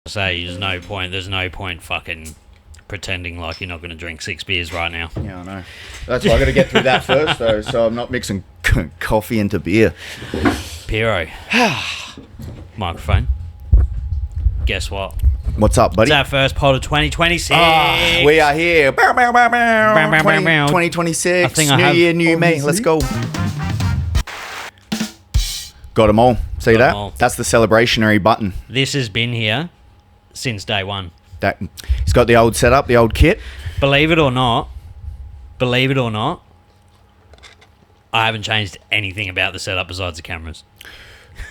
Say there's no point fucking pretending like you're not going to drink 6 beers right now. Yeah, I know. That's why I got to get through that first, though, so I'm not mixing coffee into beer. Piro. Microphone. Guess what? What's up, buddy? It's our first pod of 2026. We are here. Bow, bow, bow. 2026. I think I New have year, new me. obviously. Let's go. Got them all. See Got that? 'em all. That's the celebrationary button. This has been here since day one. He's got the old setup, the old kit. Believe it or not, I haven't changed anything about the setup besides the cameras.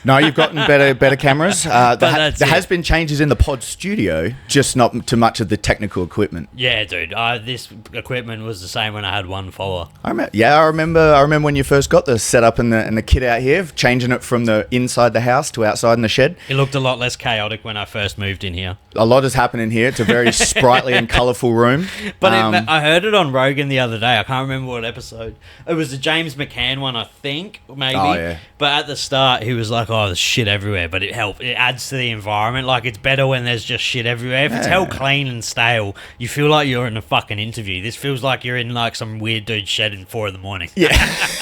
No, you've gotten better cameras. There it. has been changes in the pod studio, just not too much of the technical equipment. Yeah, dude. This equipment was the same when I had one follower. I remember when you first got the setup and the kit out here, changing it from the inside the house to outside in the shed. It looked a lot less chaotic when I first moved in here. A lot is happening here. It's a very sprightly and colourful room. But I heard it on Rogan the other day. I can't remember what episode. It was the James McCann one, I think, maybe. Oh, yeah. But at the start, he was like, oh, there's shit everywhere. But it helped. It adds to the environment. Like, it's better when there's just shit everywhere. If it's held clean and stale, you feel like you're in a fucking interview. This feels like you're in, like, some weird dude's shed in 4 a.m. Yeah.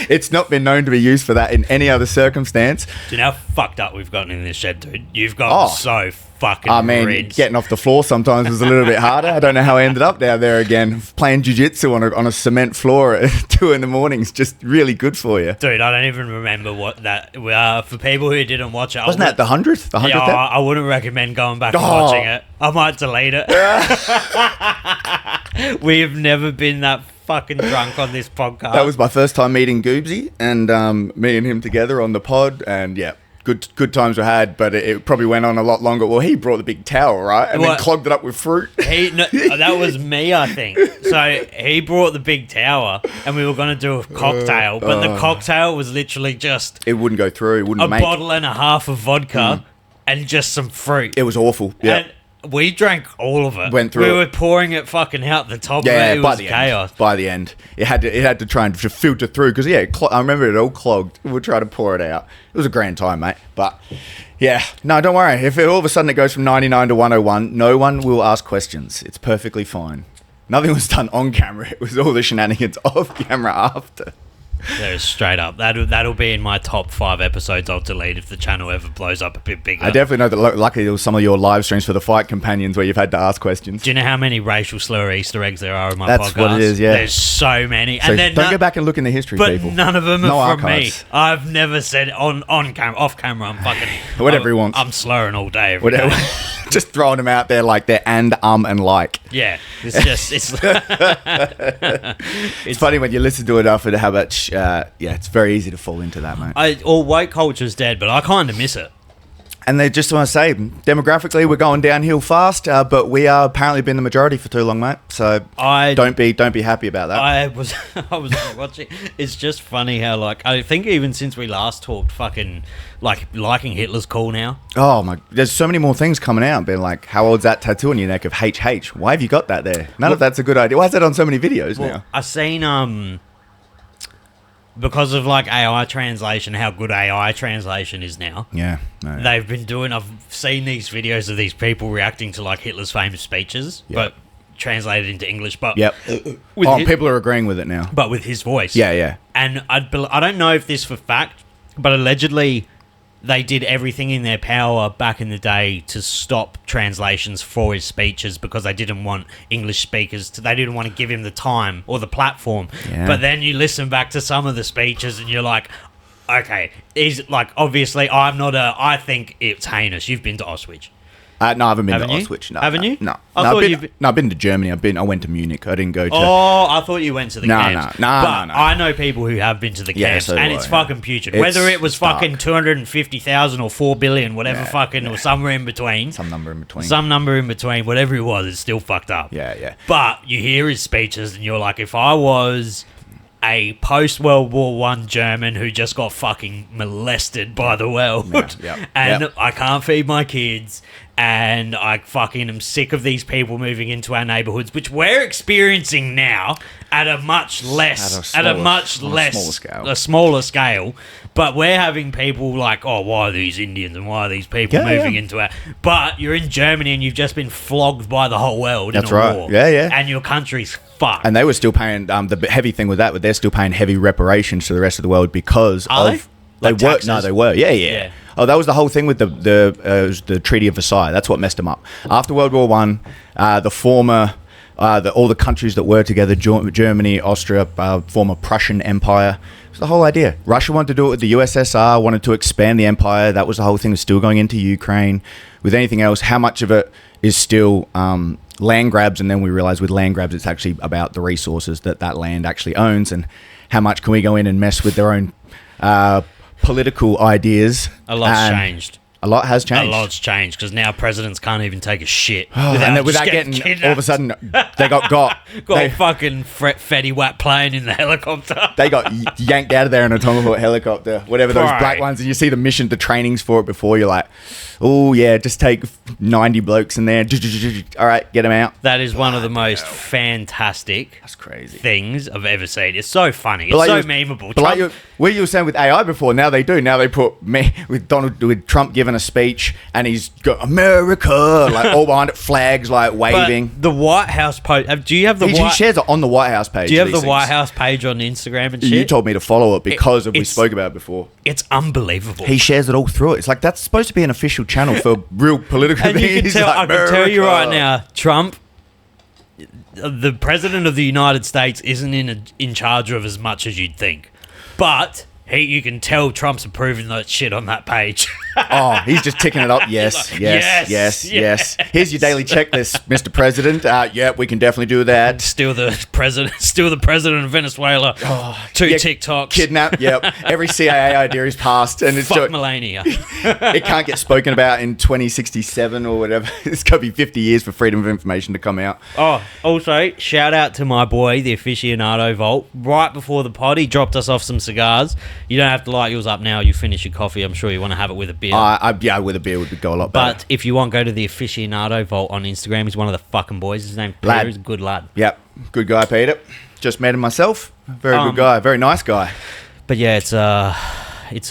It's not been known to be used for that in any other circumstance. Do you know how fucked up we've gotten in this shed, dude? You've gotten so fucking rinsed. Getting off the floor sometimes was a little bit harder. I don't know how I ended up down there again. Playing jiu-jitsu on a cement floor at 2 a.m. is just really good for you. Dude, I don't even remember what that... for people who didn't watch it... Wasn't that the 100th? The 100th? Yeah, I wouldn't recommend going back and watching it. I might delete it. We've never been that fucking drunk on this podcast. That was my first time meeting Goobsy, and me and him together on the pod, and yeah, good times were had, but it probably went on a lot longer. Well, he brought the big towel, right? And then clogged it up with fruit. That was me, I think. So he brought the big tower, and we were going to do a cocktail, but the cocktail was literally just... It wouldn't go through. It wouldn't make... A bottle and a half of vodka and just some fruit. It was awful, yeah. And we drank all of it. Went through we it. were pouring it fucking out the top of it. It was chaos. By the end, it had to try and filter through because I remember it all clogged. We'll try to pour it out. It was a grand time, mate. But yeah, no, don't worry. If all of a sudden it goes from 99 to 101, no one will ask questions. It's perfectly fine. Nothing was done on camera. It was all the shenanigans off camera after. There's straight up. That'll be in my top 5 episodes I'll delete if the channel ever blows up a bit bigger. I definitely know that luckily there was some of your live streams for the Fight Companions where you've had to ask questions. Do you know how many racial slur Easter eggs there are in my podcast? That's what it is, yeah. There's so many. So and then don't go back and look in the history, people. But none of them are from archives. me. I've never said on camera, off camera, I'm fucking... Whatever he wants. I'm slurring all day, every day. Just throwing them out there like they're and like. Yeah. It's just... It's funny when you listen to it after how much... it's very easy to fall into that, mate. White culture's dead, but I kind of miss it. And they just want to say, demographically, we're going downhill fast, but we are apparently been the majority for too long, mate. So don't be happy about that. I was watching. It's just funny how, like, I think even since we last talked, fucking, like, liking Hitler's cool now. Oh my! There's so many more things coming out. Being like, how old's that tattoo on your neck of HH? Why have you got that there? None of that's a good idea. Why is that on so many videos now? I've seen because of like AI translation, how good AI translation is now. Yeah. They've been doing... I've seen these videos of these people reacting to like Hitler's famous speeches, but translated into English. But people are agreeing with it now. But with his voice. Yeah. And I don't know if this for fact, but allegedly they did everything in their power back in the day to stop translations for his speeches because they didn't want English speakers they didn't want to give him the time or the platform. Yeah. But then you listen back to some of the speeches and you're like, okay, he's like, obviously I think it's heinous. You've been to Auschwitz. No, I haven't been to Auschwitz. No, haven't you? No. I've been to Germany. I went to Munich. I didn't go to... Oh, I thought you went to the camps. No. I know people who have been to the camps, and it's fucking putrid. Whether it was fucking 250,000 or 4 billion, whatever or somewhere in between. Some number in between. Whatever it was, it's still fucked up. Yeah. But you hear his speeches, and you're like, if I was a post-World War I German who just got fucking molested by the world, I can't feed my kids... And I fucking am sick of these people moving into our neighborhoods, which we're experiencing now at a much less, smaller scale. But we're having people like, oh, why are these Indians and why are these people moving into it? But you're in Germany and you've just been flogged by the whole world in a war. Yeah, yeah. And your country's fucked. And they were still paying, the heavy thing with that, they're still paying heavy reparations to the rest of the world because of... Like they were. taxes? No, they were. Yeah. Oh, that was the whole thing with the Treaty of Versailles. That's what messed them up. After World War One, all the countries that were together, Germany, Austria, former Prussian Empire. It's the whole idea. Russia wanted to do it with the USSR, wanted to expand the empire. That was the whole thing. It was still going into Ukraine. With anything else, how much of it is still land grabs? And then we realized with land grabs, it's actually about the resources that land actually owns, and how much can we go in and mess with their own political ideas. A lot's changed. A lot has changed. A lot's changed because now presidents can't even take a shit without getting kidnapped. all of a sudden they got a fucking Fetty Wap plane in the helicopter. They got yanked out of there in a Tomahawk helicopter, whatever those Right. black ones, and you see the trainings for it before. You're like, oh yeah, just take 90 blokes in there. All right, get them out. That is one of the most fantastic That's crazy things I've ever seen. It's so funny. It's But so like memeable. But like what you were saying with AI before, now they do. Now they put me with Trump giving a speech, and he's got America like all behind it, flags like waving. But the White House post. Do you have the He White? shares it on the White House page. Do you have the these White things. House page on Instagram and shit? You told me to follow it because we it's- spoke about it before. It's unbelievable. He shares it all through it. It's like that's supposed to be an official channel for real political and you things. can He's tell. like, I can tell you right America. now, Trump, the president of the United States, isn't in charge of as much as you'd think, but. You can tell Trump's approving that shit on that page. Oh, he's just ticking it up. Yes, like, yes, yes, yes, yes. yes. Here's your daily checklist, Mr. President. Yep, we can definitely do that. Still the president of Venezuela. Two Yeah, TikToks. Kidnap. Yep. Every CIA idea is passed, and it's Fuck Melania. it can't get spoken about in 2067 or whatever. It's got to be 50 years for freedom of information to come out. Oh, also, shout out to my boy, the aficionado Vault. Right before the pod, he dropped us off some cigars. You don't have to light yours up now. You finish your coffee. I'm sure you want to have it with a beer. Yeah, with a beer would go a lot better. But if you want, go to the aficionado Vault on Instagram. He's one of the fucking boys. His name's Piro. Lad. He's a good lad. Yep, good guy, Peter. Just met him myself. Very good guy. Very nice guy. But yeah, it's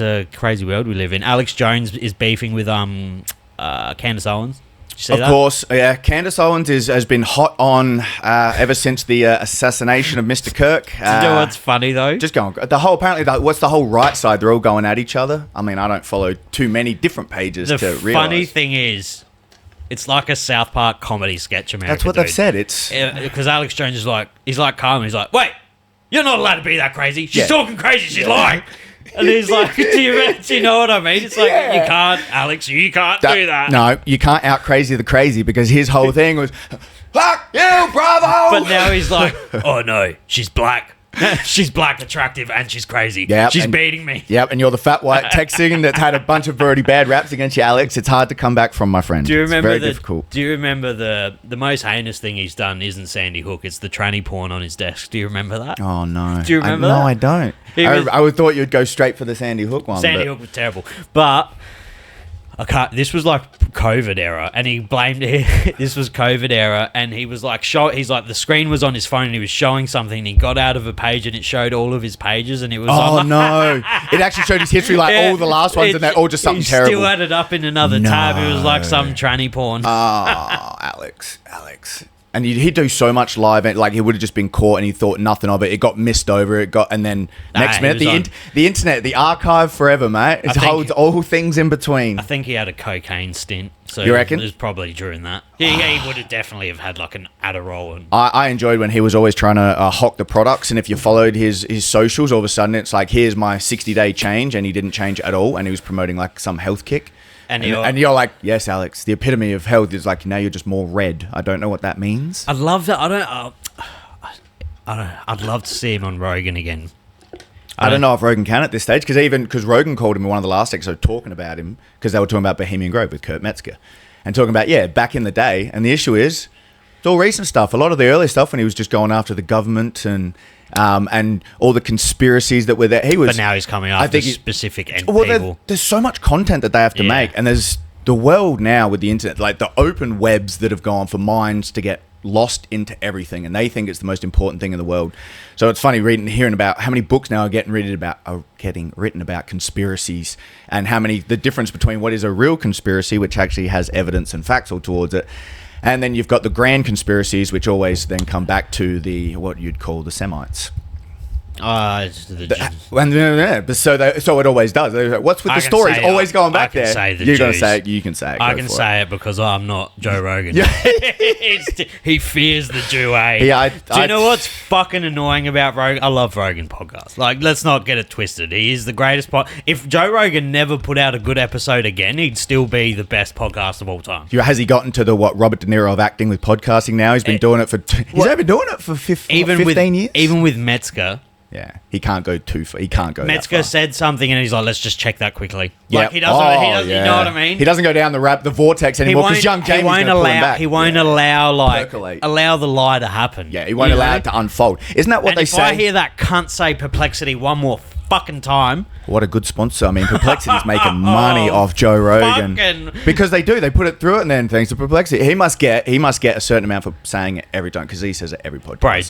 a crazy world we live in. Alex Jones is beefing with Candace Owens. Did you see that? Of course, yeah. Candace Owens has been hot on ever since the assassination of Mr. Kirk. Do you know what's funny though? Just going what's the whole right side? They're all going at each other. I mean, I don't follow too many different pages The to realize. funny thing is, it's like a South Park comedy sketch. America, That's what they've said. It's because Alex Jones is like, he's like calm. He's like, wait, you're not allowed to be that crazy. She's Yeah. talking crazy. She's lying. And he's like, do you know what I mean? It's like, you can't, Alex, you can't do that. No, you can't out crazy the crazy because his whole thing was, fuck you, bravo. But now he's like, oh no, she's black. She's black, attractive, and she's crazy. Yep, she's and- beating me. Yep, and you're the fat white texting that's had a bunch of already bad raps against you, Alex. It's hard to come back from, my friend. Do you remember it's very difficult. Do you remember the most heinous thing he's done isn't Sandy Hook, it's the tranny porn on his desk. Do you remember that? Oh no. Do you remember No, that? I don't. He was- I would thought you'd go straight for the Sandy Hook one. Sandy Hook was terrible. But I can't. This was like COVID era, and he blamed it. This was COVID era, and he was like, he's like, the screen was on his phone, and he was showing something. And he got out of a page, and it showed all of his pages, and it was. Oh on no! It actually showed his history, like all the last ones, and they're all just something he terrible. Still had it up in another tab. It was like some tranny porn. Oh, Alex. And he'd do so much live, and like he would have just been caught, and he thought nothing of it. It got missed over. And then next he minute, was the internet, the archive forever, mate. It think- holds all things in between. I think he had a cocaine stint. So You reckon? It was probably during that. He would have definitely have had like an Adderall. And I enjoyed when he was always trying to hawk the products, and if you followed his socials, all of a sudden it's like, here's my 60-day change, and he didn't change at all, and he was promoting like some health kick. And you're like, yes, Alex, the epitome of health is like, now you're just more red. I don't know what that means. I'd love that. I'd love to see him on Rogan again. I don't know if Rogan can at this stage, because Rogan called him in one of the last episodes talking about him, because they were talking about Bohemian Grove with Kurt Metzger, and talking about, back in the day. And the issue is, it's all recent stuff. A lot of the early stuff when he was just going after the government and all the conspiracies that were there. But now he's coming after specific people. There's so much content that they have to make, and there's the world now with the internet, like the open webs that have gone for minds to get lost into everything, and they think it's the most important thing in the world. So it's funny hearing about how many books now are getting written about conspiracies, and the difference between what is a real conspiracy, which actually has evidence and facts all towards it, and then you've got the grand conspiracies, which always then come back to what you'd call the Semites. So it always does. What's with the stories always going back there? You're going to say it. You can say it. I can say it because I'm not Joe Rogan. He fears the Jew. Do you know what's fucking annoying about Rogan? I love Rogan podcasts. Like, let's not get it twisted. He is the greatest If Joe Rogan never put out a good episode again, he'd still be the best podcast of all time. Has he gotten to the Robert De Niro of acting with podcasting now? He's been doing it for. He's been doing it for 15 years. Even with Metzger. Yeah, he can't go too far. He can't go Metzger that far. said something and he's like, let's just check that quickly. Yeah, he doesn't, you know what I mean? He doesn't go down the vortex anymore because young Jamie's going to pull him back. He won't allow the lie to happen. Yeah, he won't allow it to unfold. Isn't that what they say? If I hear that cunt say Perplexity one more fucking time. What a good sponsor. I mean, Perplexity's making money off Joe Rogan. Because they do. They put it through it, and then thanks to Perplexity. He must get a certain amount for saying it every time, because he says it every podcast. Bro,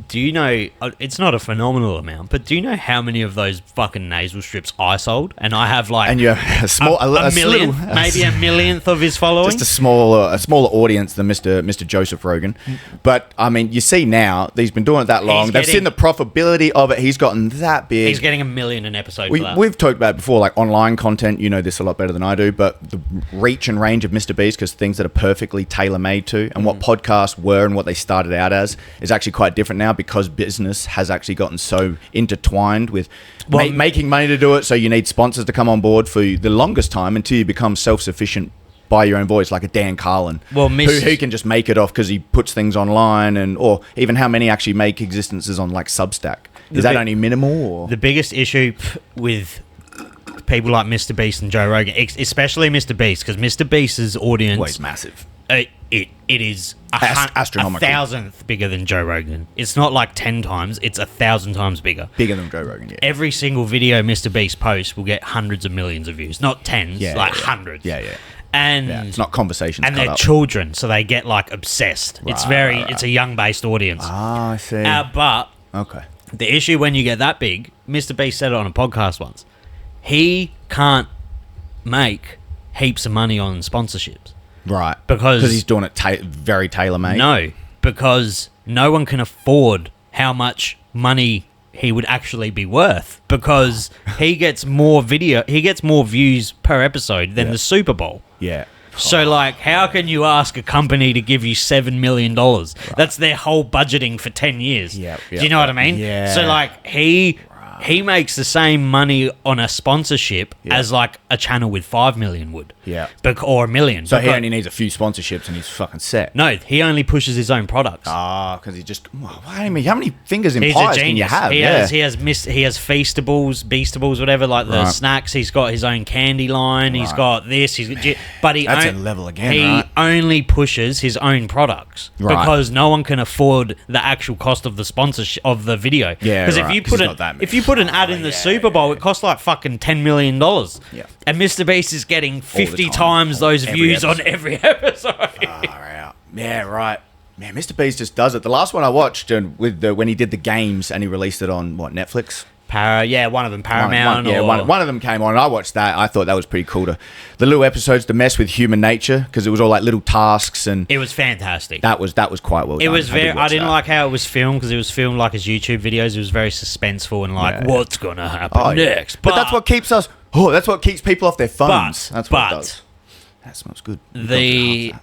do you know, it's not a phenomenal amount, but do you know how many of those fucking nasal strips I sold? And I have like... And you have a millionth, maybe a millionth of his following? Just a smaller audience than Mr. Joseph Rogan. But, I mean, you see now, he's been doing it that long. They've seen the profitability of it. He's gotten that big. He's getting $1 million an episode for that. We've talked about it before, like online content. You know this a lot better than I do, but the reach and range of Mr. Beast, because things that are perfectly tailor-made to, and what podcasts were and what they started out as, is actually quite different now, because business has actually gotten so intertwined with making money to do it. So you need sponsors to come on board for the longest time until you become self-sufficient by your own voice, like a Dan Carlin, who can just make it off because he puts things online, or even how many actually make existences on like Substack. Is that only minimal? Or? The biggest issue with people like Mr. Beast and Joe Rogan, especially Mr. Beast, because Mr. Beast's audience... Well, it's massive. It is astronomical. 1,000th bigger than Joe Rogan. It's not like 10 times, it's 1,000 times bigger. Bigger than Joe Rogan, yeah. Every single video Mr. Beast posts will get hundreds of millions of views. Not tens, hundreds. Yeah. And it's not conversations. And they're children, so they get like obsessed. It's it's a young based audience. Ah, I see. But okay. The issue when you get that big, Mr. Beast said it on a podcast once, he can't make heaps of money on sponsorships. Right. Because he's doing it very tailor-made? No, because no one can afford how much money he would actually be worth, because he gets more views per episode than the Super Bowl. Yeah. So, like, how can you ask a company to give you $7 million? Right. That's their whole budgeting for 10 years. Do you know what I mean? Yeah. So, like, he makes the same money on a sponsorship as, like, a channel with 5 million would. Yeah. Or $1 million. So he only needs a few sponsorships and he's fucking set. No, he only pushes his own products. Because he just... I mean, how many fingers in pies can you have? He has Feastables, Beastables, whatever, like the snacks. He's got his own candy line. He's got this. But that's a level again, He only pushes his own products because no one can afford the actual cost of the sponsorship of the video. Yeah, because if you put an ad in the Super Bowl, it costs like fucking $10 million. Yeah. And Mr. Beast is getting 50 times those views on every episode. Yeah, right. Man, Mr. Beast just does it. The last one I watched when he did the games and he released it on Netflix. One of them, Paramount. One of them came on and I watched that. I thought that was pretty cool. The little episodes to mess with human nature, because it was all like little tasks, and it was fantastic. That was quite well done. It was I didn't like how it was filmed, because it was filmed like his YouTube videos. It was very suspenseful and like what's gonna happen next. But that's what keeps us. That's what keeps people off their phones. That's what it does. That smells good. The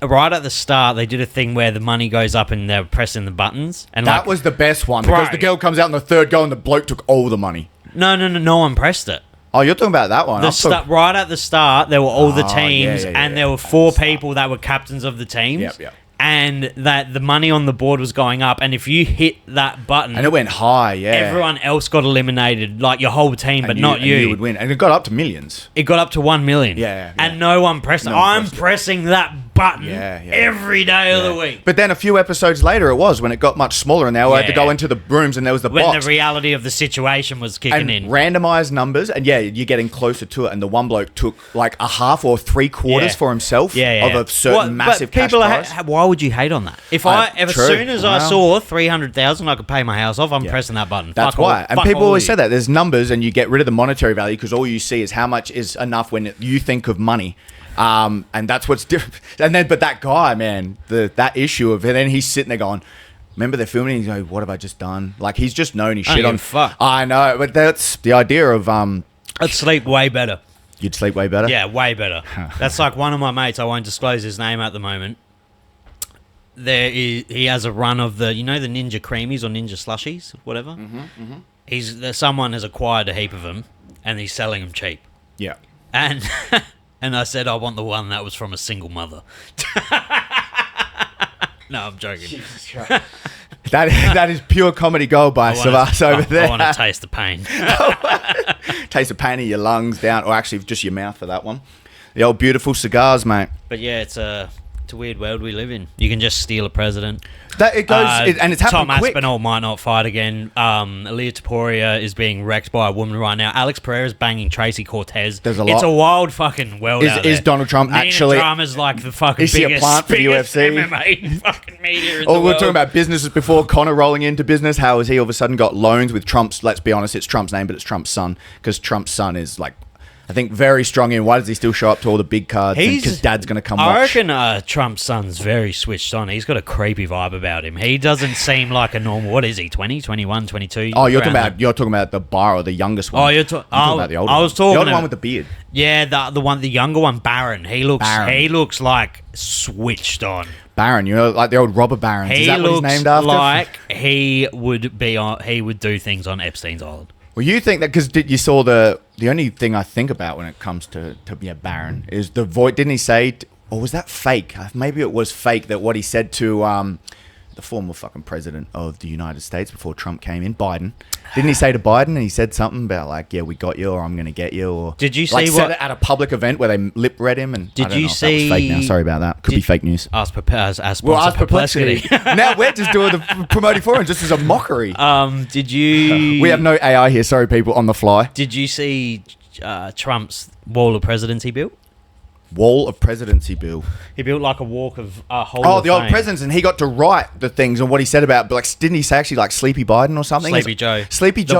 right at the start, they did a thing where the money goes up and they're pressing the buttons, and that was the best one, because the girl comes out in the third go and the bloke took all the money. No one pressed it. Oh, you're talking about that one. Right at the start, there were all the teams, and there were 4 people that were captains of the teams. Yep. And that the money on the board was going up, and if you hit that button, and it went high, everyone else got eliminated, like your whole team, but not you. And you would win, and it got up to millions. It got up to 1 million. Yeah. And no one pressed it. I'm pressing that button Yeah, yeah. every day of the week. But then a few episodes later, it was when it got much smaller, and they all had to go into the rooms, and there was the when box. the reality of the situation was kicking and in. randomized numbers, and yeah, you're getting closer to it. And the one bloke took like a half or 3/4 for himself of a certain massive cash prize. Why would you hate on that? If as soon as I saw 300,000, I could pay my house off. I'm pressing that button. That's why. And people always say that there's numbers, and you get rid of the monetary value because all you see is how much is enough when you think of money. And that's what's different. And then, but that guy, man, that issue of it, and then he's sitting there going, remember they're filming, he's like, what have I just done? Like, he's just known his shit on. Fuck. I know, but that's the idea of. I'd sleep way better. You'd sleep way better? Yeah, way better. That's like one of my mates, I won't disclose his name at the moment. He has a run of the Ninja Creamies or Ninja Slushies, whatever. Someone has acquired a heap of them, and he's selling them cheap. Yeah. And I said I want the one that was from a single mother. No, I'm joking. Jesus Christ. that is pure comedy gold by Savas over there. I want to taste the pain. Taste the pain in your lungs down, or actually just your mouth for that one. The old beautiful cigars, mate. But yeah, it's a weird world we live in. You can just steal a president. And it's happening Tom quick. Aspinall might not fight again. Aaliyah Taporia is being wrecked by a woman right now. Alex Pereira's banging Tracy Cortez. There's a lot. It's a wild fucking world out there. Is Donald Trump Nina actually... Drama's like the fucking is she biggest, a plant for the UFC? MMA fucking media in the we're world. talking about businesses before. Connor rolling into business. How has he all of a sudden got loans with Trump's... Let's be honest, it's Trump's name, but it's Trump's son. Because Trump's son is like... I think very strong in why does he still show up to all the big cards? Because dad's going to come watch. I reckon Trump's son's very switched on. He's got a creepy vibe about him. He doesn't seem like a normal... What is he, 20, 21, 22? Oh, you're talking about the bar or the youngest one. Oh, you're talking about the older one. The older one with the beard. Yeah, the younger one, Barron. He looks like switched on. Barron, like the old robber barons. Is that what he's named after? Like he would do things on Epstein's Island. Well, you think that because you saw the only thing I think about when it comes to Barron is the voice. Didn't he say, or was that fake? Maybe it was fake that what he said to the former fucking president of the United States before Trump came in, Biden. Didn't he say to Biden, and he said something about like, yeah, we got you, or I'm going to get you, or did you like see said it at a public event where they lip read him? And did I don't you know if see? That was fake now. Sorry about that. Could be fake news. Ask perplexity. Now we're just doing the promoting for him just as a mockery. Did you? We have no AI here. Sorry, people on the fly. Did you see Trump's wall of presidency built? Wall of presidency, Bill. He built like a walk of the old presidents, and he got to write the things and what he said about. But like, didn't he say actually like Sleepy Biden or something? Sleepy Joe,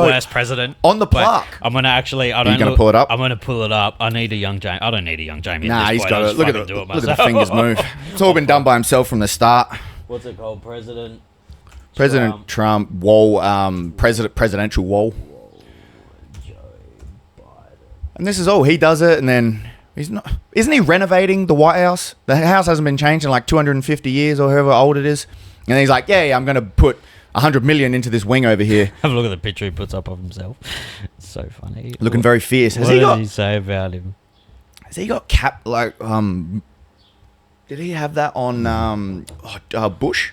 the worst president on the plaque. I'm gonna actually. Are you gonna pull it up? I'm gonna pull it up. I need a young Jamie. I don't need a young Jamie. Nah, he's got it. Look at the fingers move. It's all been done by himself from the start. What's it called? President Trump wall. Presidential wall. And this is all he does it, and then. He's not. Isn't he renovating the White House? The house hasn't been changed in like 250 years or however old it is. And he's like, yeah, I'm going to put 100 million into this wing over here. Have a look at the picture he puts up of himself. It's so funny. Looking very fierce. What does he say about him? Has he got cap like did he have that on Bush?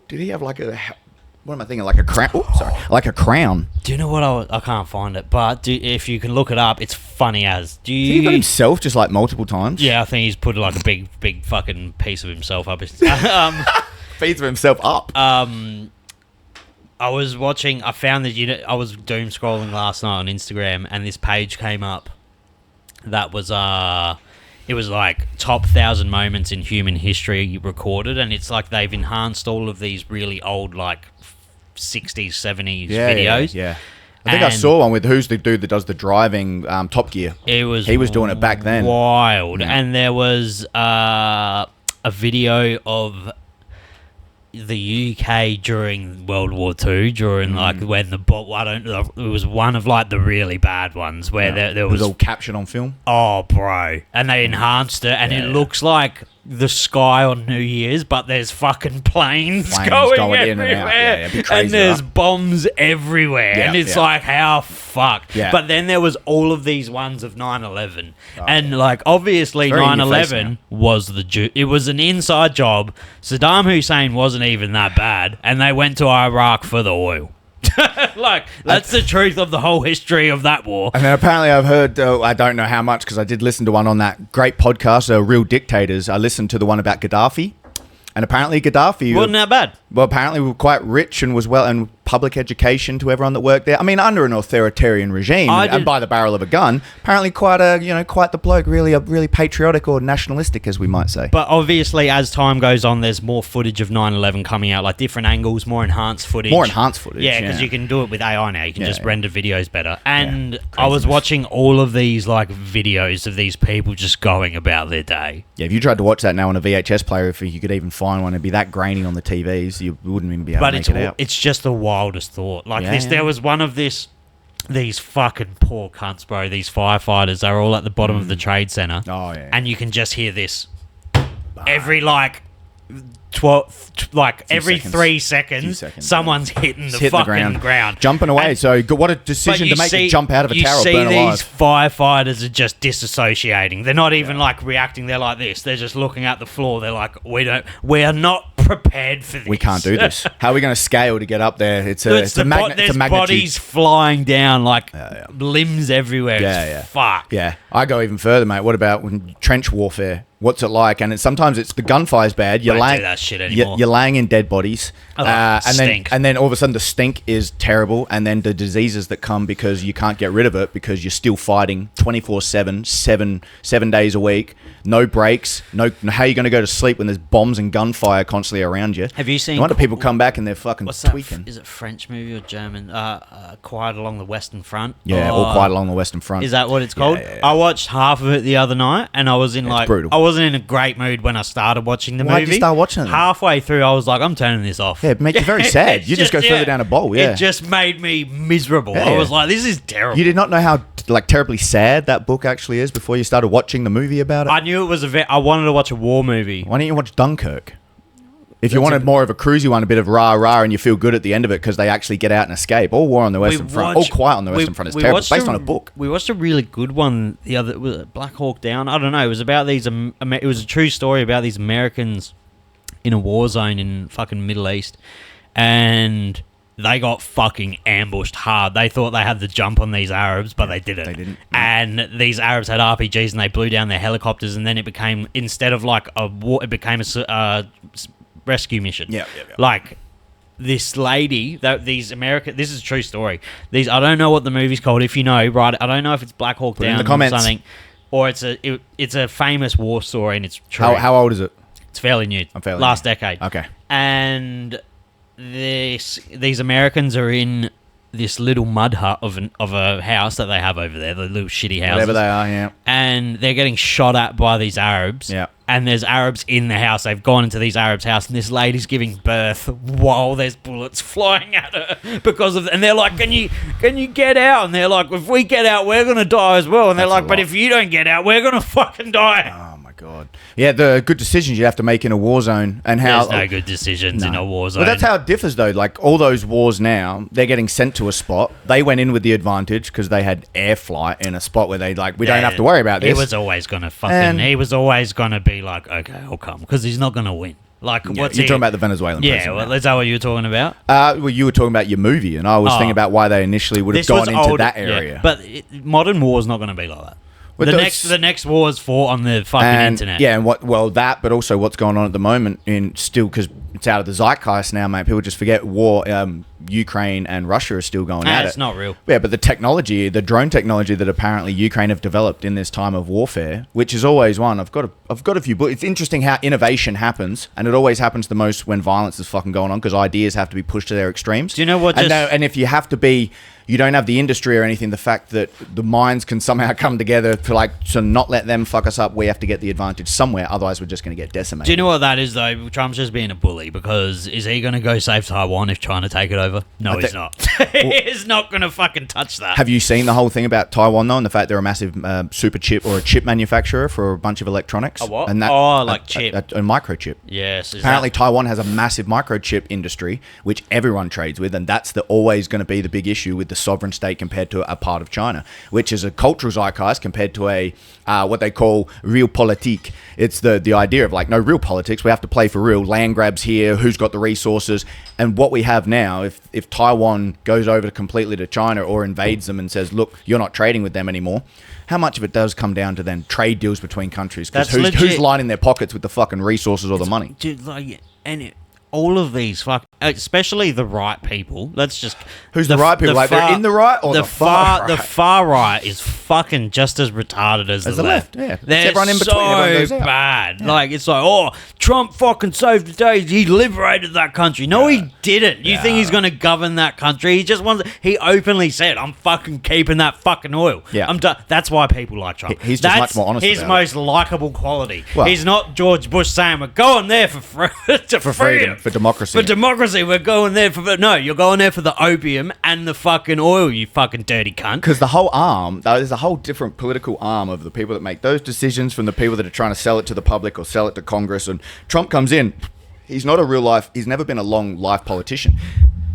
Did he have like a what am I thinking? Like a crown? Oh, sorry, like a crown. Do you know what? I can't find it, but if you can look it up, it's funny as. Do you? He got himself just like multiple times. Yeah, I think he's put like a big fucking piece of himself up. Feeds of himself up. I was watching. I found that I was doom scrolling last night on Instagram, and this page came up. That was It was like top 1,000 moments in human history recorded, and it's like they've enhanced all of these really old like 60s, 70s videos. Yeah. I think I saw one with who's the dude that does the driving Top Gear. He was doing it back then. Wild. Yeah. And there was a video of the UK during World War II, during like when it was one of like the really bad ones where there was all captured on film. Oh, bro. And they enhanced it, and it looks like the sky on New Year's, but there's fucking planes going everywhere, in and out. Yeah, it'd be crazy, and there's bombs everywhere, and it's like, how fucked. Yeah. But then there was all of these ones of 9/11, and like obviously 9/11 was it was an inside job. Saddam Hussein wasn't even that bad, and they went to Iraq for the oil. Like, that's the truth of the whole history of that war. And then apparently I've heard, I don't know how much because I did listen to one on that great podcast, Real Dictators. I listened to the one about Gaddafi. And apparently Gaddafi Wasn't that bad? Well, apparently we were quite rich and was well, and public education to everyone that worked there. I mean, under an authoritarian regime and by the barrel of a gun. Apparently, quite the bloke, really patriotic or nationalistic, as we might say. But obviously, as time goes on, there's more footage of 9/11 coming out, like different angles, more enhanced footage. Yeah, because you can do it with AI now. You can just render videos better. And I was watching all of these like videos of these people just going about their day. Yeah, if you tried to watch that now on a VHS player, if you could even find one, it'd be that grainy on the TVs, you wouldn't even be able to make it out. It's just the wildest thought. Like there was one of these fucking poor cunts, bro. These firefighters are all at the bottom of the trade center. Oh yeah. And you can just hear this every like 12, like every 3 seconds, someone's hitting the fucking ground. Jumping away. And so what a decision to make to jump out of a tower or burn alive. You see these firefighters are just disassociating. They're not even like reacting. They're like this. They're just looking at the floor. They're like, we are not prepared for this. We can't do this. How are we going to scale to get up there? It's a magnitude. Bodies flying down, like limbs everywhere. Yeah. Fuck. Yeah. I go even further, mate. What about trench warfare? What's it like? And sometimes it's the gunfire's bad. You're Don't do that shit anymore. You're laying in dead bodies, stink. and then all of a sudden the stink is terrible, and then the diseases that come because you can't get rid of it because you're still fighting 24/7, 7 days a week, no breaks. No, how are you going to go to sleep when there's bombs and gunfire constantly around you? Have you seen? No wonder people come back and they're fucking tweaking. Is it French movie or German? Quiet Along the Western Front. Yeah, All Quiet Along the Western Front. Is that what it's called? Yeah. I watched half of it the other night, and I was in brutal. I wasn't in a great mood when I started watching the movie. Why did you start watching it? Halfway through, I was like, I'm turning this off. Yeah, it makes you very sad. You just go further down a bowl. Yeah, it just made me miserable. I was like, this is terrible. You did not know how terribly sad that book actually is before you started watching the movie about it. I knew it was I wanted to watch a war movie. Why didn't you watch Dunkirk? If you wanted more of a cruisy one, a bit of rah-rah, and you feel good at the end of it because they actually get out and escape. All War on the Western Front. All Quiet on the Western Front is terrible. It's based on a book. We watched a really good one the other... Was it Black Hawk Down? I don't know. It was about these... it was a true story about these Americans in a war zone in fucking Middle East. And they got fucking ambushed hard. They thought they had the jump on these Arabs, but they didn't. They didn't. And these Arabs had RPGs and they blew down their helicopters, and then it became... Instead of like a war... It became a... rescue mission. Yeah. Like this lady, this is a true story. I don't know what the movie's called. If you know, right? I don't know if it's Black Hawk Down in the comments. Or something, or it's a famous war story and it's true. How old is it? It's fairly new. Last decade. Okay. And these Americans are in this little mud hut of a house that they have over there, the little shitty houses. Whatever they are, yeah. And they're getting shot at by these Arabs. Yeah. And there's Arabs in the house. They've gone into these Arabs' house, and this lady's giving birth while there's bullets flying at her because of. And they're like, "Can you get out?" And they're like, "If we get out, we're gonna die as well." And they're like, "But if you don't get out, we're gonna fucking die." Oh my god. Yeah, the good decisions you have to make in a war zone, and how there's no good decisions in a war zone. Well, that's how it differs, though. Like all those wars now, they're getting sent to a spot. They went in with the advantage because they had air flight in a spot where we don't have to worry about this. He was always gonna he was always gonna be like, "Okay, I'll come," because he's not gonna win. Like, what's you're talking about the Venezuelan president? Yeah, well, is that what you were talking about? Well, you were talking about your movie, and I was thinking about why they initially would have gone into that area. Yeah, but modern war is not going to be like that. Well, the next war is fought on the fucking internet. Yeah, and but also what's going on at the moment because it's out of the zeitgeist now, mate. People just forget war. Ukraine and Russia are still going at it. It's not real. Yeah, but the drone technology that apparently Ukraine have developed in this time of warfare, which is always one. I've got a few books. It's interesting how innovation happens, and it always happens the most when violence is fucking going on because ideas have to be pushed to their extremes. Do you know what? And if you have to be. You don't have the industry or anything. The fact that the minds can somehow come together to not let them fuck us up, we have to get the advantage somewhere. Otherwise, we're just going to get decimated. Do you know what that is, though? Trump's just being a bully because is he going to go save Taiwan if China take it over? No, he's not. He's not going to fucking touch that. Have you seen the whole thing about Taiwan, though, and the fact they're a massive super chip or a chip manufacturer for a bunch of electronics? A what? And chip. A microchip. Yes. Apparently, Taiwan has a massive microchip industry, which everyone trades with, and that's always going to be the big issue with the sovereign state compared to a part of China, which is a cultural zeitgeist compared to a what they call real politique. It's the idea of like, no, real politics, we have to play for real, land grabs here, who's got the resources. And what we have now, if if Taiwan goes over completely to China or invades them and says, look, you're not trading with them anymore, how much of it does come down to then trade deals between countries? Because who's lining their pockets with the fucking resources or the money? Dude, all of these especially the right people. Let's just who's the right people? They're in the right or the far right? The far right is fucking just as retarded as the left. Yeah, they're everyone in between. So bad. Yeah. It's like, oh, Trump fucking saved the day. He liberated that country. No, he didn't. You think he's going to govern that country? He just wants. He openly said, "I'm fucking keeping that fucking oil." Yeah, I'm done. That's why people like Trump. He's just much more honest. His most likable quality. Well, he's not George Bush saying, "We're going there for freedom, for democracy." For democracy, we're going there for... No, you're going there for the opium and the fucking oil, you fucking dirty cunt. Because the whole arm, there's a whole different political arm of the people that make those decisions from the people that are trying to sell it to the public or sell it to Congress. And Trump comes in. He's not a real life... He's never been a long life politician.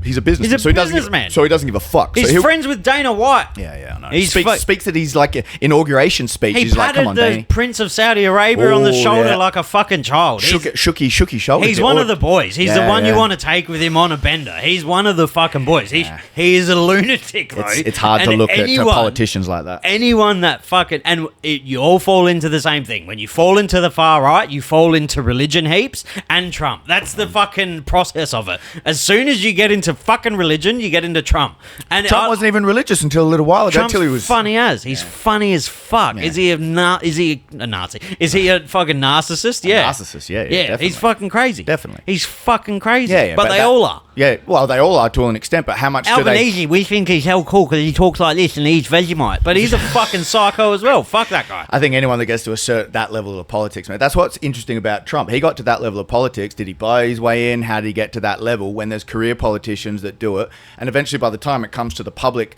He's a businessman. He's a businessman. So he doesn't give a fuck. He's friends with Dana White. Yeah, I know. He speaks at his inauguration speech. He's like, come on, Danny. Prince of Saudi Arabia on the shoulder like a fucking child. Shooky shoulder. He's one of the boys. He's the one you want to take with him on a bender. He's one of the fucking boys. He is a lunatic, though. It's hard to look at politicians like that. Anyone that fucking... And you all fall into the same thing. When you fall into the far right, you fall into religion heaps and Trump. That's the fucking process of it. As soon as you get into fucking religion, you get into Trump. And Trump wasn't even religious until a little while ago. Trump's until he was funny as. He's funny as fuck. Yeah. Is he a Nazi? Is he a fucking narcissist? Yeah. A narcissist, yeah. Definitely. He's fucking crazy. Definitely. He's fucking crazy. Yeah, but they all are. Yeah, well, they all are to an extent, but how much do they... Albanese, we think he's hell cool because he talks like this and he eats Vegemite, but he's a fucking psycho as well. Fuck that guy. I think anyone that gets to assert that level of politics, man, that's what's interesting about Trump. He got to that level of politics. Did he buy his way in? How did he get to that level when there's career politicians that do it? And eventually, by the time it comes to the public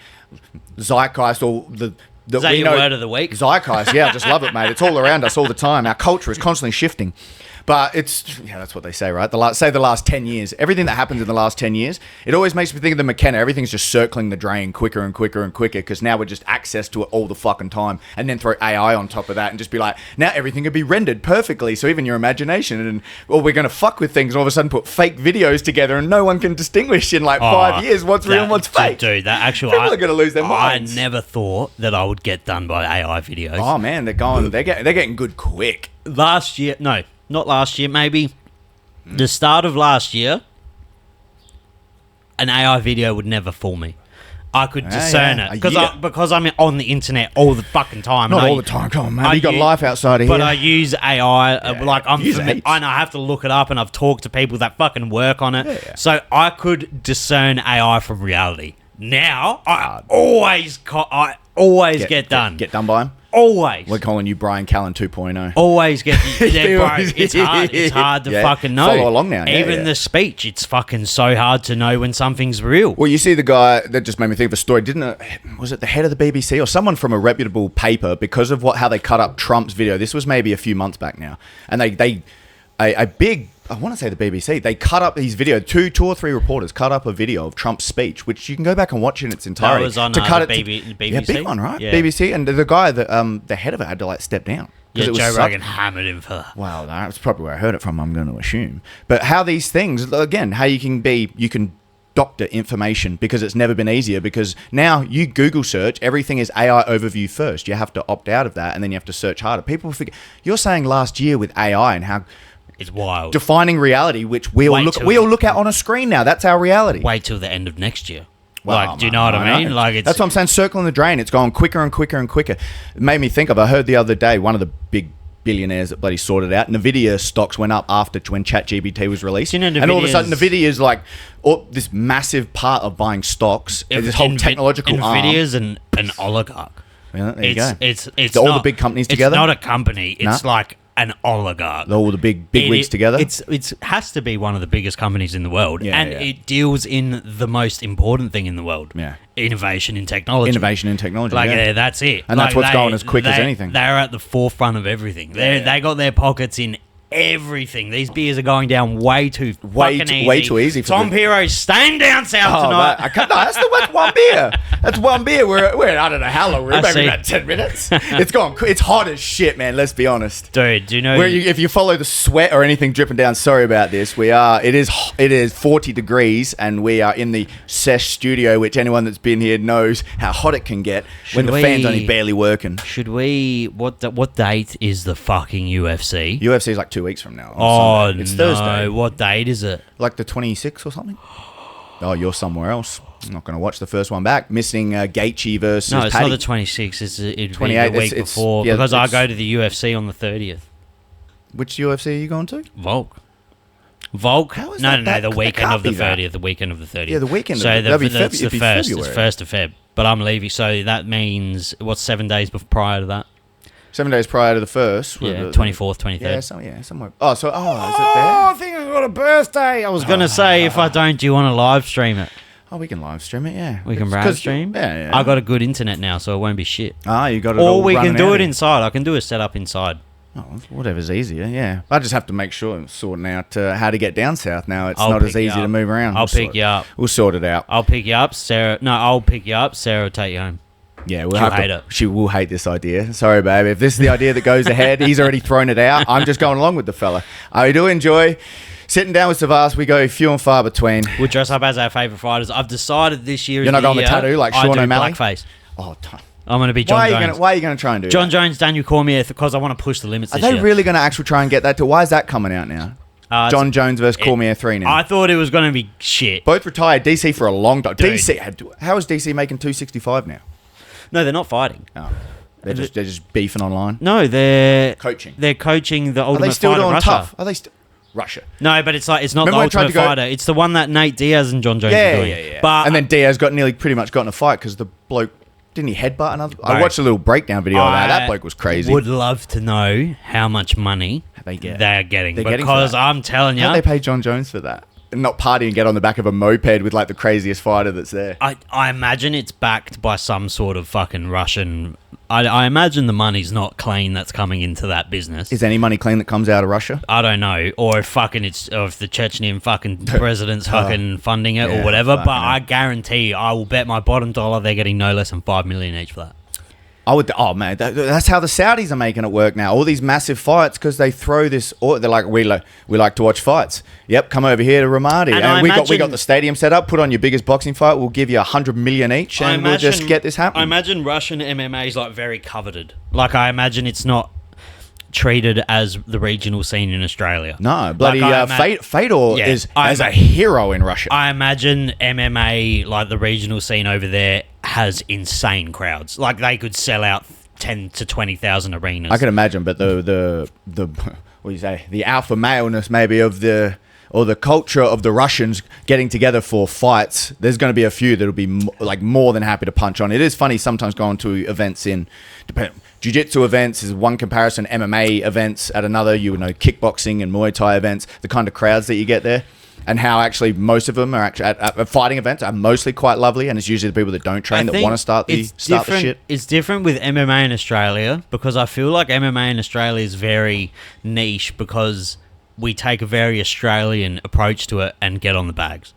zeitgeist or the... Is that your word of the week? Zeitgeist, yeah, I just love it, mate. It's all around us all the time. Our culture is constantly shifting. But that's what they say, right? The last 10 years, everything that happens in the last 10 years, it always makes me think of the McKenna. Everything's just circling the drain quicker and quicker and quicker because now we're just access to it all the fucking time. And then throw AI on top of that and just be like, now everything could be rendered perfectly. So even your imagination we're going to fuck with things and all of a sudden put fake videos together and no one can distinguish in 5 years what's real and what's fake. Dude, that actually... People are going to lose their minds. I never thought that I would get done by AI videos. Oh, man, they're getting good quick. Last year... No. Not last year, maybe the start of last year, an AI video would never fool me. I could discern it because I'm on the internet all the fucking time. Not all the time, come on, man. You got life outside of here. But I use AI. And I have to look it up, and I've talked to people that fucking work on it, so I could discern AI from reality. Now I always get done. Get done by him. Always. We're calling you Brian Callen 2.0. Always get... It's hard to fucking know. Follow along now. Even the speech, it's fucking so hard to know when something's real. Well, you see the guy... That just made me think of a story. Was it the head of the BBC or someone from a reputable paper because of how they cut up Trump's video? This was maybe a few months back now. And a big... I want to say the BBC. They cut up these videos. Two or three reporters cut up a video of Trump's speech, which you can go back and watch in its entirety. That was on BBC. Yeah, big one, right? Yeah. BBC, and the guy that the head of it had to step down. Yeah, Joe Rogan hammered him for that. Wow, that's probably where I heard it from. I'm going to assume. But how these things again, how you can doctor information because it's never been easier because now you Google search, everything is AI overview first. You have to opt out of that and then you have to search harder. People forget. You're saying last year with AI and how. It's wild. Defining reality, which we all look at on a screen now. That's our reality. Wait till the end of next year. Do you know what I mean? That's what I'm saying. Circling the drain. It's going quicker and quicker and quicker. It made me think of. I heard the other day one of the big billionaires that bloody sorted out. Nvidia stocks went up after when ChatGPT was released, and all of a sudden Nvidia is this massive part of buying stocks. This whole technological arm. Nvidia's an oligarch. Yeah, there you go. It's all the big companies together. It's not a company. It's like an oligarch. All the big wigs together. It has to be one of the biggest companies in the world, it deals in the most important thing in the world. Yeah, innovation in technology. That's it. And that's what's going as quick as anything. They're at the forefront of everything. They got their pockets in everything. These beers are going down way too easy. Way too easy. For Tom Piro's staying down south Oh, tonight. mate, I can't, no, that's one beer. That's one beer. We're I don't know how long. We're I maybe see. about 10 minutes. It's gone. It's hot as shit, man. Let's be honest. Dude, do you know... If you follow the sweat or anything dripping down, sorry about this. It is 40 degrees, and we are in the Sesh studio, which anyone that's been here knows how hot it can get when the fan's only barely working. Should we... What date is the fucking UFC? UFC is like 2 weeks from now. Oh, It's no. Thursday. What date is it? Like the 26th or something? Oh, you're somewhere else. I'm not going to watch the first one back. Missing Gaethje versus No, it's Paddy. not the 26th. It'd be 28th, the week it's- before. yeah, because I it's- go to the UFC on the 30th. Which UFC are you going to? Volk. How is No, that? the That weekend can't of the be that. 30th. The weekend of the 30th. Yeah, the weekend of So the- that'd be that's the it'd be 1st. February. It's 1st of Feb. But I'm leaving, so that means, 7 days prior to that? 7 days prior to the first. Yeah, 24th, 23rd. Yeah, somewhere. Is it there? I think I've got a birthday. I was going to say, if I don't, do you want to live stream it? Oh, we can live stream it, yeah. We can It's live 'cause- stream? Yeah. I got a good internet now, so it won't be shit. You got it Or all we can running do out it of- inside. I can do a setup inside. Oh, whatever's easier, yeah. I just have to make sure I'm sorting out how to get down south now. It's I'll not as pick you easy to up. move around. I'll pick you up. We'll sort it out. I'll pick you up, Sarah. No, I'll pick you up. Sarah will take you home. Yeah, She'll hate it. She will hate this idea. Sorry, babe. If this is the idea that goes ahead, he's already thrown it out. I'm just going along with the fella. I do enjoy sitting down with Savas. We go few and far between. We'll dress up as our favourite fighters. I've decided this year. You're not going with tattoo like Sean I do O'Malley? blackface. Oh, I'm going to be John Jones. why are you going to try and do John that? Jones, Daniel Cormier, because I want to push the limits Are this they year. really going to actually try and get that to? Why is that coming out now? John Jones versus Cormier 3 now. I thought it was going to be shit. Both retired. DC for a long time. Dude. How is DC making 265 now? No, they're not fighting. Oh, they're just beefing online. No, they're Coaching. They're coaching the Are Ultimate they still Fighter doing Russia. tough? Are they still Russia? No, but it's not Remember the when I tried Ultimate to go- Fighter. It's the one that Nate Diaz and John Jones are doing. Yeah. But And then Diaz pretty much got in a fight because the bloke didn't he headbutt another? I Right. watched a little breakdown video of that. That bloke was crazy. Would love to know how much money They get. they're getting. They're getting for Because that. I'm telling you, How'd they pay John Jones for that? And not party and get on the back of a moped with like the craziest fighter that's there. I imagine it's backed by some sort of fucking Russian. I imagine the money's not clean that's coming into that business. Is any money clean that comes out of Russia? I don't know, or if the Chechenian fucking president's fucking funding it yeah, or whatever. But fucking hell. I guarantee, I will bet my bottom dollar they're getting no less than $5 million each for that. I would. Oh man, that's how the Saudis are making it work now. All these massive fights because they throw this. Or they're like, we like to watch fights. Yep, come over here to Ramadi, And and we got imagine- the stadium set up. Put on your biggest boxing fight. We'll give you $100 million each, and we'll just get this I happening. imagine Russian MMA is like very coveted. Like I imagine it's not treated as the regional scene in Australia. No, bloody Like, Fedor Yeah, is I as a ima- hero in Russia. I imagine MMA, like the regional scene over there, has insane crowds. Like they could sell out 10 to 20,000 arenas. I can imagine, but the what do you say? The alpha maleness maybe of the culture of the Russians getting together for fights. There's going to be a few that'll be more than happy to punch on. It is funny sometimes going to events jiu-jitsu events is one comparison, MMA events at another. You would know kickboxing and Muay Thai events, the kind of crowds that you get there. And how actually most of them are actually at fighting events are mostly quite lovely, and it's usually the people that don't train that want to start the shit. It's different with MMA in Australia because I feel like MMA in Australia is very niche because we take a very Australian approach to it and get on the bags.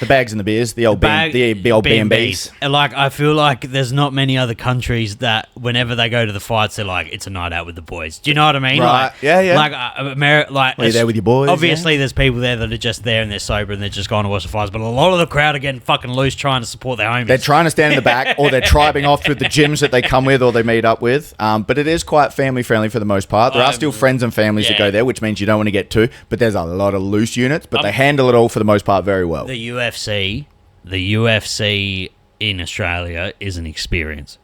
The bags and the beers, the old B&Bs. And like I feel like there's not many other countries that whenever they go to the fights, they're like, it's a night out with the boys. Do you know what I mean? Right. Like, Yeah. Like America, like Are you there with your boys? Obviously, there's people there that are just there and they're sober and they're just going to watch the fights. But a lot of the crowd are getting fucking loose trying to support their homies. They're trying to stand in the back, or they're tribing off with the gyms that they come with or they meet up with. But it is quite family friendly for the most part. There are still friends and families that yeah. go there, which means you don't want to get too. But there's a lot of loose units, but they handle it all for the most part very well. The UFC in Australia is an experience.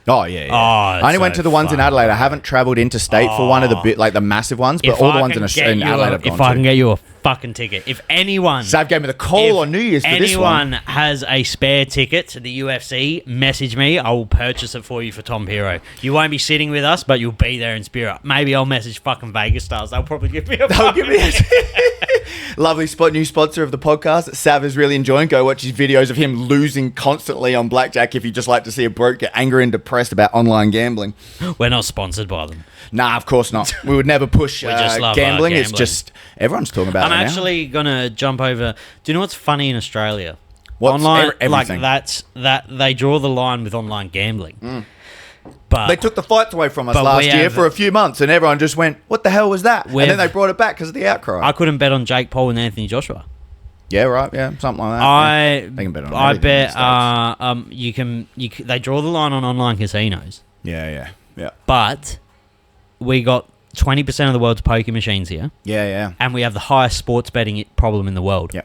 Oh yeah. Oh, I only went to the ones in fun. Adelaide. I haven't travelled interstate for one of the massive ones, but all the ones in Adelaide I've gone If I to. can get you a fucking ticket, if anyone, Sav gave me the call on New Year's for this one. anyone has a spare ticket to the UFC, message me. I will purchase it for you for Tom Piro. You won't be sitting with us, but you'll be there in spirit. Maybe I'll message fucking Vegas stars. They'll probably give me a. They'll give me Lovely new sponsor of the podcast that Sav is really enjoying. Go watch his videos of him losing constantly on blackjack if you just like to see a bloke get angry and depressed about online gambling. We're not sponsored by them. Nah, of course not. We would never push just love gambling. gambling. It's just everyone's talking about it I'm now. actually gonna jump over. Do you know what's funny in Australia? What's Online, everything? like that they draw the line with online gambling. But They took the fights away from us But last we year have- for a few months, and everyone just went, "What the hell was that?" And We've- then they brought it back because of the outcry. I couldn't bet on Jake Paul and Anthony Joshua. Yeah, right. Yeah, something like that. Yeah. They can bet on I everything bet in the you can they draw the line on online casinos, Yeah. but we got 20% of the world's poker machines here, Yeah. and we have the highest sports betting problem in the world. Yeah.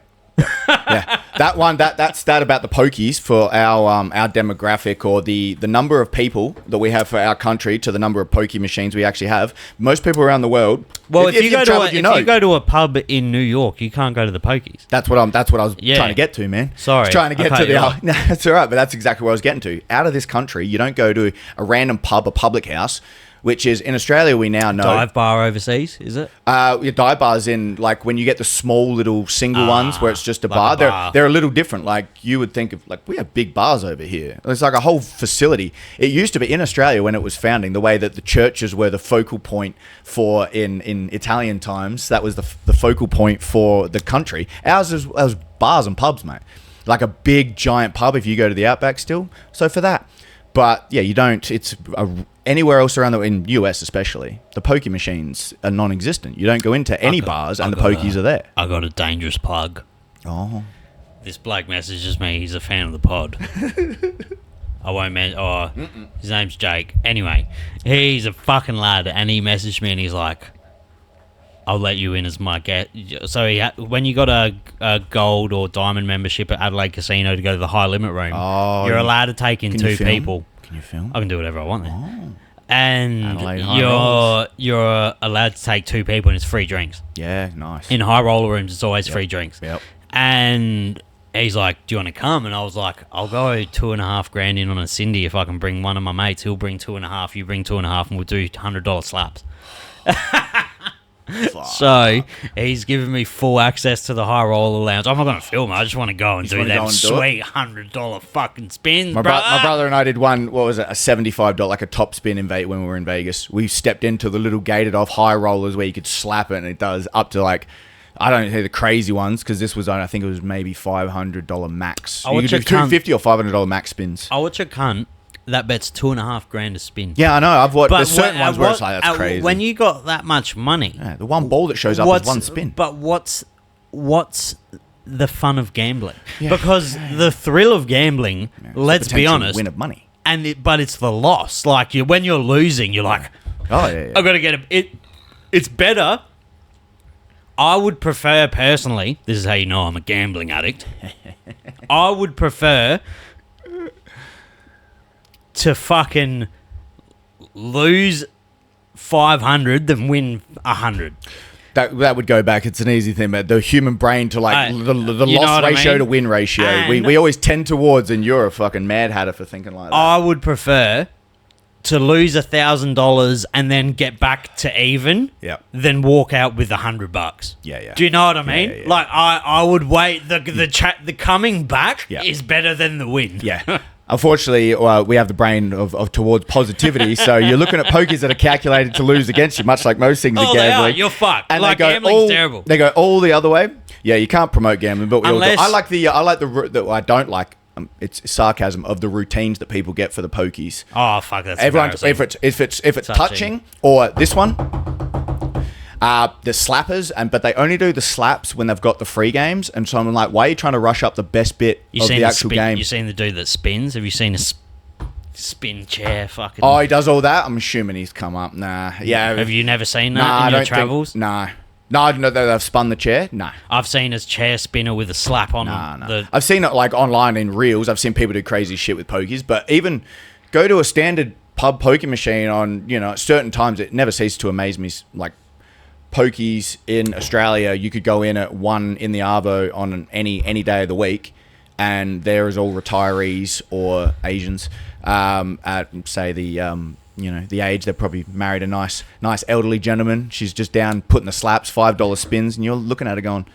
Yeah, that stat about the pokies for our demographic, or the number of people that we have for our country to the number of pokey machines we actually have. Most people around the world. Well, if you you've travelled, you go to a pub in New York, you can't go to the pokies. That's what I was Yeah. trying to get to, man. Sorry, I was trying to get I to cut you off. No, that's all right, but that's exactly what I was getting to. Out of this country, you don't go to a random pub, a public house, which is in Australia. We now know Dive bar overseas, is it? your dive bars in, like, when you get the small little single ones where it's just a like bar, a bar. They're a little different. Like, you would think of, like, we have big bars over here. It's like a whole facility. It used to be in Australia when it was founding, the way that the churches were the focal point for in Italian times. That was the focal point for the country. Ours was bars and pubs, mate. Like a big giant pub if you go to the Outback still. So for that. But yeah, you don't. Anywhere else around in US especially, the pokie machines are non-existent. You don't go into any bars and the pokies are there. I got a dangerous plug. Oh, This bloke messages me. He's a fan of the pod. I won't mention. His name's Jake. Anyway, he's a fucking lad, and he messaged me, and he's like, "I'll let you in as my guest." So when you got a gold or diamond membership at Adelaide Casino to go to the high limit room, you're allowed to take in can two you film? people. Can you film? I can do whatever I want there. Oh, And Adelaide high rollers. you're allowed to take two people, and it's free drinks. yeah, nice. In high roller rooms, it's always free drinks. Yep. And he's like, "Do you want to come?" And I was like, "I'll go 2.5 grand in on a Cindy if I can bring one of my mates. He'll bring 2.5, you bring 2.5, and we'll do $100 slaps." So he's giving me full access to the high roller lounge. I'm not going to film it. I just want to go and do wanna them go and do sweet $100 fucking spins, My bro. brother and I did one, what was it, a $75, like a top spin in when we were in Vegas. We stepped into the little gated off high rollers where you could slap it, and it does up to, like, I don't say the crazy ones, because this was, I think it was maybe $500 max. Oh, You could do it's a cunt. $250 or $500 max spins. Oh, it's a cunt that bets 2.5 grand a spin. Yeah, I know. I've watched. But There's certain what- ones where what- it's like, that's crazy. When you got that much money, Yeah, the one ball that shows up is one spin. But what's the fun of gambling? Yeah. Because the thrill of gambling, Yeah, it's let's the be potential honest, win of money. but it's the loss. Like when you're losing, you're like, Oh yeah. I've got to get it. It's better. I would prefer personally. This is how you know I'm a gambling addict. I would prefer to fucking lose 500 than win 100. That would go back. It's an easy thing, but the human brain to, like, the you know loss what I ratio mean? to win ratio, And- we always tend towards, and you're a fucking mad hatter for thinking like that. I would prefer to lose $1,000 and then get back to even Yep. than walk out with $100. Yeah. Do you know what I mean? yeah. Like I would wait. The coming back Yeah. is better than the win. Yeah. Unfortunately, we have the brain of towards positivity, so you're looking at pokies that are calculated to lose against you, much like most things in Oh, they are. gambling. You're fucked. And Like, they go gambling's terrible. They go all the other way. Yeah, you can't promote gambling, but we all do. Unless- I like I don't like. It's sarcasm of the routines that people get for the pokies. Oh fuck, that's Everyone, embarrassing. if it's touching or this one, the slappers, but they only do the slaps when they've got the free games. And so I'm like, why are you trying to rush up the best bit of the actual game? You seen the dude that spins? Have you seen a spin chair? Fucking. Oh, he does all that. I'm assuming he's come up. Nah, yeah. Have you never seen that Nah, in I your don't travels? Nah. No, I didn't know that they've spun the chair. No. I've seen a chair spinner with a slap on No. the. I've seen it like online in reels. I've seen people do crazy shit with pokies, but even go to a standard pub poker machine on, at certain times, it never ceases to amaze me. Like pokies in Australia, you could go in at 1 in the Arvo on any day of the week, and there is all retirees or Asians at, say, the age. They're probably married a nice elderly gentleman. She's just down putting the slaps, $5 spins, and you're looking at her going,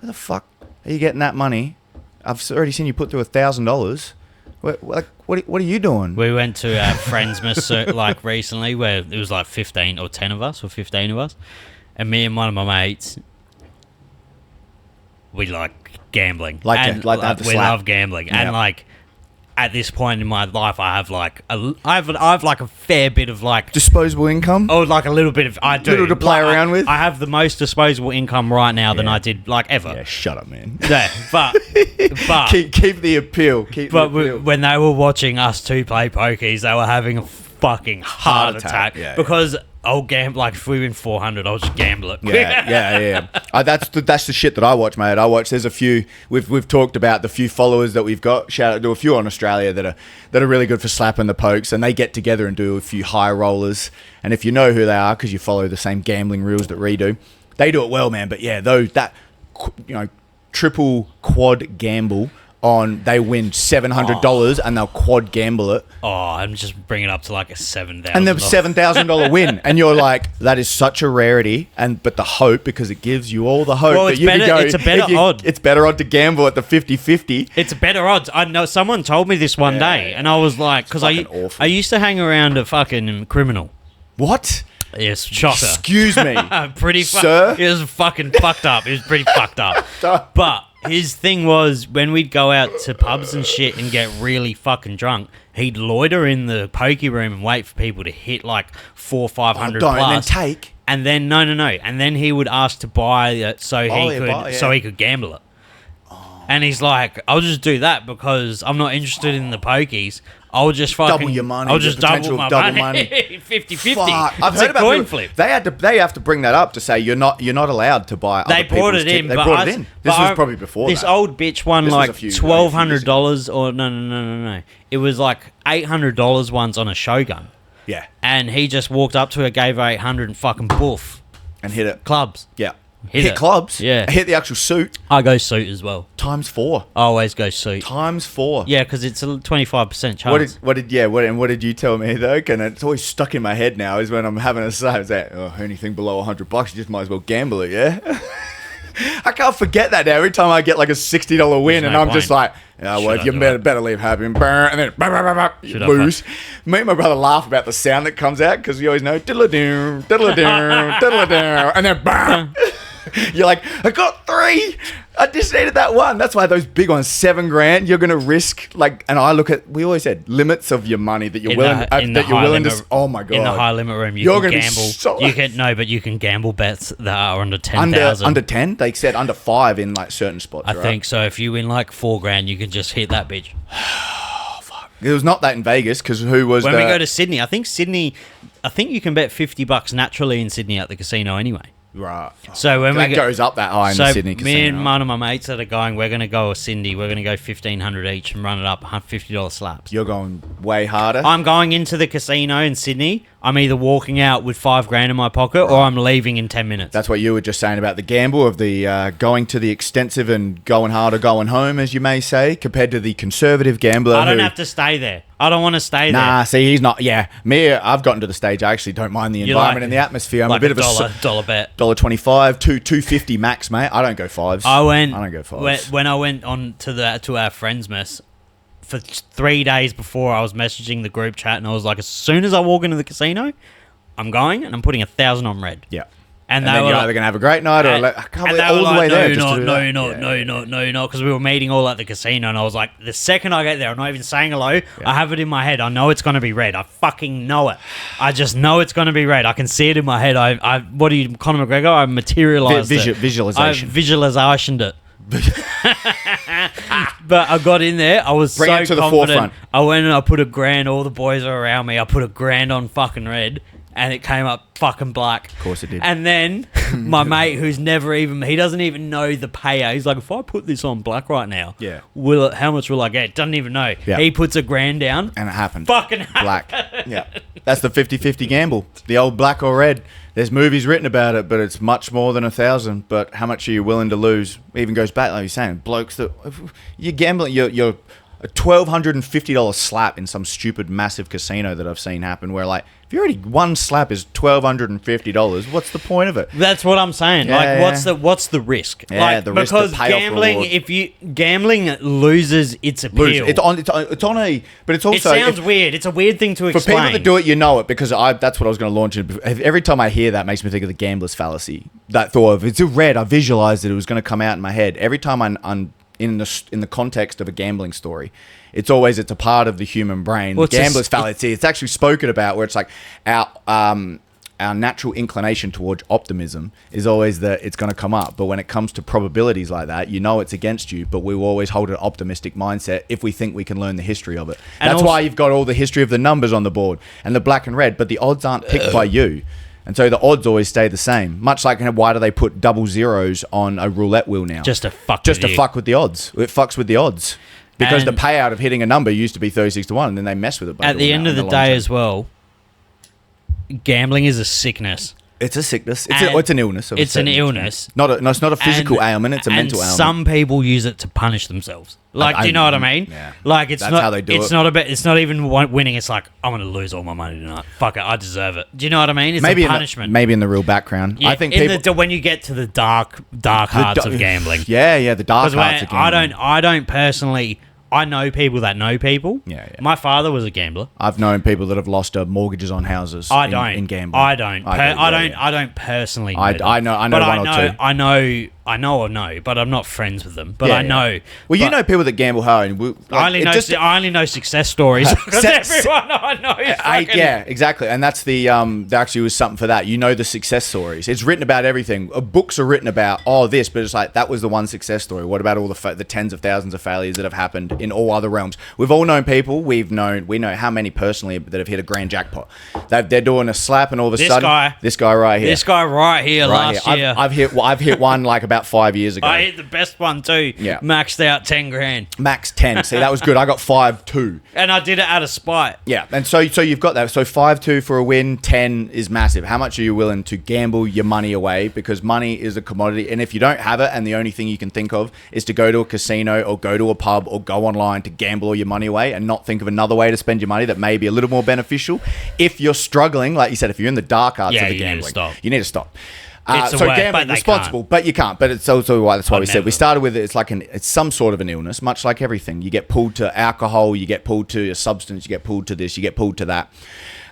where the fuck are you getting that money? I've already seen you put through $1,000. What are you doing? We went to our friendsmas like recently, where it was like 15 or 10 of us or 15 of us, and me and one of my mates, we like gambling. We love gambling, Yep. and like at this point in my life, I have like I have like a fair bit of like Disposable income. oh, like a little bit of I do Little to play Like, around with. I have the most disposable income right now than I did like ever. Yeah, shut up, man. Yeah, but keep the appeal. when they were watching us two play pokies, they were having a fucking heart attack yeah, because I'll gamble. Like if we win 400, I'll just gamble it. Yeah. That's the shit that I watch, mate. There's a few. We've talked about the few followers that we've got. Shout out to a few on Australia that are really good for slapping the pokes, and they get together and do a few high rollers. And if you know who they are, because you follow the same gambling rules that we do, they do it well, man. But yeah, triple quad gamble on, they win $700 and they'll quad gamble it. Oh, I'm just bringing it up to like a $7,000. And the $7,000 win, and you're like, that is such a rarity. But the hope, because it gives you all the hope. Well, that it's you better- could go, it's a better odd. It's better odd to gamble at the 50-50. It's better odds. I know someone told me this one day, and I was like, because fucking awful. I used to hang around a fucking criminal. What? Yes, shocker. Excuse me, sir? It was fucking fucked up. It was pretty fucked up. But his thing was, when we'd go out to pubs and shit and get really fucking drunk, he'd loiter in the pokey room and wait for people to hit like 400 or 500 plus. And then take. And then no. And then he would ask to buy it so he could gamble it. And he's like, I'll just do that because I'm not interested in the pokies. I'll just fucking double your money. I'll just double my double money. 50-50. I've heard about coin people, flip. They have to bring that up to say you're not allowed to buy. They brought it in. They brought it in. This was probably before. This that. old bitch won This was like a few $1,200 or no. It was like $800 once on a Shogun. Yeah. And he just walked up to her, gave her 800 and fucking boof. And hit it. Clubs. Yeah. Hit it. clubs. Yeah. Hit the actual suit. I go suit as well. Times 4. I always go suit. Times 4. Yeah, because it's a 25% chance. What did you tell me though? And it's always stuck in my head now. Is when I'm having a say, I was like, anything below $100, you just might as well gamble it. Yeah. I can't forget that now. Every time I get like a $60 win, and I'm just like, you better leave happy, and then you lose. Me and my brother laugh about the sound that comes out because we always know diddle-a-doo, diddle-a-doo, diddle-a-doo, and then bam. You're like, I got 3. I just needed that one. That's why those big ones, $7,000, you're gonna risk like. And I look at. We always said limits of your money that you're willing to. Oh my god! In the high limit room, you can gamble. You can gamble bets that are under 10,000. Under 10, they said under 5 in like certain spots. I think so. If you win like $4,000, you can just hit that bitch. It was not that in Vegas because who was when we go to Sydney? I think you can bet $50 naturally in Sydney at the casino anyway. Right. So when that goes up that high in the Sydney casino. Me and one of my mates that are going, we're going to go to Sydney. We're going to go $1,500 each and run it up $50 slaps. You're going way harder. I'm going into the casino in Sydney. I'm either walking out with $5,000 in my pocket or I'm leaving in 10 minutes. That's what you were just saying about the gamble of the going to the extensive and going hard or going home, as you may say, compared to the conservative gambler. I don't have to stay there. I don't want to stay there. Nah, see, he's not. Yeah, me, I've gotten to the stage. I actually don't mind the environment and the atmosphere. I'm like a bit of a dollar bet. $1.25, $2.50 max, mate. I don't go 5s. I don't go 5s. When I went on to our friends' mess for 3 days before, I was messaging the group chat and I was like, as soon as I walk into the casino, I'm going and I'm putting 1,000 on red. Yeah. And then you're either going to have a great night or I can't believe all the way there. No, because we were meeting all at the casino and I was like, the second I get there, I'm not even saying hello. Yeah. I have it in my head. I know it's going to be red. I fucking know it. I just know it's going to be red. I can see it in my head. What are you, Conor McGregor? I materialized it. Visualization. I visualizationed it. But I got in there. I was Bring it to confident. The forefront. I went and I put $1,000. All the boys are around me. I put $1,000 on fucking red. And it came up fucking black. Of course it did. And then my mate, he doesn't even know the payer. He's like, if I put this on black right now, how much will I get? Doesn't even know. Yeah. He puts $1,000 down. And it happened. Fucking black. Yeah. That's the 50-50 gamble. The old black or red. There's movies written about it, but it's much more than 1,000. But how much are you willing to lose? It even goes back, like you're saying, blokes that you're gambling, you're a $1,250 slap in some stupid massive casino that I've seen happen where like if you already one slap is $1,250, what's the point of it? That's what I'm saying. Yeah, what's the risk? Yeah, like, the risk, the because payoff gambling, gambling loses its appeal. It's on a, but it's also it sounds weird. It's a weird thing to for explain. people that do it, you know it because that's what I was going to launch in. Every time I hear that, it makes me think of the gambler's fallacy. That thought of it's a red. I visualized it was going to come out in my head every time I'm in the context of a gambling story. It's a part of the human brain. Well, the gambler's fallacy. It's actually spoken about where it's like our natural inclination towards optimism is always that it's going to come up. But when it comes to probabilities like that, you know it's against you, but we will always hold an optimistic mindset if we think we can learn the history of it. And That's also, why you've got all the history of the numbers on the board and the black and red, but the odds aren't picked by you. And so the odds always stay the same. Much like why do they put double zeros on a roulette wheel now? just to fuck Fuck with the odds. It fucks with the odds. Because the payout of hitting a number used to be 36 to 1, and then they mess with it. At the end of the day as well, gambling is a sickness. It's a sickness. It's an illness. It's an illness. It's not a physical ailment. It's a mental ailment. Some people use it to punish themselves. Like, do you know what I mean? Yeah. Like, that's not how they do it. It's not even winning. It's like, I'm going to lose all my money tonight. Fuck it, I deserve it. Do you know what I mean? It's a punishment. Maybe in the real background. Yeah, I think people when you get to the dark hearts of gambling. Yeah, the dark hearts of gambling. I don't personally. I know people that know people. Yeah. My father was a gambler. I've known people that have lost mortgages on houses. In gambling. I don't personally. I know one or two. I know, but I'm not friends with them. But I know. Well, you know people that gamble hard. I only know success stories because everyone I know is fucking... Yeah, exactly. And that's there actually was something for that. You know the success stories. It's written about everything. Books are written about this, but it's like that was the one success story. What about all the tens of thousands of failures that have happened in all other realms? We've all known people. We know how many personally that have hit a grand jackpot. They're doing a slap, and all of a sudden, this guy right here, last year. I've hit one like about 5 years ago. I hit the best one too. Yeah. Maxed out 10 grand. Max 10. See, that was good. I got 5-2. And I did it out of spite. Yeah. And so you've got that. So 5-2 for a win, 10 is massive. How much are you willing to gamble your money away? Because money is a commodity. And if you don't have it and the only thing you can think of is to go to a casino or go to a pub or go online to gamble all your money away and not think of another way to spend your money that may be a little more beneficial. If you're struggling, like you said, if you're in the dark arts of the gambling, you need to stop. Gambling responsible, but you can't. But it's also why we said we started with it. It's some sort of an illness, much like everything. You get pulled to alcohol, you get pulled to a substance, you get pulled to this, you get pulled to that.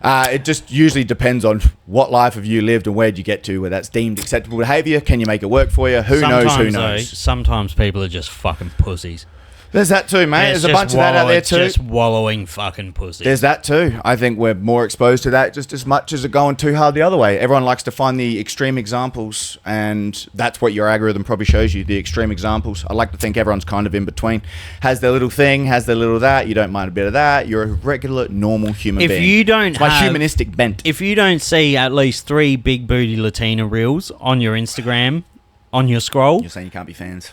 It just usually depends on what life have you lived and where'd you get to, where that's deemed acceptable behavior. Can you make it work for you? Who knows? Sometimes people are just fucking pussies. There's that too, mate. There's a bunch of that out there too. Just wallowing fucking pussy. There's that too. I think we're more exposed to that just as much as it going too hard the other way. Everyone likes to find the extreme examples, and that's what your algorithm probably shows you, the extreme examples. I like to think everyone's kind of in between. Has their little thing, has their little that. You don't mind a bit of that. You're a regular, normal human being. It's my humanistic bent. If you don't see at least 3 big booty Latina reels on your Instagram, on your scroll... You're saying you can't be fans.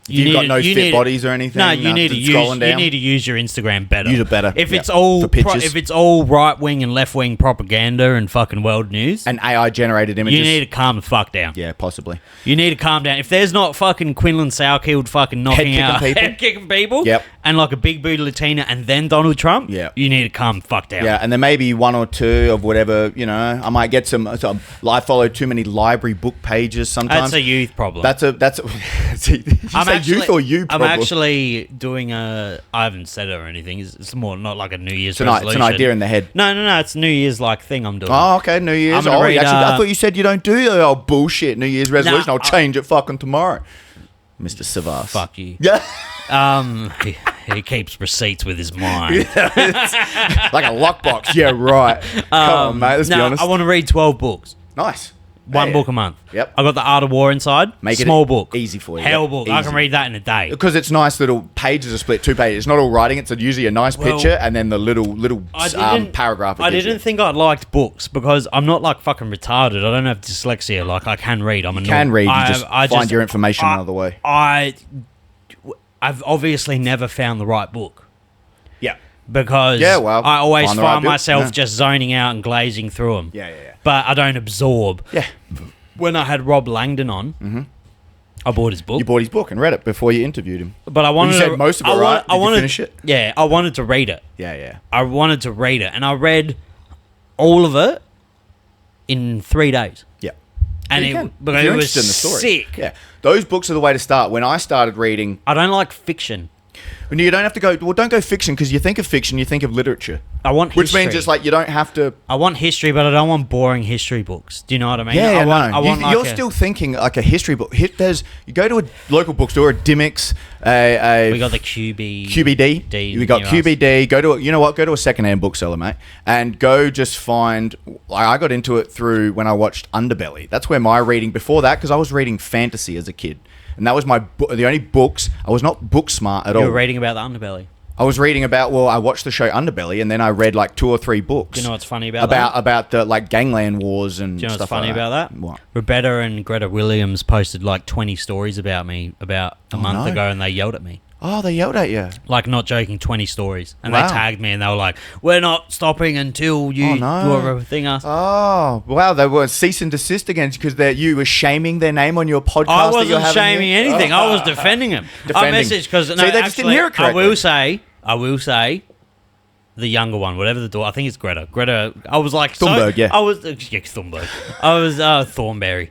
You've got no fit bodies or anything. No, you need to use your Instagram better. Use it better. If it's all right wing and left wing propaganda and fucking world news and AI generated images, you need to calm the fuck down. Yeah, possibly. You need to calm down. If there's not fucking Quinlan Sourkild fucking knocking head kicking people, and like a big booty Latina and then Donald Trump, you need to calm the fuck down. Yeah, and there may be 1 or 2 of whatever, I might get some. I follow too many library book pages sometimes. That's a youth problem. Youth or you problem? I'm actually doing I haven't said it or anything. It's more not like a New Year's resolution. It's an idea in the head. No. It's a New Year's like thing I'm doing. Oh, okay. New Year's. I thought you said you don't do the old bullshit New Year's resolution. I'll change it fucking tomorrow. Mr. Savas. Fuck you. Yeah. He keeps receipts with his mind. Like a lockbox. Yeah, right. Come on, mate. Let's be honest. I want to read 12 books. Nice. One book a month. Yep. I got The Art of War inside. Make small it book. Easy for you. Hell book. I can read that in a day. Because it's nice little pages are split 2 pages. It's not all writing. It's usually a nice picture and then the little paragraph. I didn't think I liked books because I'm not like fucking retarded. I don't have dyslexia. Like I can read. You can read. You just find your information another way. I've obviously never found the right book. Yeah. Because I always find myself just zoning out and glazing through them. Yeah. But I don't absorb. Yeah. When I had Rob Langdon on, I bought his book. You bought his book and read it before you interviewed him. But I wanted you said most of it, right? Did you finish it? Yeah, I wanted to read it. Yeah. I wanted to read it, and I read all of it in 3 days. Yeah. And it it was sick. Yeah. Those books are the way to start. When I started reading... I don't like fiction. You don't have to go... Well, don't go fiction, because you think of fiction, you think of literature. I want history. Which means it's like you don't have to... I want history, but I don't want boring history books. Do you know what I mean? Yeah, you're still thinking like a history book. You go to a local bookstore, a Dimmicks, we got the QBD. We got QBD. Go to a secondhand bookseller, mate, and go just find... I got into it through when I watched Underbelly. That's where my reading... Before that, because I was reading fantasy as a kid. And that was the only books... I was not book smart at all. You were reading about the Underbelly? I was reading about... Well, I watched the show Underbelly, and then I read like 2 or 3 books. Do you know what's funny about that? About the like gangland wars and stuff. Do you know what's like funny about that? What? Roberta and Greta Williams posted like 20 stories about me about a month ago, and they yelled at me. Oh, they yelled at you. Like, not joking, 20 stories. And Wow. they tagged me, and they were like, we're not stopping until you do a thing us. Oh, wow. They were cease and desist against you because you were shaming their name on your podcast. I wasn't shaming anything. I was defending them. I messaged because... they just didn't hear it correctly. I will say... The younger one, whatever the daughter, I think it's Greta. Greta, I was like... Thunberg, yeah. Thunberg. I was Thornberry.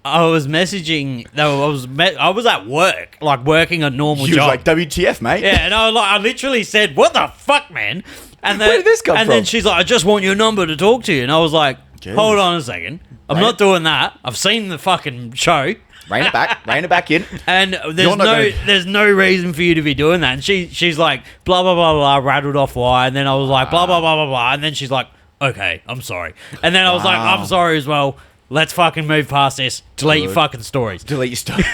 I was messaging... I was at work, like working a normal job. You was like, WTF, mate? Yeah, and I literally said, what the fuck, man? And then, where did this come from? And then she's like, I just want your number to talk to you. And I was like, hold on a second. I'm not doing that. I've seen the fucking show. Rein it back in. And there's no reason for you to be doing that. And she's like, blah, blah, blah, blah, rattled off why. And then I was like, blah, blah, blah, blah, blah. And then she's like, okay, I'm sorry. And then I was like, I'm sorry as well. Let's fucking move past this. Delete your fucking stories. Delete your stories.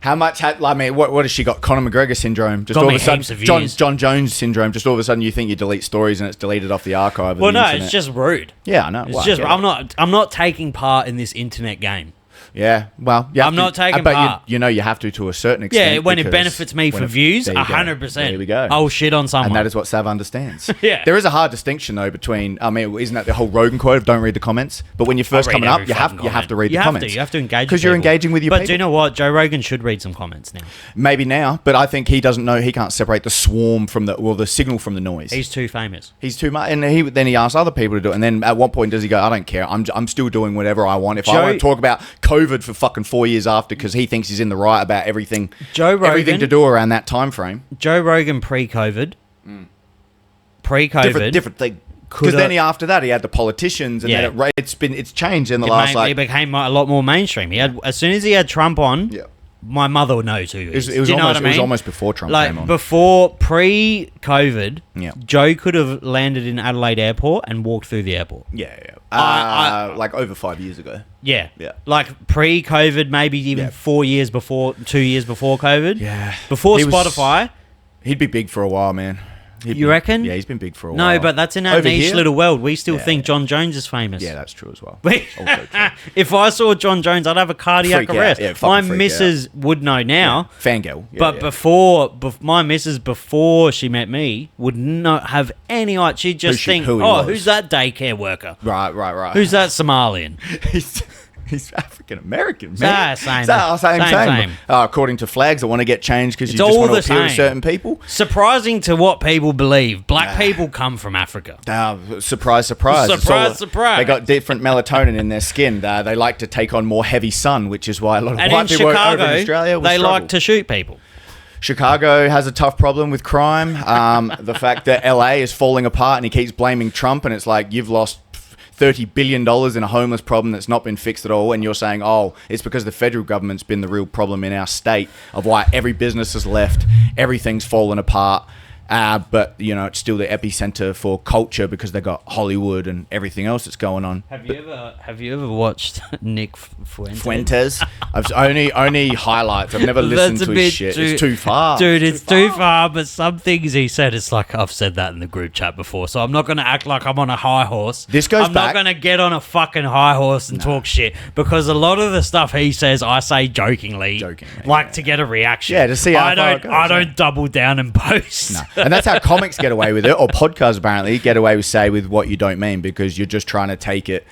How much what has she got? Conor McGregor syndrome. Just got all me of a sudden, heaps of views. John Jones syndrome. Just all of a sudden, you think you delete stories and it's deleted off the archive. Well, of the no, internet. it's just rude. Yeah, I know. It's just I'm not taking part in this internet game. Yeah, well, I'm not taking part. You have to a certain extent. Yeah, when it benefits me for views, 100%. There we go. I'll shit on someone. And that is what Sav understands. Yeah. There is a hard distinction, though, between... I mean, isn't that the whole Rogan quote of don't read the comments? But when you're first coming up, you have to read the comments. You have to engage with because you're engaging with your people. But do you know what? Joe Rogan should read some comments now. Maybe now, but I think he doesn't know... He can't separate the swarm from the signal from the noise. He's too famous. He's too much. And then he asks other people to do it. And then at what point does he go, I don't care. I'm still doing whatever I want. If I want to talk about COVID for fucking 4 years after because he thinks he's in the right about everything. Joe Rogan, everything to do around that time frame. Joe Rogan pre-COVID. Different thing. Because then after that he had the politicians and then it's changed in the last It became a lot more mainstream. He had as soon as he had Trump on. Yeah. My mother knows who he is. It was almost before Trump came on. Before pre-COVID, Joe could have landed in Adelaide Airport and walked through the airport. Yeah. Like over 5 years ago. Yeah. Like pre-COVID, maybe even 2 years before COVID. Yeah. Before Spotify. He'd be big for a while, man. You reckon? Yeah, he's been big for a while. No, but that's in our niche little world. We still think John Jones is famous. Yeah, that's true as well. Also true. If I saw John Jones, I'd have a cardiac arrest. Yeah, my missus would know now. Yeah. Fangirl. Yeah, but before my missus, before she met me, would not have any idea. She'd just think, who's that daycare worker? Right. Who's that Somalian? He's African American, man. Same. According to flags, I want to get changed because you just want to appeal to certain people. Surprising to what people believe, black people come from Africa. Surprise. Surprise. They got different melatonin in their skin. They like to take on more heavy sun, which is why a lot of white people over in Australia they like to shoot people. Chicago has a tough problem with crime. The fact that LA is falling apart and he keeps blaming Trump, and it's like you've lost $30 billion in a homeless problem that's not been fixed at all, and you're saying, it's because the federal government's been the real problem in our state of why every business has left, everything's fallen apart. But it's still the epicenter for culture because they got Hollywood and everything else that's going on. Have you ever watched Nick Fuentes? I've only highlights. I've never listened to his shit. It's too far, dude. It's too far. But some things he said, it's like I've said that in the group chat before. So I'm not going to act like I'm on a high horse. I'm not going to get on a fucking high horse and talk shit because a lot of the stuff he says, I say jokingly, to get a reaction. Yeah, to see how I don't double down and boast. No. And that's how comics get away with it, or podcasts apparently get away with with what you don't mean because you're just trying to take it.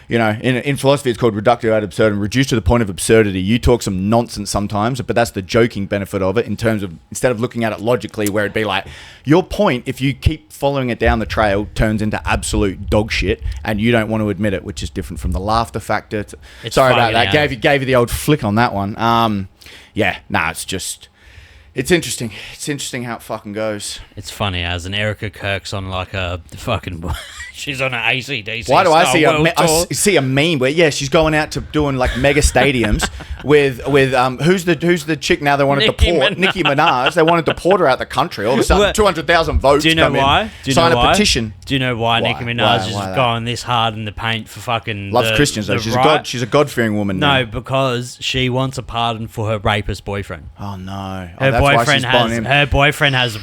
you know, in philosophy, it's called reductio ad absurdum, reduced to the point of absurdity. You talk some nonsense sometimes, but that's the joking benefit of it in terms of, instead of looking at it logically, where it'd be like, your point, if you keep following it down the trail, turns into absolute dog shit, and you don't want to admit it, which is different from the laughter factor. Sorry about that. Gave you the old flick on that one. It's interesting. It's interesting how it fucking goes. It's funny as an Erica Kirk's on like a fucking... she's on an AC/DC. Why do I see a meme where she's going out to doing like mega stadiums with who's the chick now they want to deport? Nicki Minaj. They want to deport her out the country. All of a sudden, 200,000 votes. Do you know why? Sign a petition. Do you know why Nicki Minaj is going this hard in the paint for fucking... Loves Christians though. She's a God-fearing woman. No, because she wants a pardon for her rapist boyfriend. Oh no. Her boyfriend has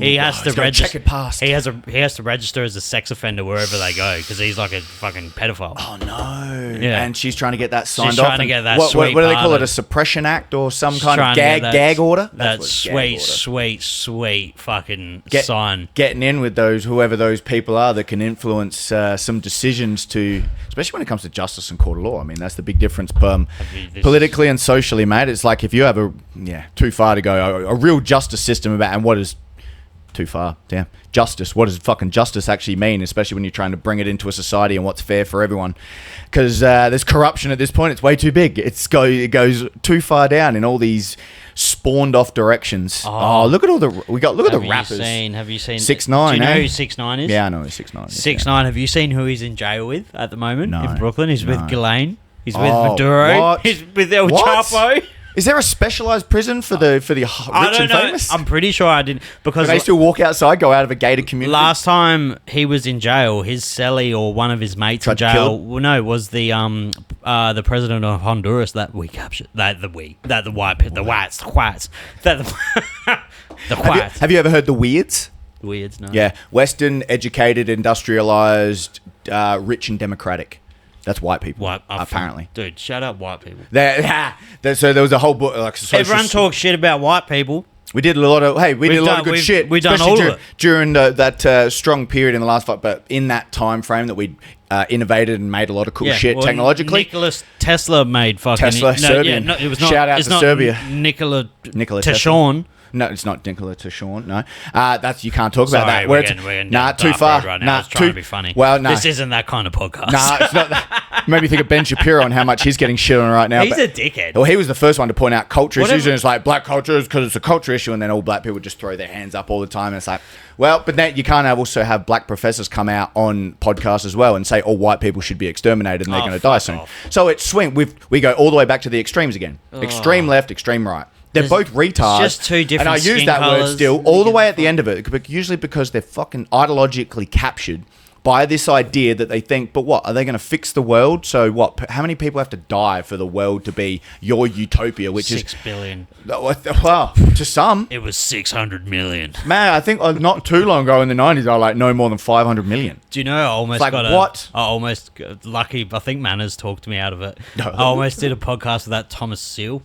he has to register. Check it past. He has to register as a sex offender wherever they go because he's like a fucking pedophile. Oh no! Yeah, and she's trying to get that signed off. She's trying to get that. What do they call it? A suppression act or some kind of gag order? That's sweet fucking sign. Getting in with whoever those people are that can influence some decisions to, especially when it comes to justice and court of law. I mean, that's the big difference. Politically and socially, mate. It's like if you have too far to go. A real justice system about, and what is too far? Damn. Justice. What does fucking justice actually mean, especially when you're trying to bring it into a society and what's fair for everyone? Because there's corruption at this point. It's way too big. It goes too far down in all these spawned off directions. Look at all the rappers. Have you seen 6ix9ine? Do you know who 6ix9ine is? Yeah, I know who 6ix9ine is. 6ix9ine. Have you seen who he's in jail with at the moment in Brooklyn? He's with Ghislaine. He's with Maduro. What? He's with El Chapo. Is there a specialized prison for the rich and famous? I'm pretty sure I didn't, because they still walk outside, go out of a gated community. Last time he was in jail, his celly or one of his mates in jail. Well, no, was the president of Honduras that we captured. The whites. Have you ever heard the weirds? The weirds, no. Yeah, Western, educated, industrialized, rich and democratic. That's white people, apparently. Dude, shut up, white people. So there was a whole book. Like, everyone talks shit about white people. We did a lot of good shit. We've done all of it during that strong period in the last fight. But in that time frame that we innovated and made a lot of cool shit technologically. Nikola Tesla made fucking Serbian. It was not. Shout out it's to not Serbia. Nikola Tesla. No, it's not Nikola Tesla. No, you can't talk about that. We're getting too far. Right now. I was trying to be funny. Well, no, this isn't that kind of podcast. It's not that. Made me think of Ben Shapiro and how much he's getting shit on right now. He's a dickhead. Well, he was the first one to point out culture issues, and it's like black culture is because it's a culture issue, and then all black people just throw their hands up all the time, and it's like, well, but then you can't also have black professors come out on podcasts as well and say all white people should be exterminated and they're going to die soon. So it's swing. We go all the way back to the extremes again. Extreme left, extreme right. They're both retards. Just two different and I use that word still all the way at the end of it, usually because they're fucking ideologically captured by this idea that they think, but what, are they going to fix the world? So what, how many people have to die for the world to be your utopia, which 6 billion. Well, to some. It was 600 million. Man, I think not too long ago in the 90s, I like no more than 500 million. Do you know, I almost like, got what? I almost, lucky, I think Manners talked me out of it. No. I almost did a podcast with that Thomas Seal.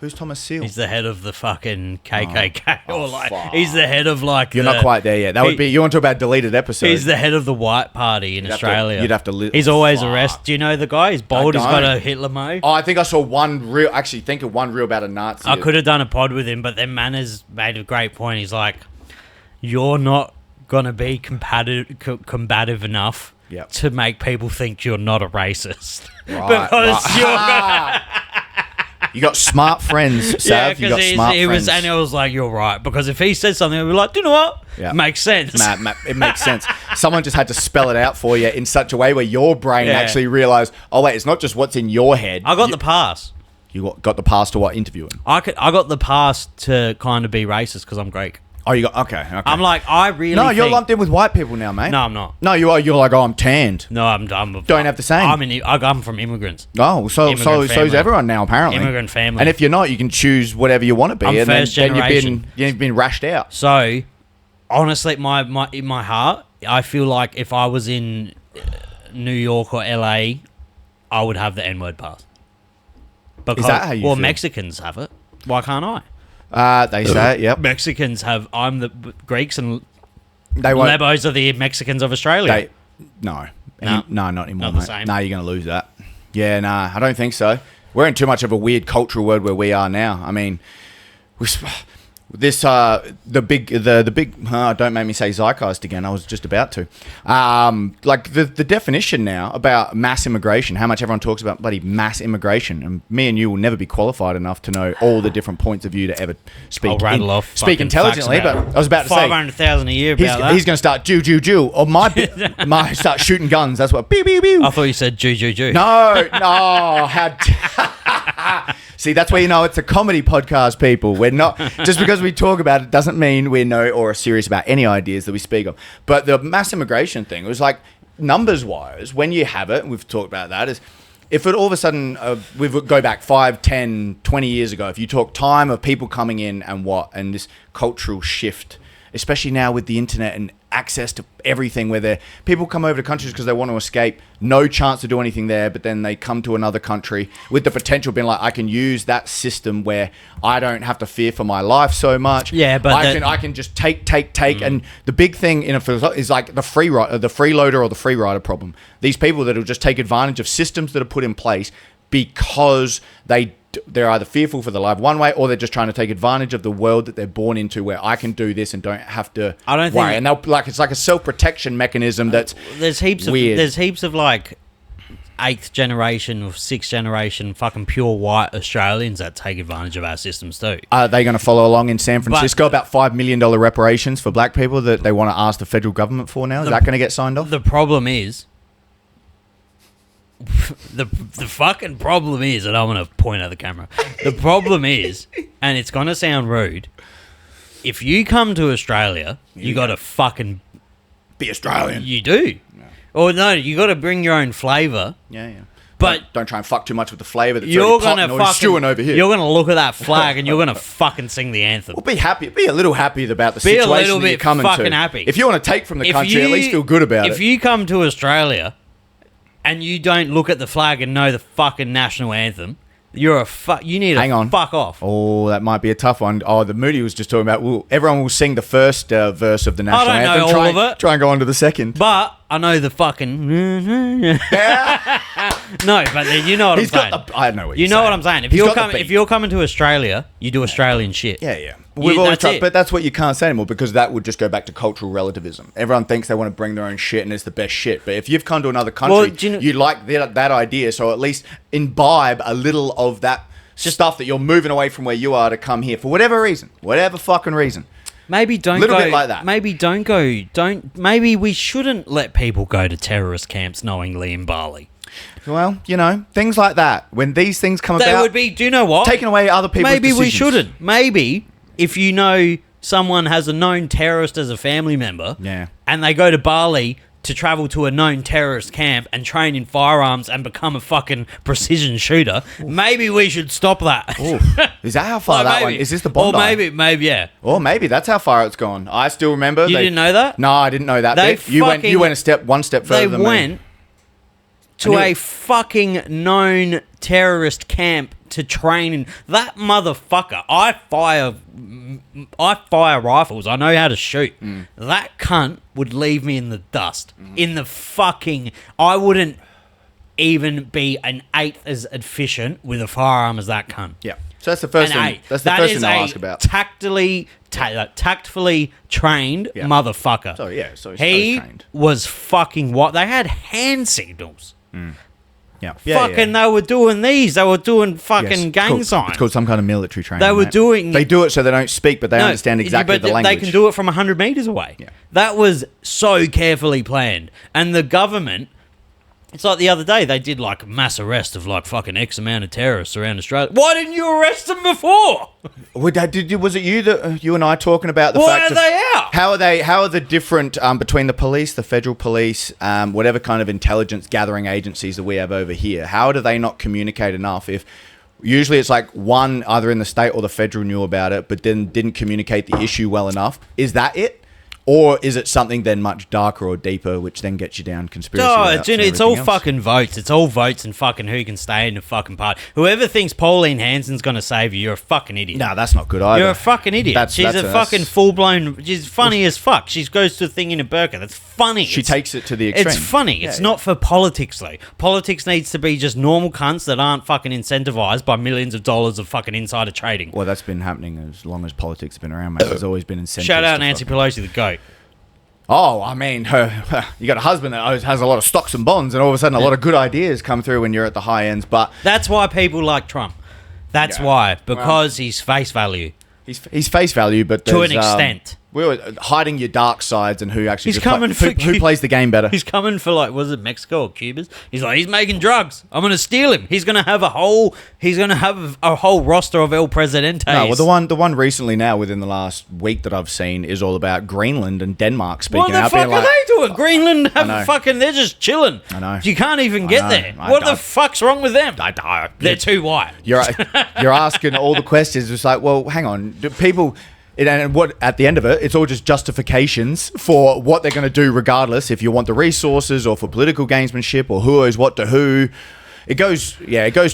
Who's Thomas Seal? He's the head of the fucking KKK. He's the head of like. You're not quite there yet. That would be. You want to talk about deleted episodes? He's the head of the White Party in Australia. You'd have to. He's always arrested. Do you know the guy? He's bald. He's got a Hitler mo. Oh, I think I saw one real. Actually, think of one real about a Nazi. I could have done a pod with him, but then Manners made a great point. He's like, "You're not gonna be combative enough." Yep. To make people think you're not a racist. Right, because you're... You got smart friends, Sav. You got smart friends. And it was like, you're right. Because if he said something, we'd be like, do you know what? Yeah. Makes sense. It makes sense. Someone just had to spell it out for you in such a way where your brain actually realised, oh, wait, it's not just what's in your head. I got the pass. You got the pass to what? Interviewing? I got the pass to kind of be racist because I'm Greek. Oh, you got... Okay. I'm like, I really No, you're lumped in with white people now, mate. No, I'm not. No, you are. You're like, oh, I'm tanned. No, I'm don't have the same. I'm from immigrants. Oh, so's everyone now, apparently. Immigrant family. And if you're not, you can choose whatever you want to be. I'm first generation. You've been rashed out. So, honestly, in my heart, I feel like if I was in New York or LA, I would have the N-word pass. Is that how you feel? Mexicans have it. Why can't I? They say it, yep. Mexicans have... I'm the Greeks and Lebos are the Mexicans of Australia. No. No. No, not anymore, Not the mate. same. No, you're going to lose that. Yeah, nah, I don't think so. We're in too much of a weird cultural world where we are now. I mean, the big don't make me say zeitgeist again. I was just about to. Like the definition now about mass immigration, how much everyone talks about bloody mass immigration, and me and you will never be qualified enough to know all the different points of view to ever speak. I'll rattle off speak intelligently, but I was about to say 500,000 a year about that. he's going to start Jew, or my start shooting guns. That's what. Pew, pew, pew. I thought you said Jew. No, how. See, that's where you know it's a comedy podcast, people. We're not just because we talk about it doesn't mean we know or are serious about any ideas that we speak of. But the mass immigration thing was like numbers wise, when you have it, and we've talked about that, is if it all of a sudden we go back 5, 10, 20 years ago, if you talk time of people coming in and this cultural shift, especially now with the internet and access to everything, where people come over to countries because they want to escape, no chance to do anything there, but then they come to another country with the potential being like, I can use that system where I don't have to fear for my life so much. Yeah, but I can just take. And the big thing in a philosophy is like the freeloader or the free rider problem. These people that will just take advantage of systems that are put in place because they're either fearful for their life one way, or they're just trying to take advantage of the world that they're born into, where I can do this and don't have to worry. And they'll, like, it's like a self-protection mechanism that's weird. There's heaps of like 8th generation or 6th generation fucking pure white Australians that take advantage of our systems too. Are they going to follow along in San Francisco about $5 million reparations for black people that they want to ask the federal government for now? Is that going to get signed off? The problem is... The fucking problem is, and I'm going to point at the camera. The problem is, and it's going to sound rude, if you come to Australia, you got to fucking... be Australian. You do. No. Or no, you got to bring your own flavour. Yeah. But don't try and fuck too much with the flavour that's you're already fucking stewing over here. You're going to look at that flag and you're going to fucking sing the anthem. Well, be happy. Be a little happy about the situation that you're coming to. Be a little bit fucking happy. If you want to take from the country, at least feel good about it. If you come to Australia... and you don't look at the flag and know the fucking national anthem, you need to fuck off. Oh, that might be a tough one. Oh, the Moody was just talking about, everyone will sing the first verse of the national anthem. I don't know all of it. Try and go on to the second. But I know the fucking... No, but you know what I'm saying. I know what you know what I'm saying. If you're coming to Australia, you do Australian shit. Yeah. We've always tried, but that's what you can't say anymore, because that would just go back to cultural relativism. Everyone thinks they want to bring their own shit and it's the best shit. But if you've come to another country, you like that idea, so at least imbibe a little of that stuff that you're moving away from where you are to come here for whatever reason, whatever fucking reason. Maybe don't go. A little bit like that. Maybe don't go. Maybe we shouldn't let people go to terrorist camps knowingly in Bali. Well, things like that. When these things come about, they would be. Do you know what? Taking away other people's decisions. Maybe we shouldn't. Maybe if you know someone has a known terrorist as a family member, and they go to Bali to travel to a known terrorist camp and train in firearms and become a fucking precision shooter, maybe we should stop that. Is that how far that one? Is this the Bondi? Or maybe, yeah. Or maybe that's how far it's gone. I still remember. You didn't know that? No, I didn't know that bit. You went one step further than me. They went to a fucking known terrorist camp to train in. That motherfucker, I fire rifles. I know how to shoot. That cunt would leave me in the dust. In the fucking... I wouldn't even be an eighth as efficient with a firearm as that cunt. Yeah. So that's the first thing. That's the first thing I'll ask about. Tactfully trained motherfucker. So he trained. Was fucking what? They had hand signals. Yeah. They were doing these. They were doing fucking gang signs. It's called some kind of military training. They were doing... They do it so they don't speak, but they understand exactly the language. They can do it from 100 meters away. Yeah. That was so carefully planned. And the government... It's like the other day, they did like a mass arrest of like fucking X amount of terrorists around Australia. Why didn't you arrest them before? Was it you and I talking about the fact of... Why are they out? How are the different, between the police, the federal police, whatever kind of intelligence gathering agencies that we have over here, how do they not communicate enough if... Usually it's like one either in the state or the federal knew about it, but then didn't communicate the issue well enough. Is that it? Or is it something then much darker or deeper, which then gets you down conspiracy? It's all fucking votes. It's all votes and fucking who can stay in the fucking party. Whoever thinks Pauline Hanson's going to save you, you're a fucking idiot. No, that's not good either. You're a fucking idiot. She's a fucking full-blown... She's funny as fuck. She goes to a thing in a burqa. That's funny. She takes it to the extreme. It's funny. It's not for politics, though. Politics needs to be just normal cunts that aren't fucking incentivized by millions of dollars of fucking insider trading. Well, that's been happening as long as politics have been around, mate. There's always been incentives. Shout out Nancy Pelosi, the GOAT. Oh, I mean, you got a husband that has a lot of stocks and bonds, and all of a sudden a lot of good ideas come through when you're at the high ends. But that's why people like Trump. That's why, because he's face value. He's face value, but to an extent. We were hiding your dark sides and who actually who plays the game better. He's coming for, like, was it Mexico or Cuba's? He's like, he's making drugs. I'm gonna steal him. He's gonna have a whole roster of El Presidentes. No, well, the one recently now within the last week that I've seen is all about Greenland and Denmark speaking out. What the fuck are they doing? Greenland they're just chilling. I know. You can't even get there. What the fuck's wrong with them? They're too white. You're asking all the questions. It's like, well, hang on, do people. And what at the end of it, it's all just justifications for what they're going to do, regardless if you want the resources or for political gamesmanship or who owes what to who. It goes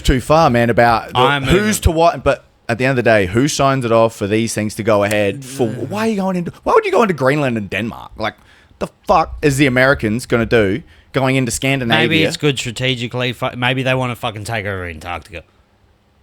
too far, man. About who's to what, but at the end of the day, who signs it off for these things to go ahead? For why would you go into Greenland and Denmark? Like, the fuck is the Americans going to do going into Scandinavia? Maybe it's good strategically. Maybe they want to fucking take over Antarctica.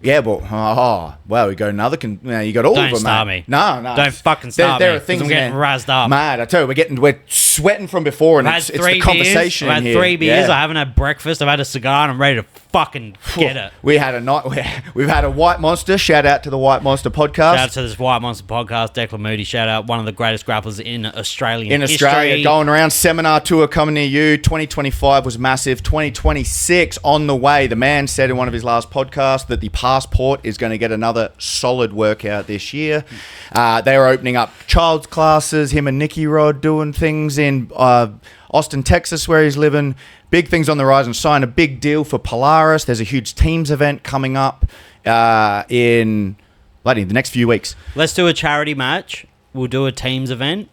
Yeah, but well, we got another. You got all Don't of them. Start me. No, don't fucking start there me. Are things I'm getting razzed up. Mad, I tell you, we're sweating from before, and it's the conversation. I've had 3 beers. I haven't had breakfast. I've had a cigar, and I'm ready to fucking get it. We've had a White Monster. Shout out to the White Monster podcast. Shout out to this White Monster podcast. Declan Moody. Shout out, one of the greatest grapplers in Australia. Australia, going around. Seminar tour coming near you. 2025 was massive. 2026 on the way. The man said in one of his last podcasts that the Passport is going to get another solid workout this year. They are opening up child's classes. Him and Nicky Rod doing things in Austin, Texas, where he's living. Big things on the rise, and sign a big deal for Polaris. There's a huge teams event coming up in the next few weeks. Let's do a charity match. We'll do a teams event.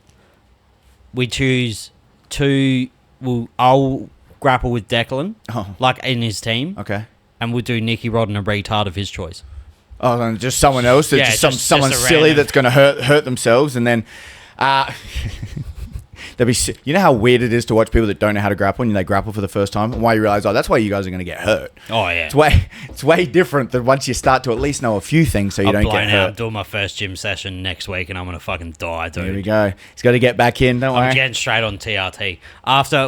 We choose two. I'll grapple with Declan, like in his team. Okay. And we'll do Nicky Rod and a retard of his choice. Oh, and just someone else? Someone silly that's going to hurt themselves, and then... you know how weird it is to watch people that don't know how to grapple and they grapple for the first time, and why you realize, that's why you guys are going to get hurt. Oh yeah, it's way different than once you start to at least know a few things, so you don't get hurt. I'm doing my first gym session next week, and I'm going to fucking die, dude. Here we go. He's got to get back in. Don't worry. I'm getting straight on TRT.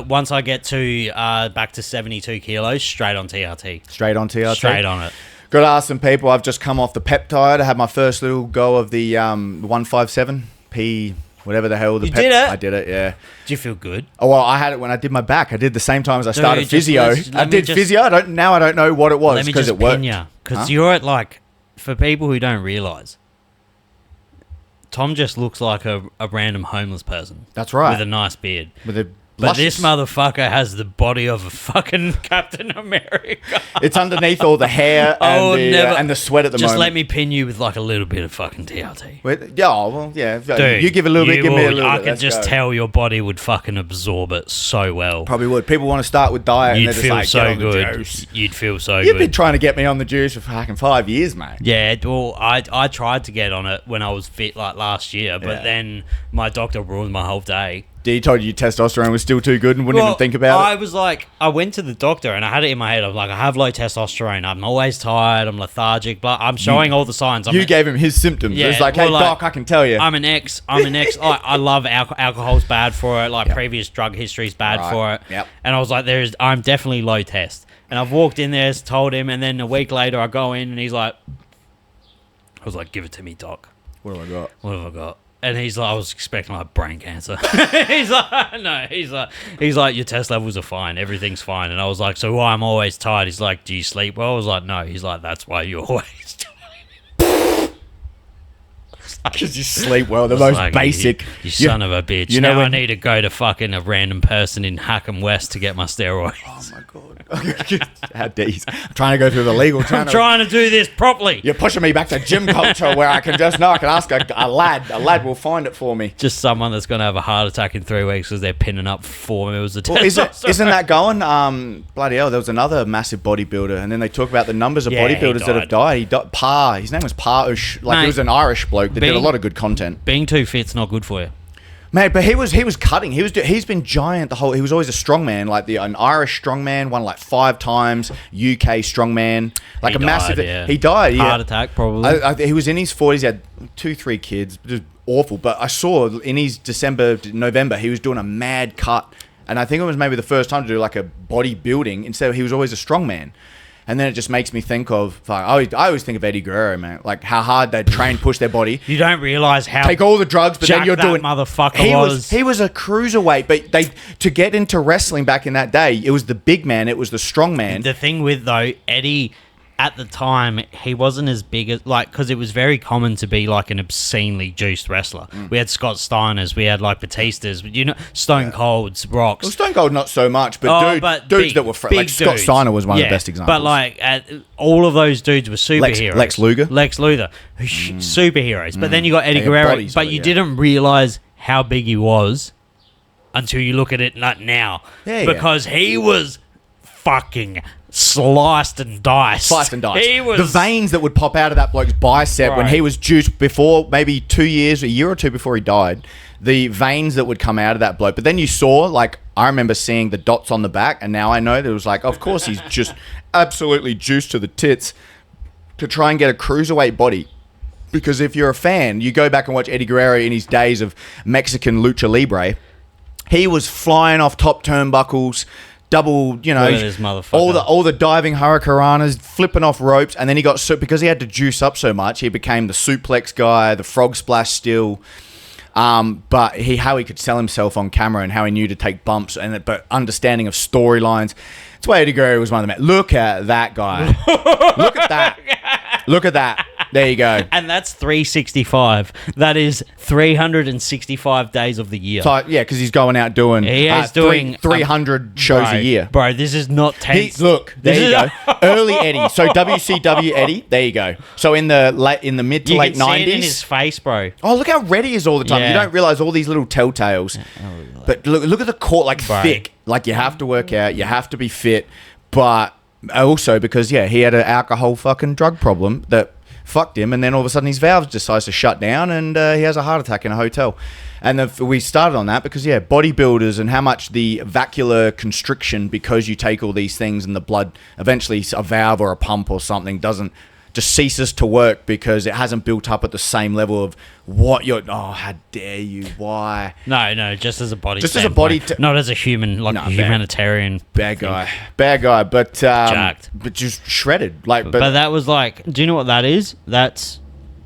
Once I get to back to 72 kilos, straight on TRT. Straight on TRT. Straight on it. Got to ask some people. I've just come off the peptide. I had my first little go of the 157p. Whatever the hell the did it? I did it, yeah. Did you feel good? Oh, well, I had it when I did my back. I did the same time as I started physio. I did physio. I don't know what it was because it worked. Because you're at, for people who don't realise, Tom just looks like a random homeless person. That's right. With a nice beard. But this motherfucker has the body of a fucking Captain America. It's underneath all the hair and the sweat at the moment. Just let me pin you with a little bit of fucking TRT. Dude, you give a little bit, give me a little bit. I can just tell your body would fucking absorb it so well. Probably would. People want to start with diet and they're just like, so good. You'd feel so good. You've been trying to get me on the juice for fucking 5 years, mate. Yeah, well, I tried to get on it when I was fit last year, but then my doctor ruined my whole day. He told you your testosterone was still too good and wouldn't even think about it? I was I went to the doctor and I had it in my head. I was like, I have low testosterone. I'm always tired. I'm lethargic. But I'm showing all the signs. You gave him his symptoms. Yeah, it was hey, doc, I can tell you. I'm an ex. I love alcohol's bad for it. Previous drug history's bad for it. Yep. And I was like, I'm definitely low test. And I've walked in there, told him, and then a week later I go in and I was like, give it to me, doc. What have I got? What have I got? And he's like, I was expecting brain cancer. He's like, no. He's like, your test levels are fine. Everything's fine. And I was like, so why I'm always tired? He's like, do you sleep well? I was like, no. He's like, that's why you're always tired. Because you sleep well, the most basic. You son of a bitch. You know, I need to go to fucking a random person in Hackham West to get my steroids. Oh my god. How deep. I'm trying to go through the legal. I'm trying to do this properly. You're pushing me back to gym culture where I can ask a lad. A lad will find it for me. Just someone that's going to have a heart attack in 3 weeks because they're pinning up 4 mils of testosterone. Isn't that going? Bloody hell, there was another massive bodybuilder, and then they talk about the numbers of bodybuilders that have died. He died. His name was Piro. He was an Irish bloke that did a lot of good content. Being too fit's not good for you. Mate, but he was cutting. He's been giant the whole. He was always a strongman, like an Irish strongman, won like 5 times. UK strongman, like He massive. died, yeah. He died. Heart attack, probably. He was in his 40s. He had 2-3 kids. Just awful. But I saw in his November, he was doing a mad cut, and I think it was maybe the first time to do like a bodybuilding. Instead, he was always a strongman. And then it just makes me think of, I always think of Eddie Guerrero, man. Like how hard they train, push their body. You don't realise how take all the drugs, but then you're doing. Motherfucker He was a cruiserweight, but to get into wrestling back in that day, it was the big man, it was the strong man. The thing with though, Eddie, at the time, he wasn't as big as because it was very common to be like an obscenely juiced wrestler. We had Scott Steiners, we had like Batistas, Stone Colds, Rocks. Well, Stone Cold not so much, but dudes that were like Scott Steiner was one of the best examples. But like all of those dudes were superheroes. Lex Luger, superheroes. But then you got Eddie Guerrero, but you didn't realize how big he was until you look at it now, because he was fucking sliced and diced. He was the veins that would pop out of that bloke's bicep when he was juiced before, maybe a year or two before he died. The veins that would come out of that bloke. But then you saw, like, I remember seeing the dots on the back, and now I know that it was like, of course, he's just absolutely juiced to the tits to try and get a cruiserweight body. Because if you're a fan, you go back and watch Eddie Guerrero in his days of Mexican lucha libre. He was flying off top turnbuckles, double, all the diving hurricanranas, flipping off ropes, and then he got because he had to juice up so much, he became the suplex guy, the frog splash still. But how he could sell himself on camera and how he knew to take bumps but understanding of storylines. That's why Eddie Guerrero was one of the men. Look at that guy. Look at that. Look at that. There you go. And that's 365. That is 365 days of the year. So, yeah, because he's going out doing 300 shows a year. Bro, this is not tense. There you go. Early Eddie. So WCW Eddie. There you go. So in the mid to late 90s. You can see it in his face, bro. Oh, look how red he is all the time. Yeah. You don't realise all these little telltales. But look at the core, thick. Like, you have to work out. You have to be fit. But also because, he had an alcohol fucking drug problem that fucked him, and then all of a sudden his valves decides to shut down, and he has a heart attack in a hotel. And we started on that because bodybuilders and how much the vascular constriction, because you take all these things and the blood, eventually a valve or a pump or something just ceases to work because it hasn't built up at the same level of what you're. Oh, how dare you? Why? No, just as a body. Just as a body, not as a human, humanitarian. Bad guy, but jacked, but just shredded. But that was like. Do you know what that is? That's.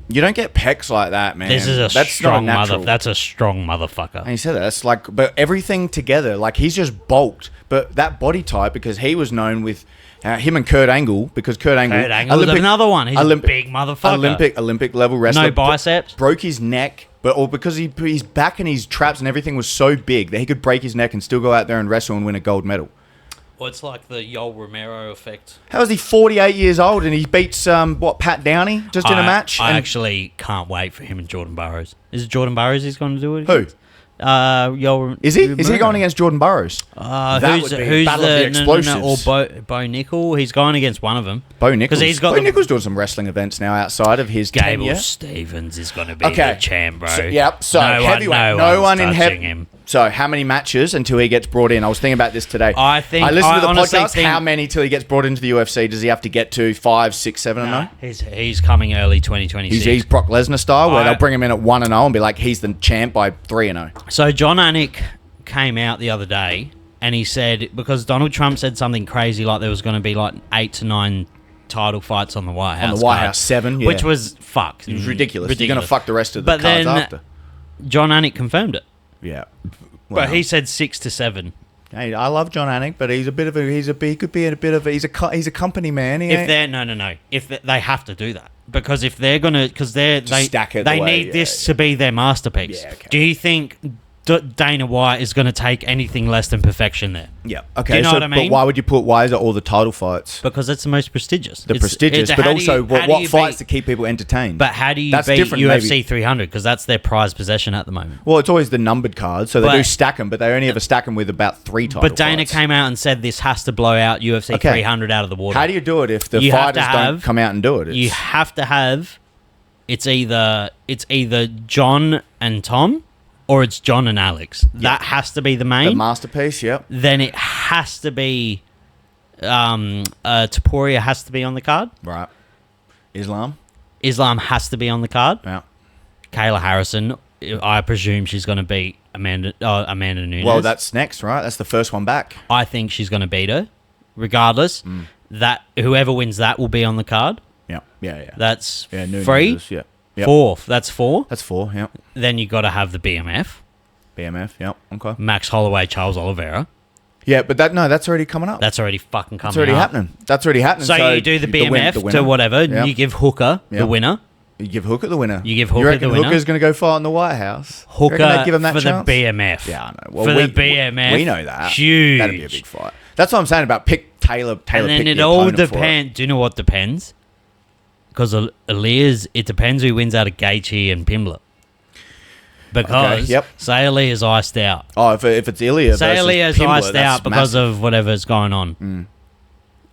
You don't get pecs like that, man. This is that's strong That's a strong motherfucker. And he said that. That's but everything together, he's just bulked. But that body type, because he was known with. Him and Kurt Angle, because Kurt Angle is another one. He's a big motherfucker. Olympic level wrestler. No biceps. Broke his neck, because his back and his traps and everything was so big that he could break his neck and still go out there and wrestle and win a gold medal. Well, it's like the Yoel Romero effect. How is he 48 years old and he beats Pat Downey in a match? I actually can't wait for him and Jordan Burroughs. Is it Jordan Burroughs he's going to do it? Who? Is he? Romero. Is he going against Jordan Burroughs? Who's the explosives? Or Bo Nickel? He's going against one of them. Bo Nickel. Bo Nickel's doing some wrestling events now outside of his Gable tenure. Stevens is going to be the champ, bro. So heavyweight. No one in him. So how many matches until he gets brought in? I was thinking about this today. I listened to the podcast. How many till he gets brought into the UFC? Does he have to get to 5, 6, 7 and 0? He's coming early 2026. He's Brock Lesnar style, where they'll bring him in at 1 and 0 and be like, he's the champ by 3 and 0. So John Anik came out the other day and he said, because Donald Trump said something crazy, like there was going to be 8 to 9 title fights on the White House. On the White House, 7, yeah. Which was fucked. It was ridiculous. You're going to fuck the rest of the cards after. John Anik confirmed it. Yeah. But he said 6 to 7. Hey, I love John Anik, but he's a company man. If they have to do that, because if they're gonna, they need this to be their masterpiece. Yeah, okay. Do you think Dana White is going to take anything less than perfection there? Yeah. Okay. Do you know what I mean? But why is it all the title fights? Because it's the most prestigious. But also what fights to keep people entertained? But how do you beat UFC 300? Because that's their prized possession at the moment. Well, it's always the numbered cards, so they do stack them, but they only ever stack them with about 3 titles. But Dana came out and said this has to blow out UFC 300 out of the water. How do you do it if the fighters don't come out and do it? You have to have. It's either John and Tom, or it's John and Alex. That has to be the main. The masterpiece, yep. Then it has to be Taporia has to be on the card. Right. Islam has to be on the card. Yeah. Kayla Harrison, I presume she's going to beat Amanda Nunes. Well, that's next, right? That's the first one back. I think she's going to beat her, regardless. That whoever wins that will be on the card. Yeah. That's Nunes 3. is, yeah. Yep. 4th. That's 4. That's 4, yeah. Then you got to have the BMF. Yep. Okay. Max Holloway, Charles Oliveira. Yeah, but that's already coming up. That's already fucking coming. That's already happening. That's already happening. So you do the BMF to whatever. Yep. You give Hooker the winner. You give Hooker the winner. You reckon the winner? Hooker's going to go fight in the White House? Hooker they give him that for chance? the BMF. Yeah, I know. Well, for the BMF. We know that. Huge. That'd be a big fight. That's what I'm saying about pick Taylor. And then pick it the all opponent for it. depends. Do you know what depends? Because Aaliyah's, it depends who wins out of Gaethje and Pimblett. Because say Aaliyah's iced out. Oh, if it's Ilya say versus Aaliyah's Pimblett, iced out because of whatever's going on.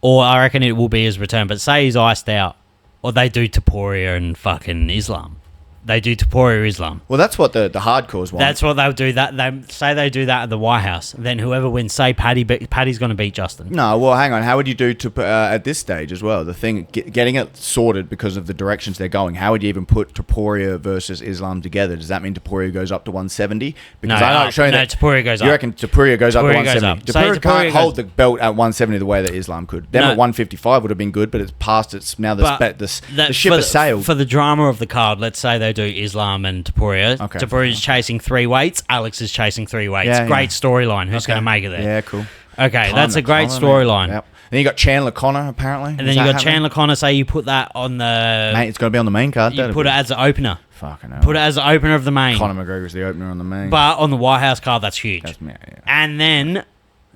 Or I reckon it will be his return. But say he's iced out. Or they do Taporia and fucking Islam. They do Taporia Islam. Well, that's what the hardcores want. That's what they'll do. That they say they do that at the White House. Then whoever wins, say Paddy's going to beat Justin. No, well, hang on. How would you do to at this stage as well? The thing, getting it sorted because of the directions they're going. How would you even put Taporia versus Islam together? Does that mean Taporia goes up to 170? Because I know showing that Taporia goes up. You reckon Taporia goes up to Taporia goes 170? up. Say Taporia can't hold the belt at 170 the way that Islam could. Them at 155 would have been good, but it's past. It's now the ship has sailed. For the drama of the card, let's say they do Islam and Taporia. Okay. Taporia's chasing 3 weights. Alex is chasing 3 weights. Great storyline. Who's going to make it there? Yeah, cool. Okay, that's a great storyline. Yep. Then you got Chandler Connor apparently. And then you got Chandler Connor. Say you put that on the. Mate, it's got to be on the main card. You put it as the opener. Fucking hell. Put it as the opener of the main. Conor McGregor's the opener on the main. But on the White House card, that's huge. Yeah. And then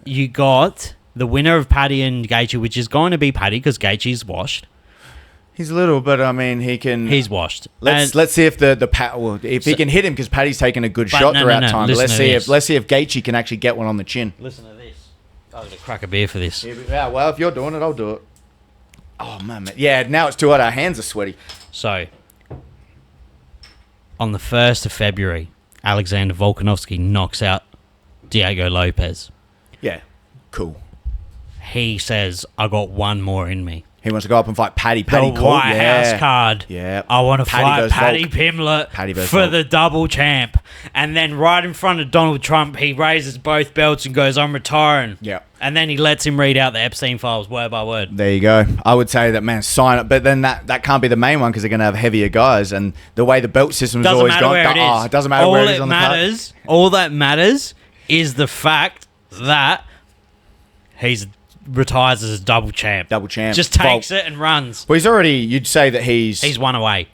you got the winner of Paddy and Gaethje, which is going to be Paddy because Gaethje's washed. He's little, but I mean, he can. He's washed. Let's see if he can hit him because Paddy's taken a good shot throughout time. But let's see if Gaethje can actually get one on the chin. Listen to this. I'm gonna crack a beer for this. Yeah, well, if you're doing it, I'll do it. Oh man. Yeah, now it's too hot. Our hands are sweaty. So, on the 1st of February, Alexander Volkanovski knocks out Diego Lopez. Yeah, cool. He says, "I got one more in me." He wants to go up and fight Paddy. The White House card. Yeah. I want to fight Paddy Pimblett for the double champ. And then right in front of Donald Trump, he raises both belts and goes, "I'm retiring." Yeah. And then he lets him read out the Epstein files word by word. There you go. I would say that, man, sign up. But then that can't be the main one because they're going to have heavier guys. And the way the belt system has always gone. It doesn't matter where it is on the card. All that matters is the fact that he's retires as a double champ. Just takes it and runs. Well, you'd say that he's one away.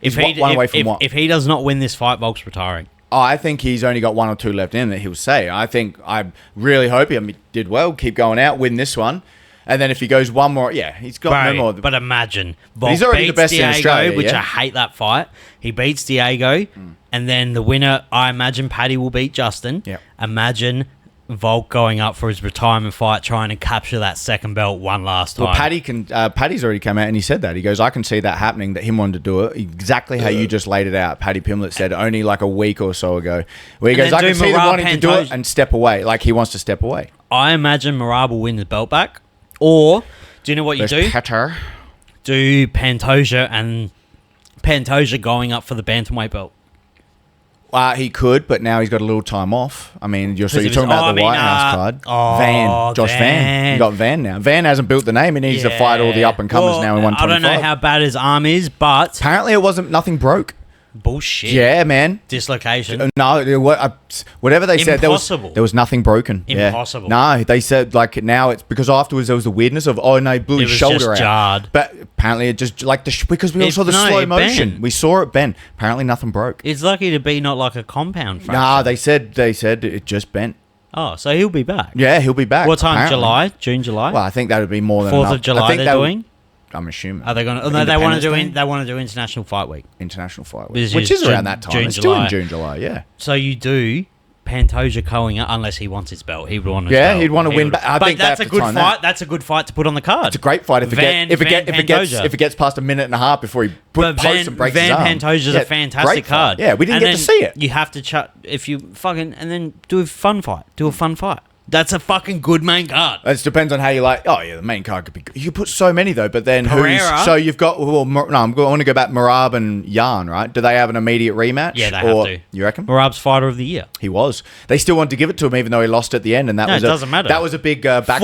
One away from what? If he does not win this fight, Volk's retiring. Oh, I think he's only got 1 or 2 left in that he'll say. I really hope he did well, keep going out, win this one. And then if he goes one more, he's got no more. But imagine, Volk he's already the best Diego, in Australia, which I hate that fight. He beats Diego, and then the winner, I imagine Paddy will beat Justin. Yeah. Imagine Volk going up for his retirement fight, trying to capture that second belt one last time. Well, Paddy's already come out and he said that. He goes, I can see that happening, that him wanting to do it exactly how you just laid it out. Paddy Pimblett said only like a week or so ago. Where he goes, I can see him wanting to do it and step away. Like he wants to step away. I imagine Marab will win the belt back. Or, do you know what you do? Petter. Do Pantoja and Pantoja going up for the bantamweight belt. He could, but now he's got a little time off. I mean, you're talking about the White House card. Josh Van. You got Van now. Van hasn't built the name. He needs to fight all the up-and-comers now in 125. I don't know how bad his arm is, but... Apparently it wasn't... Nothing broke. Bullshit. Yeah, man. Dislocation. No, whatever they said, there was nothing broken. Impossible. Yeah. No, they said like now it's because afterwards there was the weirdness of he blew his shoulder out. Jarred. But apparently it just like because we all saw the slow motion. Bent. We saw it bend. Apparently nothing broke. It's lucky to be not like a compound fracture. Nah, they said it just bent. Oh, so he'll be back. Yeah, he'll be back. What time? Apparently. July? June, July? Well, I think that would be more than 4th of July they're doing? I'm assuming. Are they going to? No, they want to do. They want to do International Fight Week. International Fight Week, which is around that time. It's still in June, July. Yeah. So you do Pantoja going up unless he wants his belt. He would want his Yeah, belt. he'd want to win. I But think that's a they have to good time fight. that. That's a good fight to put on the card. It's a great fight if it gets past a minute and a half before he posts and breaks his arm. Pantoja's a fantastic card. Yeah, we didn't get to see it. You have to if you fucking and then do a fun fight. Do a fun fight. That's a fucking good main card. It depends on how you like. Oh yeah, the main card could be good. You could put so many though, but then Pereira. So you've got. I want to go back. Marab and Jan, right? Do they have an immediate rematch? Yeah, they have to. You reckon? Marab's fighter of the year. He was. They still wanted to give it to him, even though he lost at the end, and that was it doesn't matter. That was a big back and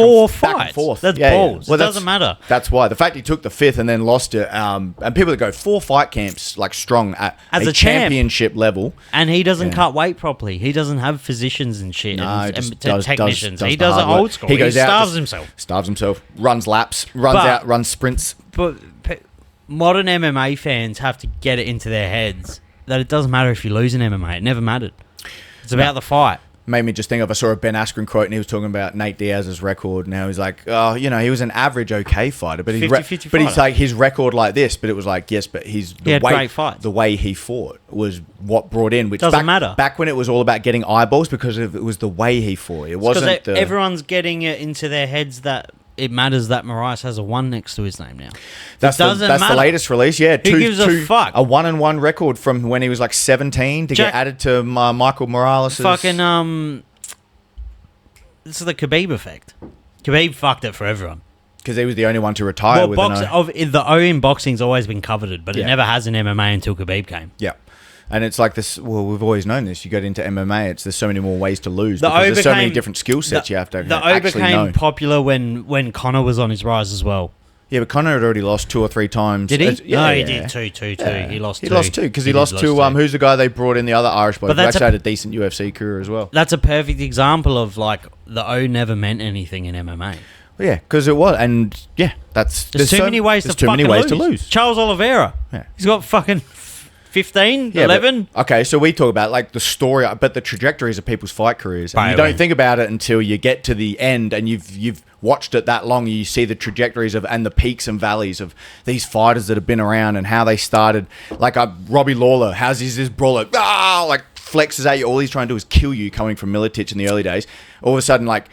forth. That's balls. Well, it doesn't matter. That's why the fact he took the 5th and then lost it. And people that go 4 fight camps like strong at as a championship level, and he doesn't cut weight properly. He doesn't have physicians and shit and technicians. He does it old school. He goes out, starves himself, runs laps, runs sprints. But modern MMA fans have to get it into their heads that it doesn't matter if you lose in MMA. It never mattered. It's about the fight. Made me just think of, I saw a Ben Askren quote and he was talking about Nate Diaz's record. Now he's like, oh, he was an average okay fighter, but he's like his record like this. But it was like, yes, but the way he fought was what brought in, which doesn't matter. Back when it was all about getting eyeballs because it was the way he fought. It wasn't everyone's getting it into their heads that it matters that Moraes has a 1 next to his name now. That's the latest release. Yeah, who gives a fuck? A 1-1 record from when he was like 17 to get added to Michael Morales. Fucking this is the Khabib effect. Khabib fucked it for everyone because he was the only one to retire. The O in boxing's always been coveted, but it never has in MMA until Khabib came. Yeah. And it's like this. Well, we've always known this. You get into MMA, there's so many more ways to lose because there's so many different skill sets you have to. The O became popular when Conor was on his rise as well. Yeah, but Conor had already lost 2 or 3 times. Did he? He did two. Yeah. He lost 2. He lost 2 because he lost to who's the guy they brought in, the other Irish boy who actually had a decent UFC career as well. That's a perfect example of like the O never meant anything in MMA. Well, yeah, because it was, and yeah, there's too many ways to lose. Charles Oliveira, he's got fucking 15, 11. Okay, so we talk about like the story, but the trajectories of people's fight careers. And you don't think about it until you get to the end and you've watched it that long. You see the trajectories and the peaks and valleys of these fighters that have been around and how they started. Like Robbie Lawler, how's this brawler? Like flexes at you. All he's trying to do is kill you coming from Miletich in the early days. All of a sudden, like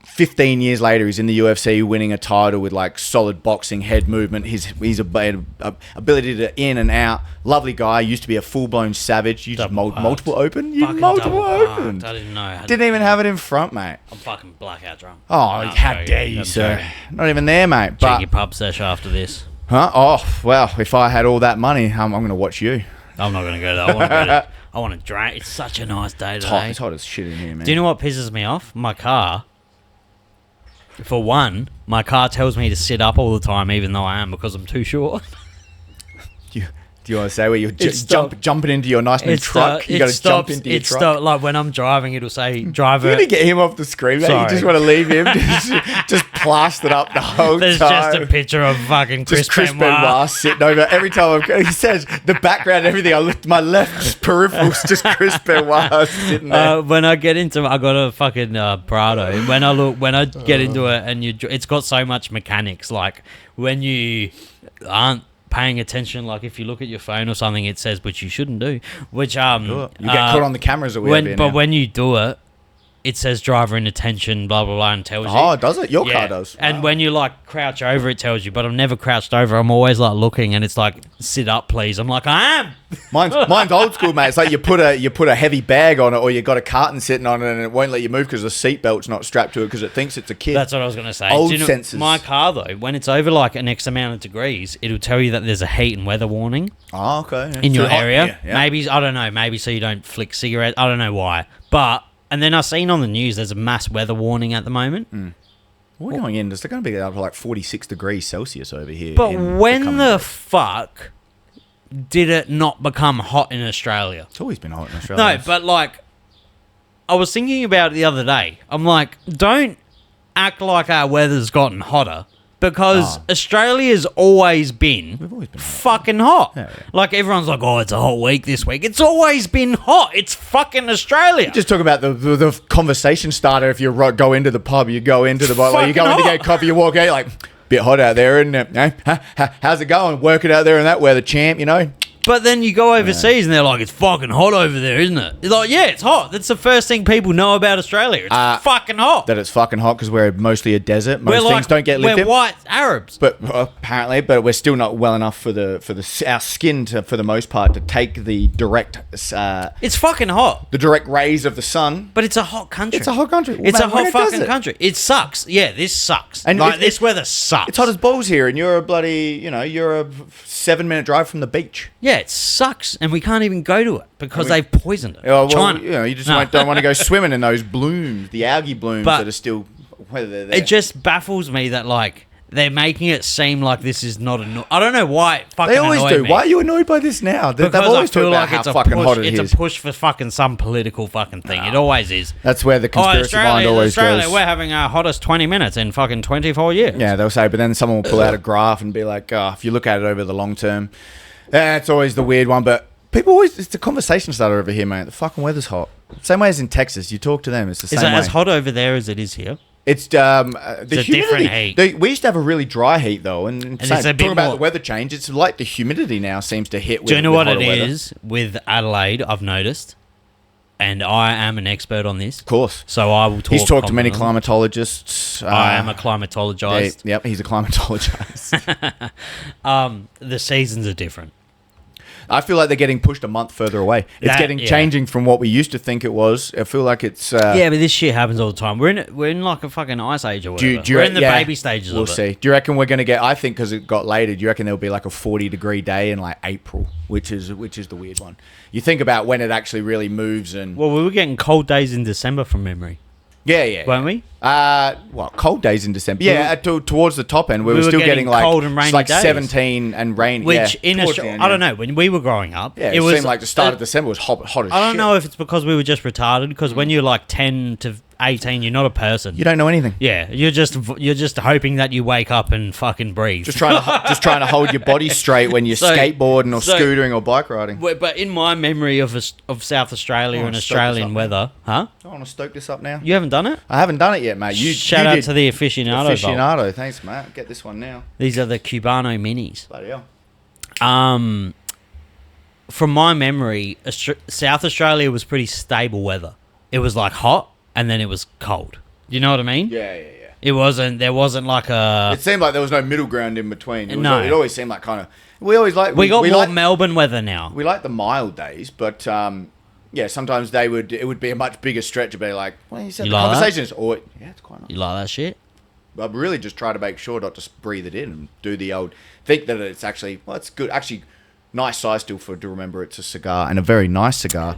15 years later, he's in the UFC winning a title with like solid boxing, head movement. His ability to in and out. Lovely guy. Used to be a full-blown savage. You just multiple open? You multiple open. I didn't know. Didn't even have it in front, mate. I'm fucking blackout drunk. Oh, how dare you, sir. Not even there, mate. Check your pub sesh after this. Huh? Oh, well, if I had all that money, I'm going to watch you. I'm not going to go there. I want to drink. It's such a nice day today. It's hot as shit in here, man. Do you know what pisses me off? My car. For one, my car tells me to sit up all the time, even though I am, because I'm too short. Do you want to say where you're jumping into your nice new truck? You got to jump into your truck. Like when I'm driving, it'll say driver. You need to get him off the screen, mate. You just want to leave him just plastered up the whole There's time. There's just a picture of fucking Chris Benoit sitting over. Every time he says the background and everything, I look my left peripheral's just Chris Benoit sitting there. When I get into I got a fucking Prado. When I get into it and it's got so much mechanics. Like when you aren't paying attention, like if you look at your phone or something, it says, which you shouldn't do. Which you get caught on the cameras that we have here now. When you do it, it says driver inattention, blah blah blah, and tells you. Oh, does it? Your car does. And when you like crouch over, it tells you. But I'm never crouched over. I'm always like looking, and it's like sit up, please. I'm like I am. Mine's old school, mate. It's like you put a heavy bag on it, or you got a carton sitting on it, and it won't let you move because the seatbelt's not strapped to it because it thinks it's a kid. That's what I was gonna say. Old sensors. My car though, when it's over like an X amount of degrees, it'll tell you that there's a heat and weather warning. Oh, okay. Yeah. In your area, maybe I don't know. Maybe so you don't flick cigarettes. I don't know why, but. And then I've seen on the news there's a mass weather warning at the moment. We're going in. It's going to be up to like 46 degrees Celsius over here. But when the fuck did it not become hot in Australia? It's always been hot in Australia. No, but like, I was thinking about it the other day. I'm like, don't act like our weather's gotten hotter. Because Australia's always been fucking hot. Yeah. Like everyone's like, oh, it's a hot week this week. It's always been hot. It's fucking Australia. You just talk about the conversation starter. If you go into the pub, you go into the bar, you go in to get coffee, you walk out, you're like, bit hot out there, isn't it? How's it going? Working out there in that weather, champ, you know? But then you go overseas and they're like, it's fucking hot over there, isn't it? It's like, yeah, it's hot. That's the first thing people know about Australia. It's fucking hot. That it's fucking hot because we're mostly a desert. Most things don't get lived in. We're white Arabs. But apparently, but we're still not well enough for our skin to, for the most part, to take the direct. It's fucking hot. The direct rays of the sun. But it's a hot country. It's a hot country. It's a hot fucking country. It sucks. Yeah, this sucks. And like, this weather sucks. It's hot as balls here, and you're a bloody, you're a 7-minute drive from the beach. Yeah, it sucks, and we can't even go to it because they've poisoned it. Well, China. You just don't want to go swimming in those blooms, the algae blooms that are still, whether they're there. It just baffles me that, like, they're making it seem like this is not I don't know why it fucking They always do. me. Why are you annoyed by this now? They've Because always I feel talked like about it's how a fucking push. hot it is. It's a push for fucking some political fucking thing. It always is. That's where the conspiracy mind always Australia, goes. we're having our hottest 20 minutes in fucking 24 years. Yeah, they'll say, but then someone will pull out a graph and be like, if you look at it over the long term, that's always the weird one. But people always, it's a conversation starter over here, mate. The fucking weather's hot. Same way as in Texas. You talk to them, it's the same way. Is it as hot over there as it is here? It's the It's a humidity. different heat. We used to have a really dry heat though, and it's a bit talking about more- the weather change. It's like the humidity now seems to hit. Do you know with what it hotter weather. is with Adelaide? I've noticed, and I am an expert on this. Of course. So I will talk. He's talked to many confidently. climatologists. I am a climatologist. Yep, he's a climatologist. The seasons are different. I feel like they're getting pushed a month further away. It's changing from what we used to think it was. I feel like it's... yeah, but this shit happens all the time. We're in like a fucking ice age or whatever. We're in the baby stages we'll of it. see. Do you reckon we're going to get... I think because it got later, do you reckon there'll be like a 40-degree day in like April, which is the weird one. You think about when it actually really moves and... Well, we were getting cold days in December from memory. Yeah. Weren't we? Cold days in December. Yeah, towards the top end, we were still getting like cold and rainy like days. 17 and rain. Which in Australia, I don't know. When we were growing up, it was seemed like the start of December was hot as shit. I don't know if it's because we were just retarded. Because when you're like 10 to 18, you're not a person. You don't know anything. Yeah, you're just hoping that you wake up and fucking breathe. Just trying to hold your body straight when you're skateboarding or scootering or bike riding. But in my memory of South Australia and Australian weather, huh? I want to stoke this up now. You haven't done it? I haven't done it yet, mate. Shout out to the aficionado. Aficionado, thanks, mate. Get this one now. These are the Cubano minis. Bloody hell. From my memory, South Australia was pretty stable weather. It was like hot and then it was cold. You know what I mean? Yeah. There wasn't like a... It seemed like there was no middle ground in between. It always seemed like kind of... We got more Melbourne weather now. We like the mild days, but sometimes it would be a much bigger stretch to be like, well, you said the conversation is... it's quite nice. You like that shit? I really just try to make sure not to breathe it in and do the old... Think that it's actually... Well, it's good. Actually, nice size still to remember it's a cigar, and a very nice cigar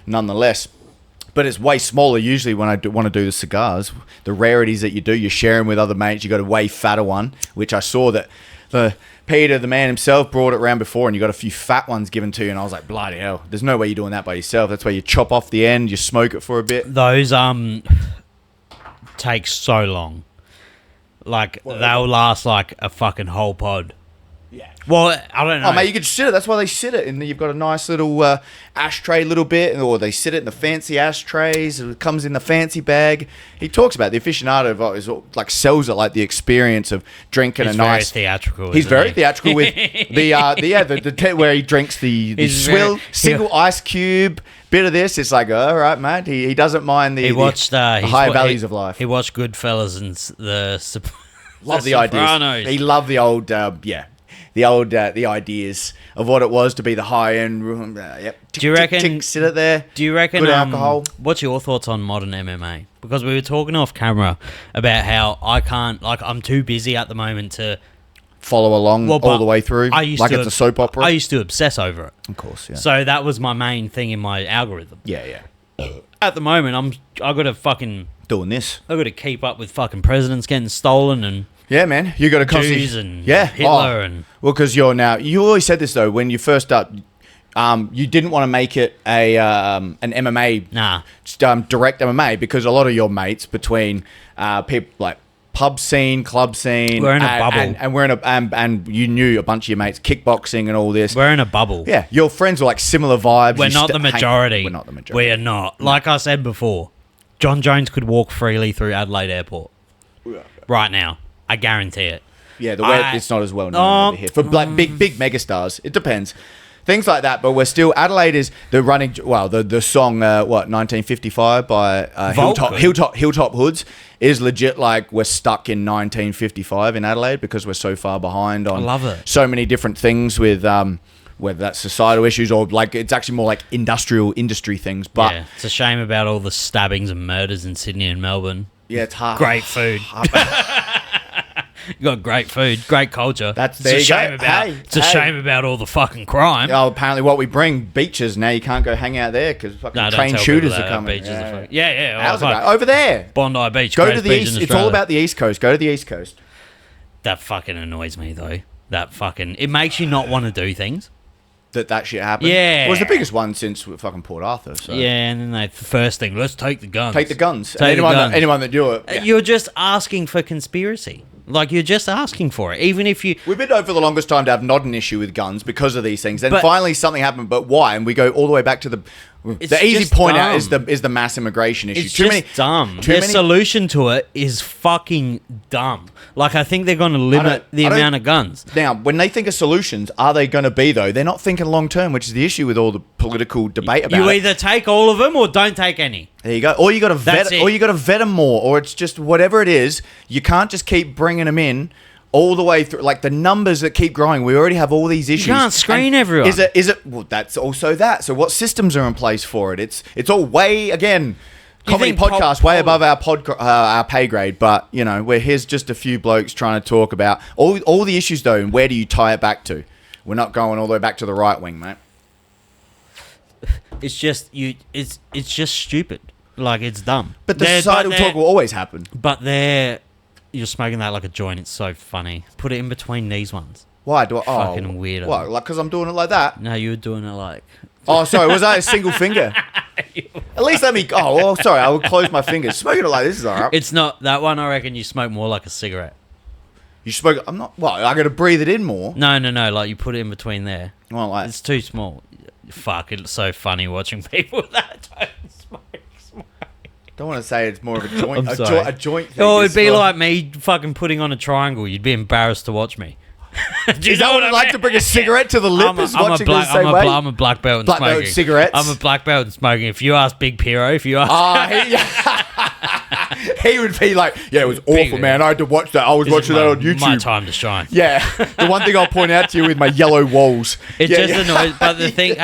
nonetheless. But it's way smaller usually when I want to do the cigars. The rarities that you do, you're sharing with other mates. You got a way fatter one, which I saw that Peter, the man himself, brought it around before, and you got a few fat ones given to you. And I was like, bloody hell, there's no way you're doing that by yourself. That's where you chop off the end, you smoke it for a bit. Those take so long. Like they'll last like a fucking whole pod. Yeah. Well, I don't know. Oh, mate, you could sit it. That's why they sit it. And you've got a nice little ashtray little bit, or they sit it in the fancy ashtrays. It comes in the fancy bag. He talks about the aficionado is like sells it like the experience of drinking a nice... He's very theatrical. He's very theatrical with the where he drinks the single ice cube, bit of this. It's like, all right, mate. He doesn't mind the high values of life. He watched Goodfellas and the Love the ideas. He loved the old, the ideas of what it was to be the high end. Do you reckon? Sit it there. Do you reckon? Good alcohol. What's your thoughts on modern MMA? Because we were talking off camera about how I can't. Like, I'm too busy at the moment to follow along all the way through. It's a soap opera. I used to obsess over it. Of course, yeah. So that was my main thing in my algorithm. Yeah. At the moment, I got to fucking doing this. I got to keep up with fucking presidents getting stolen and. Yeah, man, you got to constantly... Jews and Hitler and... Well, because you always said this, though, when you first start, you didn't want to make it an MMA... Nah. Direct MMA, because a lot of your mates between people like pub scene, club scene... We're in a bubble. And we're in and you knew a bunch of your mates, kickboxing and all this. We're in a bubble. Yeah, your friends were like similar vibes. We're not the majority. We're not the majority. We are not. No. Like I said before, John Jones could walk freely through Adelaide Airport. Right now. I guarantee it. Yeah, it's not as well known over here. For big megastars, it depends. things like that. But we're still Adelaide is the running. Well, the song 1955 by Hilltop Hoods is legit. Like we're stuck in 1955 in Adelaide because we're so far behind on. I love it. So many different things with whether that's societal issues or like it's actually more like industry things. But yeah, it's a shame about all the stabbings and murders in Sydney and Melbourne. yeah, it's hard. Great food. You got great food, great culture. It's a shame about all the fucking crime. Oh, apparently what we bring beaches now. You can't go hang out there because fucking trained shooters are coming. Beaches are How's it going? Over there, Bondi Beach. Go to the east. It's all about the East Coast. Go to the East Coast. That fucking annoys me though. It makes you not want to do things. That shit happened. Yeah, it was the biggest one since fucking Port Arthur. So. Yeah, and then the first thing, let's take the guns. Anyone that do it. Yeah. You're just asking for conspiracy. Like, you're just asking for it. Even if you... We've been known for the longest time to have not an issue with guns because of these things. Then finally something happened, but why? And we go all the way back to the easy point out is the mass immigration issue. It's dumb. Their solution to it is fucking dumb. Like, I think they're going to limit the amount of guns. Now, when they think of solutions, are they going to be, though? They're not thinking long term, which is the issue with all the political debate about it. You either take all of them or don't take any. There you go. Or you got to vet them more, or it's just whatever it is. You can't just keep bringing them in all the way through. Like the numbers that keep growing, we already have all these issues. You can't screen everyone. Is it? Well, that's also that. So what systems are in place for it? It's all way again. Comedy podcast way above our pay grade, but you know, here's just a few blokes trying to talk about all the issues though, and where do you tie it back to? We're not going all the way back to the right wing, mate. It's just it's just stupid. Like, it's dumb. But the societal talk will always happen. But you're smoking that like a joint. It's so funny. Put it in between these ones. Why do I? Fucking weirdo. What? Like, because I'm doing it like that? No, you were doing it like. Oh, sorry. Was that a single finger? At least let me. Oh, well, sorry. I will close my fingers. Smoking it like this is alright. It's not that one. I reckon you smoke more like a cigarette. You smoke. I'm not. Well, I got to breathe it in more. No. Like, you put it in between there. Well, like it's too small. Fuck! It's so funny watching people that don't smoke. Don't want to say it's more of a joint. A joint thing. Oh, it'd be like me fucking putting on a triangle. You'd be embarrassed to watch me. Is that what I like to bring a cigarette to the lip? I'm a black belt in smoking. Belt cigarettes. I'm a black belt in smoking. If you ask Big Piro, he would be like, yeah, it was awful, man. I had to watch that. I was watching that on YouTube. My time to shine. Yeah. The one thing I'll point out to you with my yellow walls. It annoys. But the thing,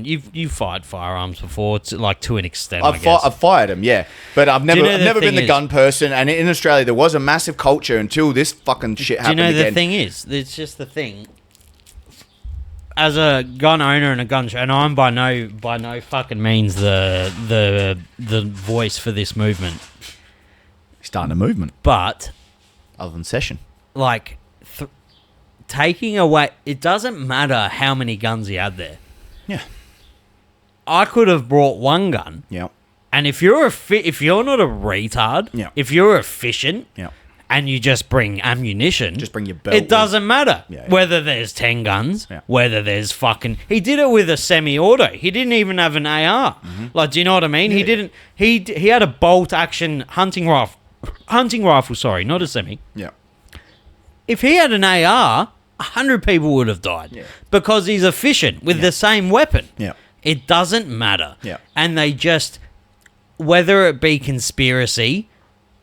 you've fired firearms before, to an extent. I've fired them, yeah, but I've never been the gun person. And in Australia, there was a massive culture until this fucking shit happened again. Do you know the thing is? It's just the thing. As a gun owner and a gun and I'm by no fucking means the voice for this movement. Starting a movement, but other than Session, like taking away, it doesn't matter how many guns you had there. Yeah, I could have brought one gun. Yeah, and if you're not a retard, yeah, if you're efficient, yeah. And you just bring ammunition. Just bring your belt. It doesn't matter whether there's 10 guns, whether there's fucking... He did it with a semi-auto. He didn't even have an AR. Mm-hmm. Like, do you know what I mean? Yeah. He didn't... He had a bolt-action hunting rifle. Hunting rifle, sorry, not a semi. Yeah. If he had an AR, 100 people would have died. Yeah. Because he's efficient with the same weapon. Yeah. It doesn't matter. Yeah. And they just... Whether it be conspiracy...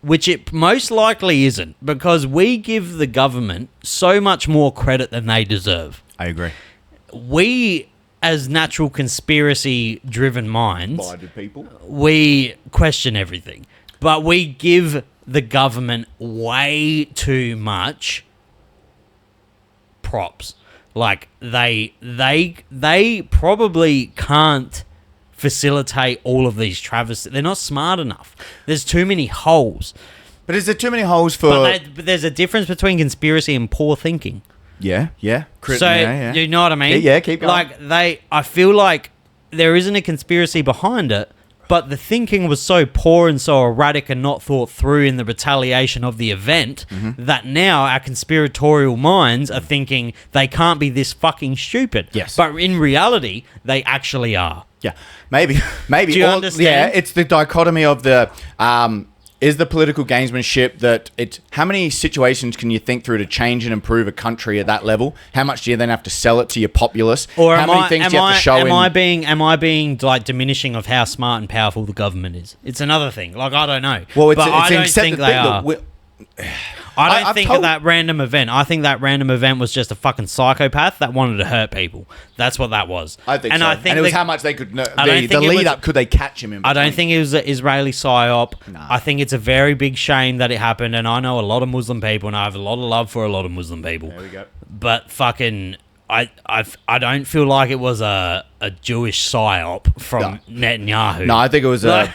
Which it most likely isn't, because we give the government so much more credit than they deserve. I agree. We, as natural conspiracy-driven minds, Blinded people, we question everything. But we give the government way too much props. Like, they probably can't facilitate all of these travesties. They're not smart enough. There's too many holes. But is there too many holes for... But there's a difference between conspiracy and poor thinking. Yeah. Do you know what I mean? Yeah, keep going. Like, I feel like there isn't a conspiracy behind it, but the thinking was so poor and so erratic and not thought through in the retaliation of the event that now our conspiratorial minds are thinking they can't be this fucking stupid. Yes. But in reality, they actually are. Yeah, maybe. Do you understand? Yeah, it's the dichotomy of the is the political gamesmanship that it's how many situations can you think through to change and improve a country at that level? How much do you then have to sell it to your populace? Or how many things do you have to show? Am I being like diminishing of how smart and powerful the government is? It's another thing. Like, I don't know. Well, but I don't think they are. I don't think that random event. I think that random event was just a fucking psychopath that wanted to hurt people. That's what that was. I think so. And it was how much they could. The lead up. Could they catch him? I don't think it was an Israeli psyop. Nah. I think it's a very big shame that it happened. And I know a lot of Muslim people, and I have a lot of love for a lot of Muslim people. There we go. But fucking, I don't feel like it was a Jewish psyop from Netanyahu. No, I think it was a.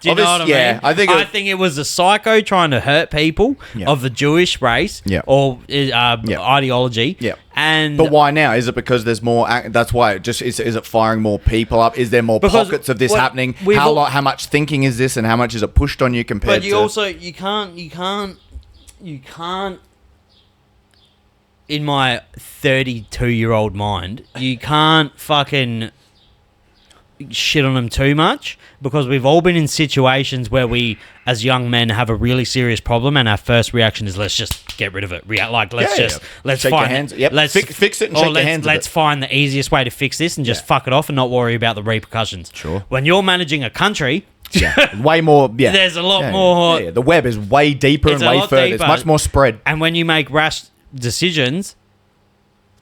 Do you know what I mean? Yeah, I think it was a psycho trying to hurt people of the Jewish race or ideology. Yeah. But why now? Is it because there's more? That's why it just is it firing more people up? Is there more pockets of this happening? How much thinking is this, and how much is it pushed on you compared? But you can't. In my 32-year-old mind, you can't fucking shit on them too much, because we've all been in situations where we, as young men, have a really serious problem, and our first reaction is let's just get rid of it. Let's shake find your hands. Yep. Let's fix it and shake your hands. Let's find the easiest way to fix this and just fuck it off and not worry about the repercussions. Sure. When you're managing a country, way more. Yeah, there's a lot more. The web is way deeper and way further. It's much more spread. And when you make rash decisions,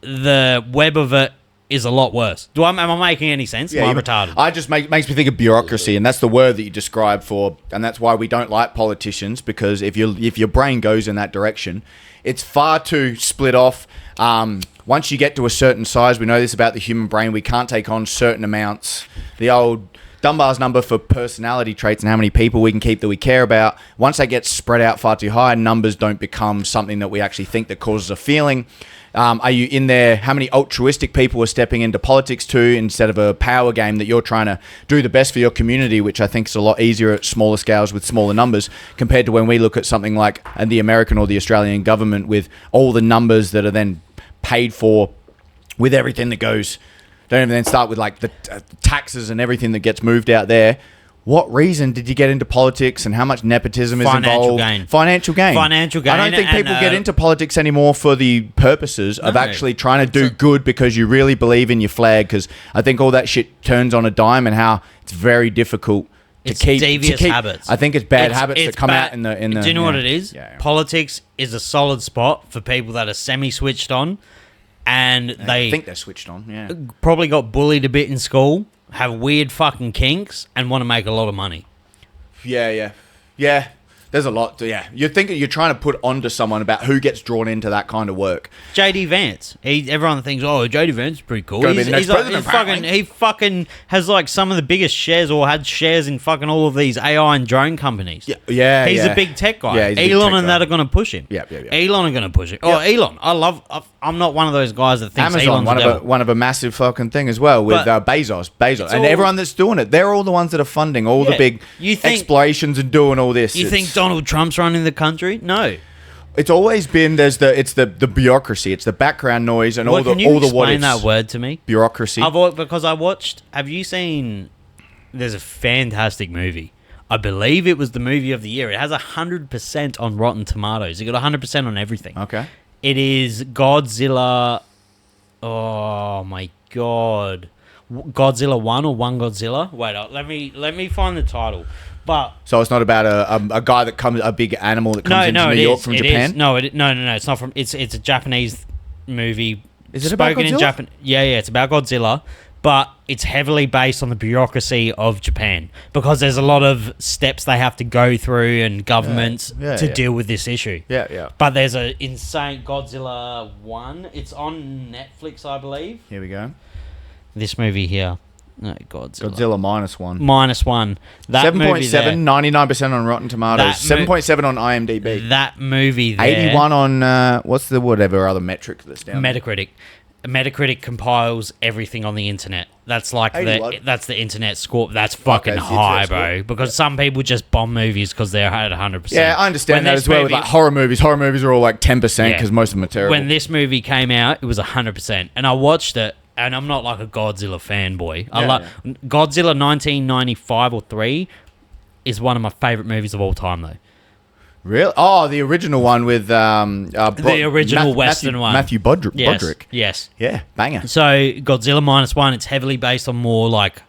the web of it is a lot worse. Am I making any sense? Am I retarded? I just makes me think of bureaucracy, and that's the word that you describe for, and that's why we don't like politicians, because if your brain goes in that direction, it's far too split off. Once you get to a certain size, we know this about the human brain, we can't take on certain amounts. The old Dunbar's number for personality traits and how many people we can keep that we care about. Once they get spread out far too high, numbers don't become something that we actually think that causes a feeling. Are you in there? How many altruistic people are stepping into politics too, instead of a power game that you're trying to do the best for your community, which I think is a lot easier at smaller scales with smaller numbers, compared to when we look at something like the American or the Australian government with all the numbers that are then paid for with everything that goes. Don't even then start with like the taxes and everything that gets moved out there. What reason did you get into politics, and how much nepotism is involved? Financial gain. I don't think people get into politics anymore for the purposes of actually trying to do good because you really believe in your flag, because I think all that shit turns on a dime, and how it's very difficult to keep devious habits. I think it's bad habits that come out in the Do you know what it is? Politics is a solid spot for people that are semi-switched on, and they think they're switched on. Probably got bullied a bit in school, have weird fucking kinks, and want to make a lot of money. Yeah. There's a lot. You're trying to put onto someone about who gets drawn into that kind of work. JD Vance. Everyone thinks, JD Vance is pretty cool. He fucking has like some of the biggest shares, or had shares in fucking all of these AI and drone companies. Yeah. He's a big tech guy. Yeah, Elon and that are going to push him. Yeah. Elon are going to push him. Oh, Elon. I'm not one of those guys that thinks Amazon, Elon's one of a massive fucking thing as well with Bezos, and everyone that's doing it. They're all the ones that are funding all the big explorations and doing all this. You think Donald Trump's running the country? No. It's always been it's the bureaucracy. It's the background noise and all the what ifs. Can you explain that word to me? Bureaucracy. Because I watched. Have you seen? There's a fantastic movie. I believe it was the movie of the year. It has 100% on Rotten Tomatoes. It got 100% on everything. Okay. It is Godzilla. Oh my god, Godzilla 1 or 1 Godzilla. Wait, let me find the title. But so it's not about a guy that comes, a big animal that comes into New York from Japan. No, it's not from. It's a Japanese movie. Is it about Godzilla? In Japan? Yeah, it's about Godzilla, but it's heavily based on the bureaucracy of Japan, because there's a lot of steps they have to go through and governments to deal with this issue. Yeah. But there's an insane Godzilla 1. It's on Netflix, I believe. Here we go. This movie here. No, Godzilla -1. -1. 7.7, 99% on Rotten Tomatoes. 7.7 on IMDb. That movie there. 81 on, what's the whatever other metric that's down Metacritic. Metacritic compiles everything on the internet. That's like that's the internet score. That's fucking high, bro. Because some people just bomb movies because they're at 100%. Yeah, I understand that as well with like horror movies. Horror movies are all like 10% because most of them are terrible. When this movie came out, it was 100%. And I watched it, and I'm not like a Godzilla fanboy. I like Godzilla 1995 or 3 is one of my favourite movies of all time, though. Really? Oh, the original one with the original Western one. Matthew Broderick. Yes. Yeah, banger. So Godzilla -1, it's heavily based on more like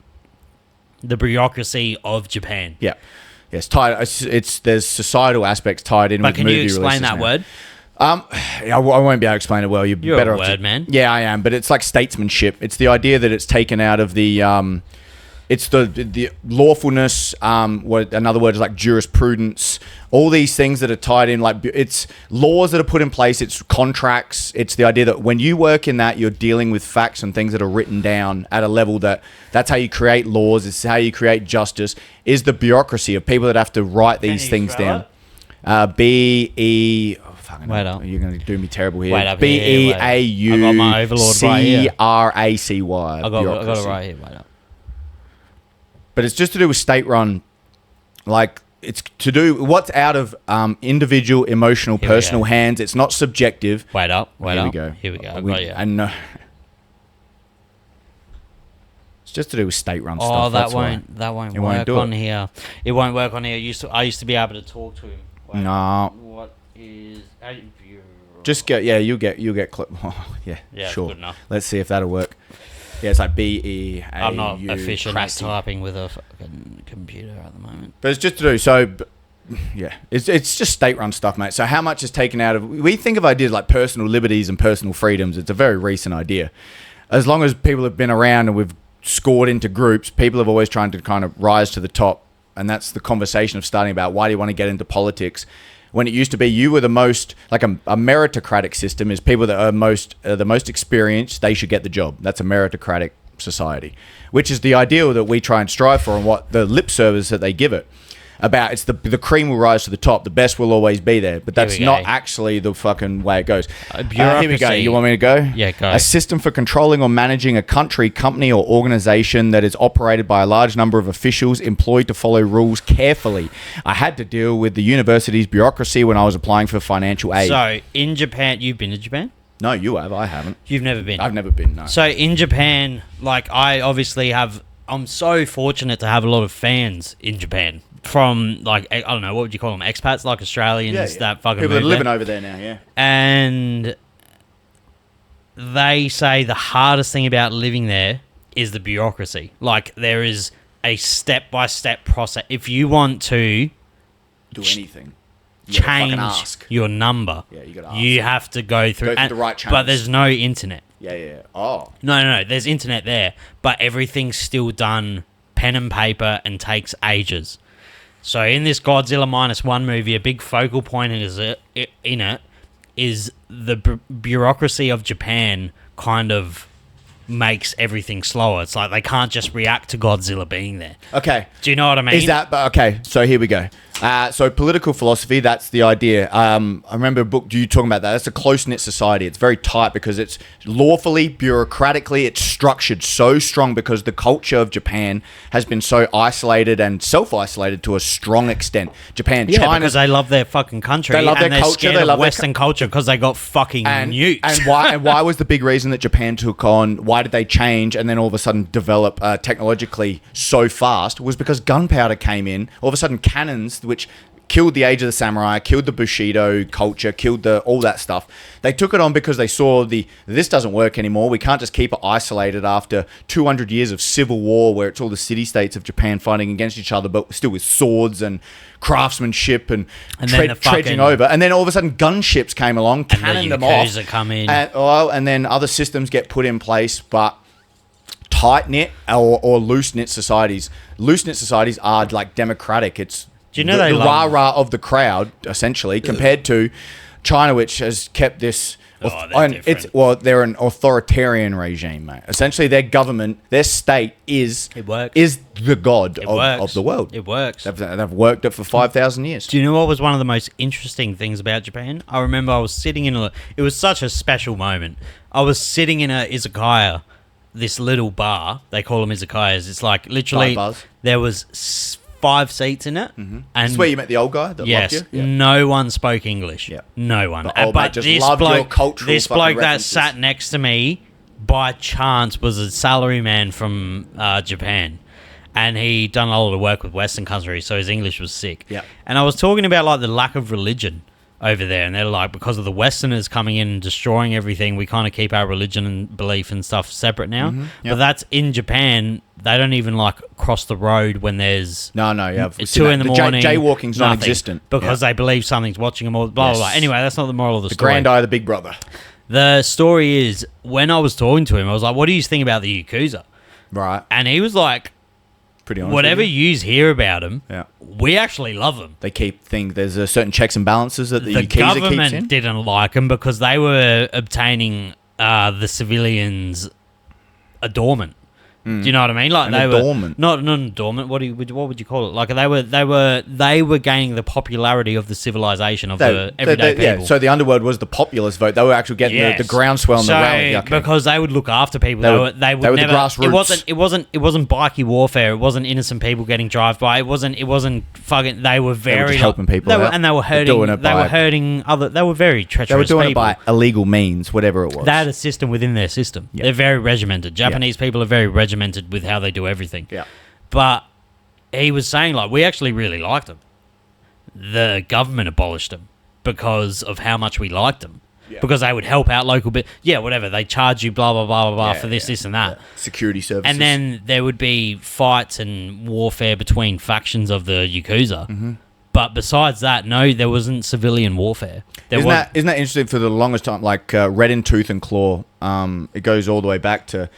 the bureaucracy of Japan. Yeah. Yes, tied. There's societal aspects tied in But with can movie you explain releases that now. word? I won't be able to explain it well. You're better a off word man. Yeah, I am. But it's like statesmanship. It's the idea that it's taken out of the. It's the lawfulness. What another word is like jurisprudence. All these things that are tied in, like it's laws that are put in place. It's contracts. It's the idea that when you work in that, you're dealing with facts and things that are written down at a level that's how you create laws. It's how you create justice. Is the bureaucracy of people that have to write these things down. B-E... Oh, fucking Wait up. You're going to do me terrible here. Wait up. B-E-A-U... I got my overlord right here. C-R-A-C-Y. I got it right here. Wait up. But it's just to do with state-run. Like, it's to do... What's out of individual, emotional, personal hands. It's not subjective. Wait up. Here we go. I got you. And it's just to do with state-run stuff. Oh, that won't work on it. here. It won't work on here. I used to be able to talk to him. Wait, no. What is... Just get... Yeah, you'll get clip. Oh, Yeah, sure. good enough. Let's see if that'll work. Yeah, it's like B-E-A-U. I'm not efficient at crassy. typing with a fucking computer at the moment. But it's just to do... So... Yeah, it's just state-run stuff, mate. So how much is taken out of... We think of ideas like personal liberties and personal freedoms. It's a very recent idea. As long as people have been around and we've scored into groups, people have always tried to kind of rise to the top. And that's the conversation of starting about why do you want to get into politics? When it used to be you were the most... Like a meritocratic system is people that are the most experienced, they should get the job. That's a meritocratic society. Which is the ideal that we try and strive for and what the lip service that they give it. About it's the cream will rise to the top. The best will always be there, but that's not actually the fucking way it goes. Here we go. You want me to go? Yeah, go. A system for controlling or managing a country, company, or organization that is operated by a large number of officials employed to follow rules carefully. I had to deal with the university's bureaucracy when I was applying for financial aid. So in Japan, you've been to Japan? No, you have. I haven't. You've never been. I've never been. No. So in Japan, like I obviously have. I'm so fortunate to have a lot of fans in Japan. From, like, I don't know, what would you call them? Expats, like Australians, that fucking people that are there. living over there now, yeah. And they say the hardest thing about living there is the bureaucracy. Like, there is a step-by-step process. If you want to... Do anything. Change your number. Yeah, you gotta ask. You have to go through the right channels. But there's no internet. Yeah. Oh. No. There's internet there. But everything's still done pen and paper and takes ages. So in this Godzilla -1 movie, a big focal point in it is the bureaucracy of Japan kind of makes everything slower. It's like they can't just react to Godzilla being there. Okay. Do you know what I mean? Is that... Okay, so here we go. So political philosophy, that's the idea. I remember a book, you talking about that. That's a close-knit society. It's very tight because it's lawfully, bureaucratically, it's structured so strong because the culture of Japan has been so isolated and self-isolated to a strong extent. Japan, China... because they love their fucking country. They love their they're culture. Scared they of love Western culture because they got fucking nuked. And why was the big reason that Japan took on... Why did they change and then all of a sudden develop technologically so fast? Was because gunpowder came in. All of a sudden cannons, which killed the Age of the Samurai, killed the Bushido culture, killed all that stuff. They took it on because they saw this doesn't work anymore. We can't just keep it isolated after 200 years of civil war where it's all the city-states of Japan fighting against each other, but still with swords and craftsmanship and trudging over. And then all of a sudden gunships came along, cannoned them off. Come in. And then other systems get put in place, but tight-knit or loose-knit societies. Loose-knit societies are like democratic. It's Do you know the rah-rah of the crowd, essentially, compared to China, which has kept this... they're an authoritarian regime, mate. Essentially, their government, their state is the god of the world. It works. They've worked it for 5,000 years. Do you know what was one of the most interesting things about Japan? I remember I was sitting it was such a special moment. I was sitting in a izakaya, this little bar. They call them izakayas. It's like literally there was 5 seats in it. Mm-hmm. And that's where you met the old guy that loved you? Yeah. No one spoke English. Yeah. No one. But this bloke that sat next to me, by chance, was a salaryman from Japan. and he done a lot of work with Western countries, so his English was sick. Yeah. And I was talking about like the lack of religion over there, and they're like, because of the Westerners coming in and destroying everything, we kind of keep our religion and belief and stuff separate now. Mm-hmm. Yep. But that's in Japan. They don't even like cross the road when there's it's 2 in the morning. Jaywalking's nothing, non-existent because they believe something's watching them, or blah blah blah. Anyway, that's not the moral of the story. Grand eye of the big brother. The story is, when I was talking to him, I was like, "What do you think about the Yakuza?" Right. And he was like, Pretty honest. "Whatever you hear about them, Yeah. we actually love them." They keep things. There's a certain checks and balances that the The Yakuza keeps in. government didn't like them because they were obtaining the civilians adornment. Do you know what I mean? Like An they adornment. were not an adornment. What would you call it? Like they were gaining the popularity of the civilization of the everyday people. Yeah. So the underworld was the populist vote. They were actually getting the groundswell and the rally. Okay. Because they would look after people. They They would were never. the grassroots. It wasn't bikie warfare. It wasn't innocent people getting drive by. It wasn't fucking. They were very just helping people out. And they were hurting. They were hurting other. They were very treacherous. They were doing people. it by illegal means, whatever it was. They had a system within their system. Yeah. They're very regimented. Japanese people are very regimented with how they do everything. Yeah. But he was saying, like, we actually really liked them. The government abolished them because of how much we liked them. Yeah. Because they would help out local whatever. They charge you blah, blah, blah, blah, blah for this and that. Yeah. Security services. And then there would be fights and warfare between factions of the Yakuza. Mm-hmm. But besides that, no, there wasn't civilian warfare. Isn't that interesting? For the longest time, like Red in Tooth and Claw, it goes all the way back to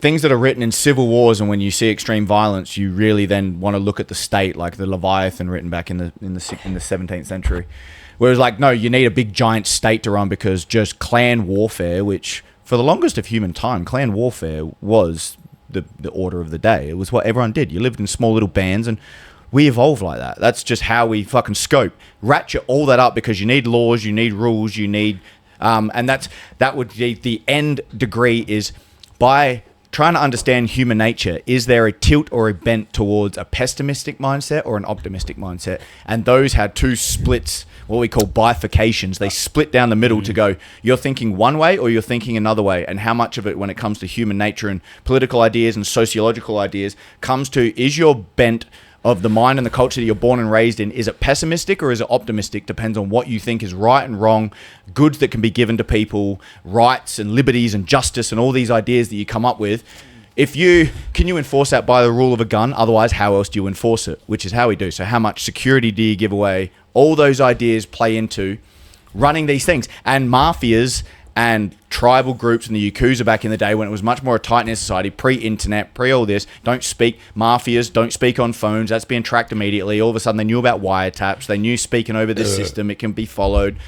things that are written in civil wars, and when you see extreme violence, you really then want to look at the state, like the Leviathan written back in the 17th century. Whereas, like, no, you need a big giant state to run, because just clan warfare, which for the longest of human time, clan warfare was the order of the day. It was what everyone did. You lived in small little bands, and we evolved like that. That's just how we fucking scope. Ratchet all that up, because you need laws, you need rules, you need... and that would be the end degree, is by trying to understand human nature. Is there a tilt or a bent towards a pessimistic mindset or an optimistic mindset? And those had two splits, what we call bifurcations. They split down the middle to go, you're thinking one way or you're thinking another way. And how much of it, when it comes to human nature and political ideas and sociological ideas, comes to, is your bent of the mind and the culture that you're born and raised in, is it pessimistic or is it optimistic? Depends on what you think is right and wrong, goods that can be given to people, rights and liberties and justice and all these ideas that you come up with. Can you enforce that by the rule of a gun? Otherwise, how else do you enforce it? Which is how we do. So how much security do you give away? All those ideas play into running these things. And mafias and tribal groups in the Yakuza back in the day, when it was much more a tight-knit society, pre-internet, pre-all this, mafias don't speak on phones, that's being tracked immediately. All of a sudden they knew about wiretaps, they knew speaking over this system, it can be followed.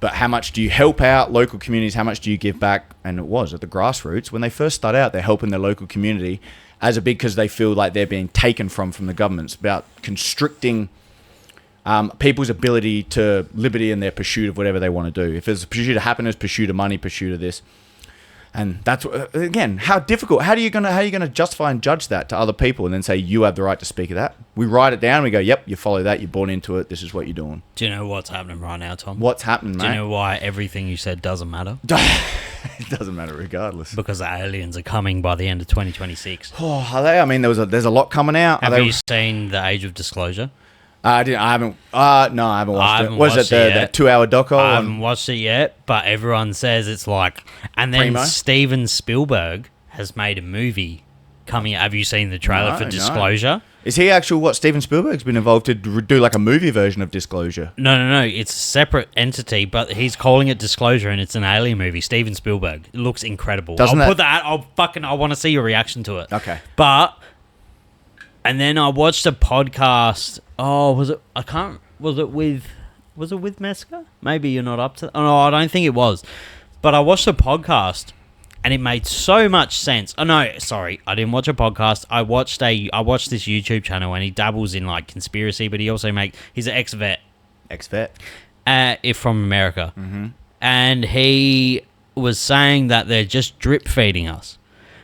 But how much do you help out local communities, how much do you give back? And it was at the grassroots, when they first start out, they're helping their local community because they feel like they're being taken from the government. It's about constricting people's ability to liberty and their pursuit of whatever they want to do. If there's a pursuit of happiness, pursuit of money, pursuit of this, and that's again, how difficult. How are you gonna justify and judge that to other people, and then say you have the right to speak of that? We write it down. We go, yep, you follow that. You're born into it. This is what you're doing. Do you know what's happening right now, Tom? What's happening, mate? Do you know why everything you said doesn't matter? It doesn't matter regardless. Because the aliens are coming by the end of 2026. Oh, are they? I mean, there's a lot coming out. Have you seen The Age of Disclosure? I haven't watched it. Was it that 2-hour doco? I haven't watched it yet, but everyone says it's like... And then Primo? Steven Spielberg has made a movie coming out. Have you seen the trailer for Disclosure? Is he what Steven Spielberg's been involved to do, like a movie version of Disclosure? No. It's a separate entity, but he's calling it Disclosure, and it's an alien movie. Steven Spielberg. It looks incredible. I want to see your reaction to it. Okay. And then I watched a podcast. Oh, was it with Meska? Maybe you're not up to... Oh, no, I don't think it was. But I watched a podcast, and it made so much sense. Oh, no, sorry. I didn't watch a podcast. I watched this YouTube channel, and he dabbles in, like, conspiracy, but he also he's an ex-vet. Ex-vet? From America. Mm-hmm. And he was saying that they're just drip-feeding us.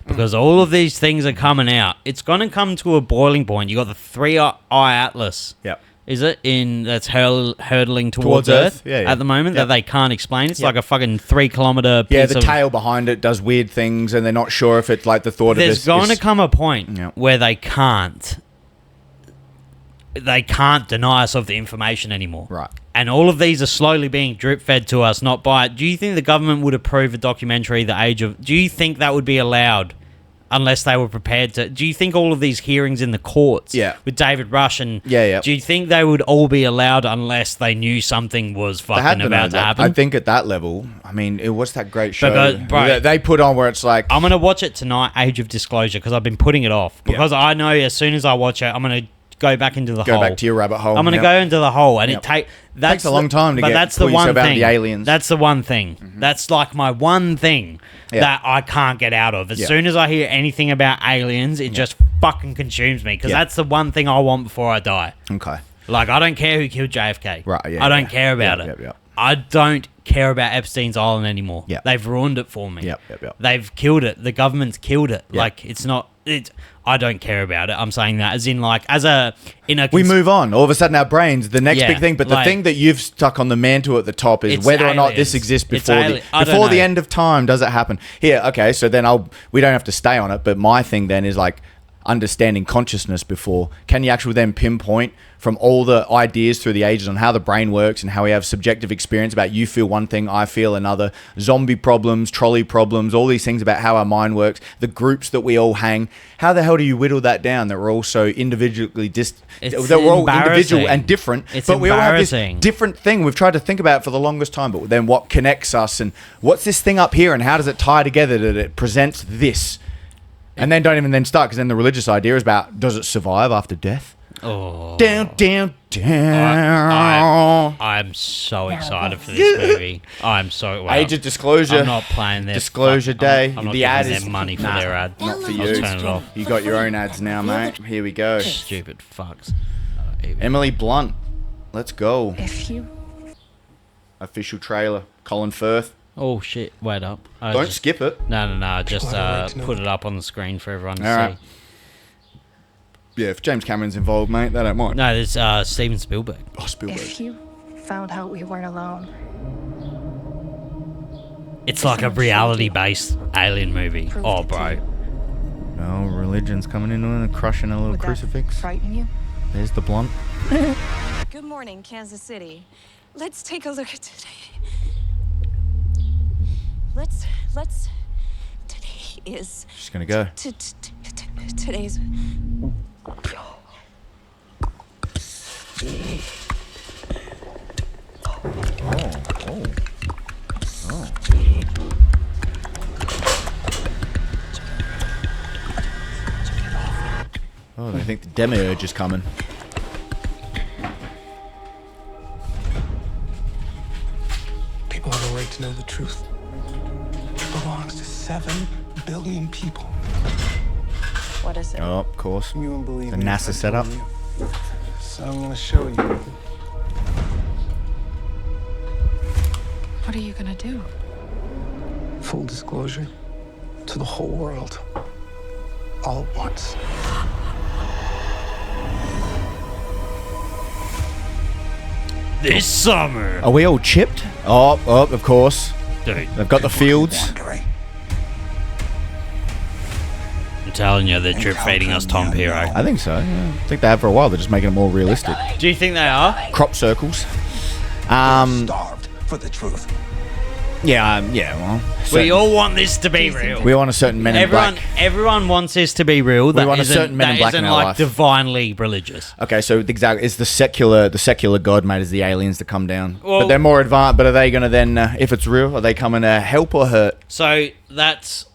Because all of these things are coming out. It's going to come to a boiling point. You got the 3-eye atlas. Yep. Is it that's hurtling towards Earth Yeah. at the moment that they can't explain? It's Yeah. like a fucking 3-kilometer piece Yeah, the tail behind it does weird things, and they're not sure if it's like the thought of this. There's going to come a point Yeah. where they can't deny us of the information anymore. Right. And all of these are slowly being drip fed to us, not by it. Do you think the government would approve a documentary, The Age of... Do you think that would be allowed unless they were prepared to... Do you think all of these hearings in the courts with David Rush and... Yeah. Do you think they would all be allowed unless they knew something was fucking about to happen? I think at that level, I mean, what's that great show Bro, they put on where it's like... I'm going to watch it tonight, Age of Disclosure, because I've been putting it off. Because I know as soon as I watch it, I'm going to go back into the hole. Go back to your rabbit hole. I'm going to go into the hole, and it takes a long time to but get that's the pull one yourself out of thing. the aliens. That's the one thing. That's like my one thing that I can't get out of. As soon as I hear anything about aliens, it just fucking consumes me because that's the one thing I want before I die. Okay. Like, I don't care who killed JFK. Right, yeah. I don't care about it. Yep. I don't care about Epstein's Island anymore. Yep. They've ruined it for me. Yep. They've killed it. The government's killed it. Like, it's not... I don't care about it. I'm saying that as in, like, we move on. All of a sudden, our brains, the next big thing. But the like, thing that you've stuck on the mantle at the top is whether or not this exists before the end of time. Does it happen? Here, okay, so then we don't have to stay on it. But my thing then is like understanding consciousness before. Can you actually then pinpoint from all the ideas through the ages on how the brain works and how we have subjective experience about you feel one thing, I feel another, zombie problems, trolley problems, all these things about how our mind works, the groups that we all hang. How the hell do you whittle that down that we're all so individually that we're all individual and different, but we all have this different thing we've tried to think about for the longest time, but then what connects us and what's this thing up here and how does it tie together that it presents this? And then don't even then start because then the religious idea is about does it survive after death? Oh. Down. I'm so excited for this movie. I'm so... Age of Disclosure. I'm not playing their... Disclosure Day. I'm not the giving ad them money for their ad. Not for you. I'll turn it off. You got your own ads now, mate. Here we go. Stupid fucks. Emily Blunt. Let's go. If you... Official trailer. Colin Firth. Oh, shit. Wait up. Don't skip it. No. Just put it up on the screen for everyone to see. Right. Yeah, if James Cameron's involved, mate, they don't mind. No, there's Steven Spielberg. Oh, Spielberg. If you found out we weren't alone... It's like a reality-based alien movie. Oh, bro. No, religion's coming in and crushing a little Would crucifix. that frighten you? There's the blunt. Good morning, Kansas City. Let's take a look at today. Let's today is... Just gonna go. Today's... Oh, they think the demiurge is coming. People have a right to know the truth. It belongs to 7 billion people. What is it? Oh, of course. You won't believe The me if NASA I setup. told you. So I'm gonna show you. What are you gonna do? Full disclosure to the whole world. All at once. This summer. Are we all chipped? Oh, of course. Dude, They've got the fields. Wandering. I'm telling you, they're drip feeding us Tom Piro. I think so. Yeah. I think they have for a while. They're just making it more realistic. Do you think they are? Crop circles. Starved for the truth. Yeah, well. We all want this to be real. We want a certain men in black. Everyone wants this to be real. That want a isn't, certain men in that black isn't in our like life. divinely religious. Okay, so exactly, it's the secular god, mate, is the aliens that come down. Well- but they're more advanced. But are they going to then, if it's real, are they coming to help or hurt? So that's...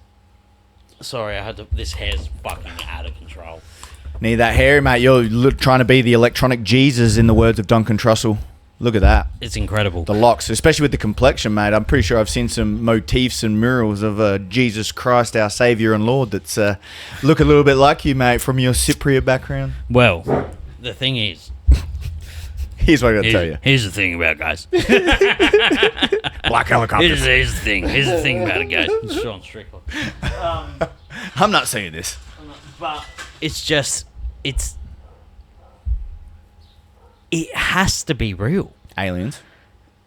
Sorry, this hair's fucking out of control. Need that hair, mate. You're trying to be the electronic Jesus, in the words of Duncan Trussell. Look at that. It's incredible. The locks, especially with the complexion, mate. I'm pretty sure I've seen some motifs and murals of Jesus Christ, our Saviour and Lord, that's look a little bit like you, mate, from your Cypriot background. Well, the thing is... Here's what I got to tell you. Here's the thing about it, guys. Black helicopters. Here's the thing. Here's the thing about it, guys. It's Sean Strickland. I'm not saying this. But it's just... It's... it has to be real. Aliens.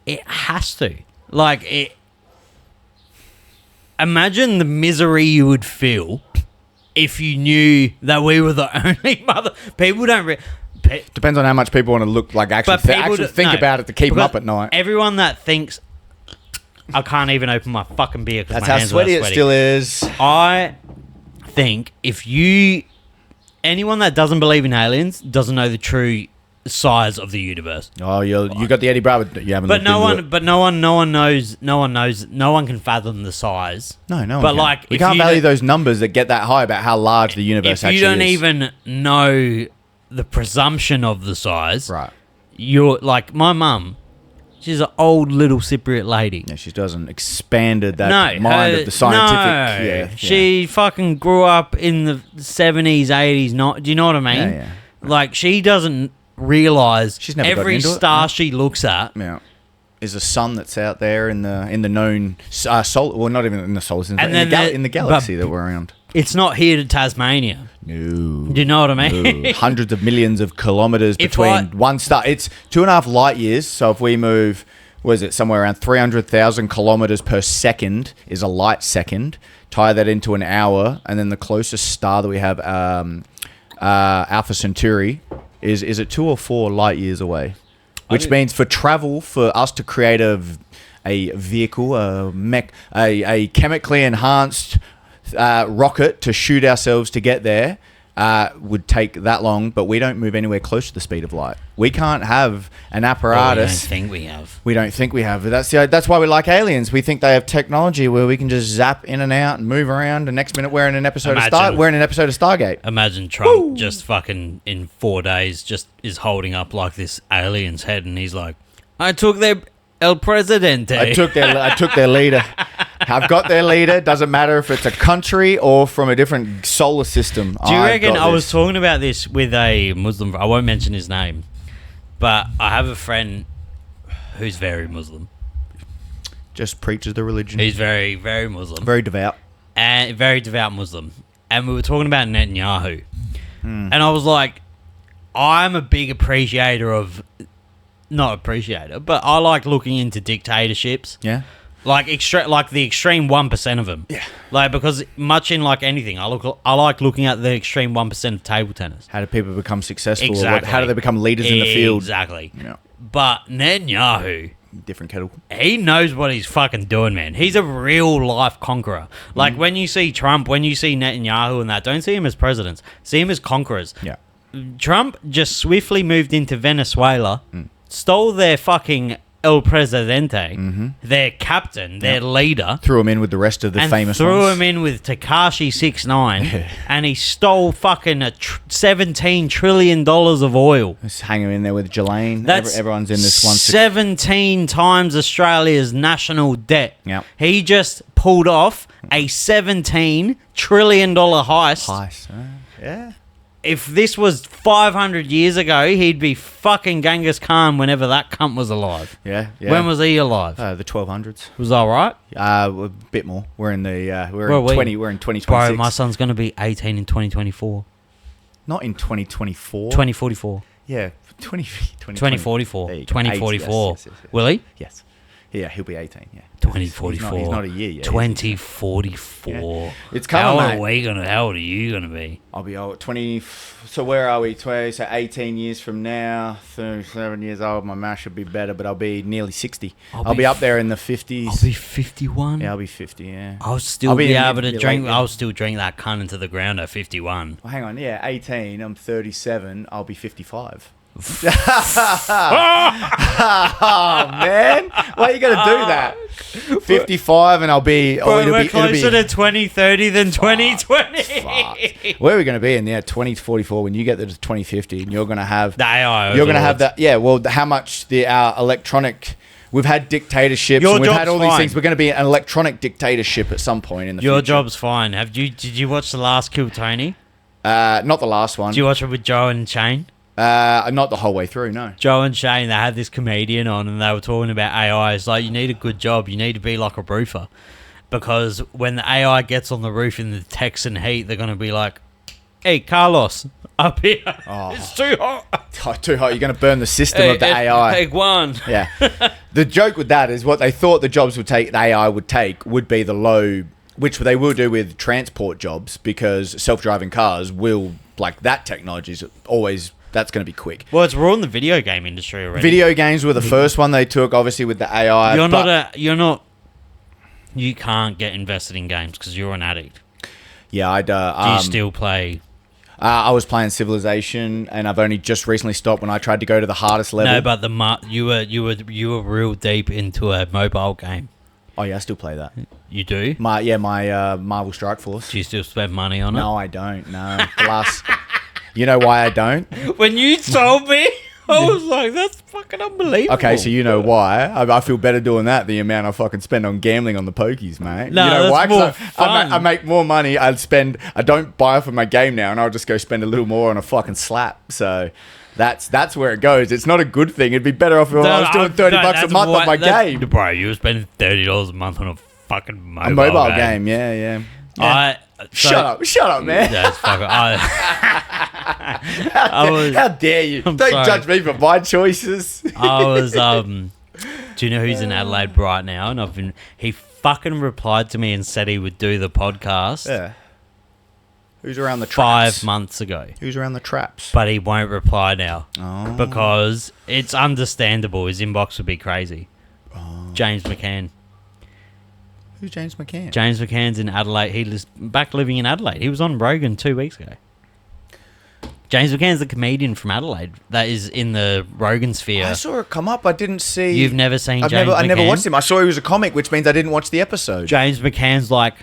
It has to. Like, imagine the misery you would feel if you knew that we were the only mother. People don't. Depends on how much people want to look like. Actually, think about it to keep them up at night. Everyone that thinks I can't even open my fucking beer because That's my how hands sweaty are it still is. I think anyone that doesn't believe in aliens doesn't know the true size of the universe. Oh, you got the Eddie Bravo. You haven't. But no one knows. No one can fathom the size. No one. But can. like, we if can't you value don't- those numbers that get that high about how large the universe If actually you don't is. even know the presumption of the size, Right. You're like my mum. She's an old little Cypriot lady. Yeah, she doesn't expanded that No, mind of the scientific. No, Yeah, she fucking grew up in the 70s, 80s. Not, do you know what I mean? Yeah. Like, she doesn't realize She's never gotten every into it, star yeah. she looks at. Yeah. Is a sun that's out there in the known solar, well, not even in the solar system, And but then in the galaxy that we're around. It's not here to Tasmania. No. Do you know what I mean? No. Hundreds of millions of kilometers If between one star. It's 2.5 light years. So if we move, what is it, somewhere around 300,000 kilometers per second is a light second. Tie that into an hour, and then the closest star that we have, Alpha Centauri, is it 2 or 4 light years away? Which means for travel, for us to create a vehicle, a chemically enhanced rocket to shoot ourselves to get there, would take that long, but we don't move anywhere close to the speed of light. We can't have an apparatus. We don't think we have. We don't think we have. That's why we like aliens. We think they have technology where we can just zap in and out and move around. The next minute we're in an episode of Stargate. Imagine Trump just fucking in 4 days just is holding up like this alien's head, and he's like, "I took their El Presidente. I took their leader. I've got their leader. Doesn't matter if it's a country or from a different solar system. Do you reckon I was talking about this with a Muslim? I won't mention his name, but I have a friend who's very Muslim. Just preaches the religion. He's very, very Muslim. very devout. And very devout Muslim. And we were talking about Netanyahu. And I was like, I'm a big appreciator of, not appreciator, but I like looking into dictatorships. Yeah. Like like the extreme 1% of them. Yeah. Like, because much in like anything, I like looking at the extreme 1% of table tennis. How do people become successful? Exactly. How do they become leaders in the field? Exactly. Yeah. But Netanyahu, Different kettle. he knows what he's fucking doing, man. He's a real life conqueror. Like, when you see Trump, when you see Netanyahu and that, don't see him as presidents. See him as conquerors. Yeah. Trump just swiftly moved into Venezuela, stole their fucking El Presidente, their captain, their leader, Threw him in with the rest of the and famous threw ones. him in with Tekashi 6ix9ine, and he stole fucking $17 trillion of oil. Just hang him in there with Jelaine. That's Everyone's in this one. 17 times Australia's national debt. Yep. He just pulled off a $17 trillion heist. Heist. Yeah. If this was 500 years ago, he'd be fucking Genghis Khan whenever that cunt was alive. Yeah. When was he alive? The 1200s? Was that right? A bit more. We're in the Where are we? 20. We're in 2026. Bro, my son's going to be 18 in 2024. Not in 2024. 2044. Yeah. 2044. There you go. 2044. Yes. Will he? Yes. Yeah, he'll be 18. Yeah. 2044. He's not a year yet. 2044. Yeah. It's coming, How mate. are we gonna? How old are you gonna be? I'll be old. 20. So where are we? 20. So 18 years from now, 37 years old. My math should be better, but I'll be nearly 60. I'll be up there in the 50s. I'll be 51. Yeah, I'll be 50. Yeah. I'll still I'll be in able to mid- drink. late- I'll still drink that cunt into the ground at 51. Well, hang on. Yeah, 18. I'm 37. I'll be 55. Oh man, why are you gonna do that? 55 and I'll be. Bro, it'll we're be, it'll closer be, to 2030 than 2020. fucked. Where are we gonna be in 2044 when you get to 2050 and you're gonna have The AI. You're gonna have overlords. that. Yeah. Well, how much our electronic. We've had dictatorships. Your And we've had job's all these fine. things. We're going to be an electronic dictatorship at some point in the Your future. job's fine. Did you watch the last Kill Tony? Not the last one. Did you watch it with Joe and Shane? Not the whole way through. No. Joe and Shane, they had this comedian on, and they were talking about AI. It's like, you need a good job. You need to be like a roofer, because when the AI gets on the roof in the Texan heat, they're going to be like, hey, Carlos, up here. It's too hot. Oh, too hot. You're going to burn the system of the AI. Hey, Guan. Yeah. The joke with that is what they thought the jobs would take, the AI would take, would be the low, which they will do with transport jobs because self-driving cars will, like that technology is always, that's going to be quick. Well, it's ruined the video game industry already. Video games were the first one they took, obviously with the AI. You can't get invested in games because you're an addict. Yeah, Do you still play? I was playing Civilization, and I've only just recently stopped when I tried to go to the hardest level. No, but you were real deep into a mobile game. Oh yeah, I still play that. You do? My Marvel Strike Force. Do you still spend money on it? No, I don't. No. Plus, you know why I don't? When you told me, I was like, that's fucking unbelievable. Okay, so you know why? I feel better doing that than the amount I fucking spend on gambling on the pokies, mate. No, you know that's why? 'Cause more fun. I make more money. I don't buy for my game now, and I'll just go spend a little more on a fucking slap. So that's where it goes. It's not a good thing. It'd be better off if I was doing $30 a month on my game. Bro, you were spending $30 a month on a fucking mobile, A mobile game, yeah. Shut up, man. That's fucking. How dare you? Don't judge me for my choices. I was. Do you know who's in Adelaide right now? And he fucking replied to me and said he would do the podcast. Yeah. Who's around the traps? 5 months ago. Who's around the traps? But he won't reply now. Oh. Because it's understandable. His inbox would be crazy. Oh. James McCann. Who's James McCann? James McCann's in Adelaide. He's back living in Adelaide. He was on Rogan 2 weeks ago. James McCann's the comedian from Adelaide that is in the Rogan sphere. I saw it come up. I didn't see. You've never seen James McCann? I never watched him. I saw he was a comic, which means I didn't watch the episode. James McCann's like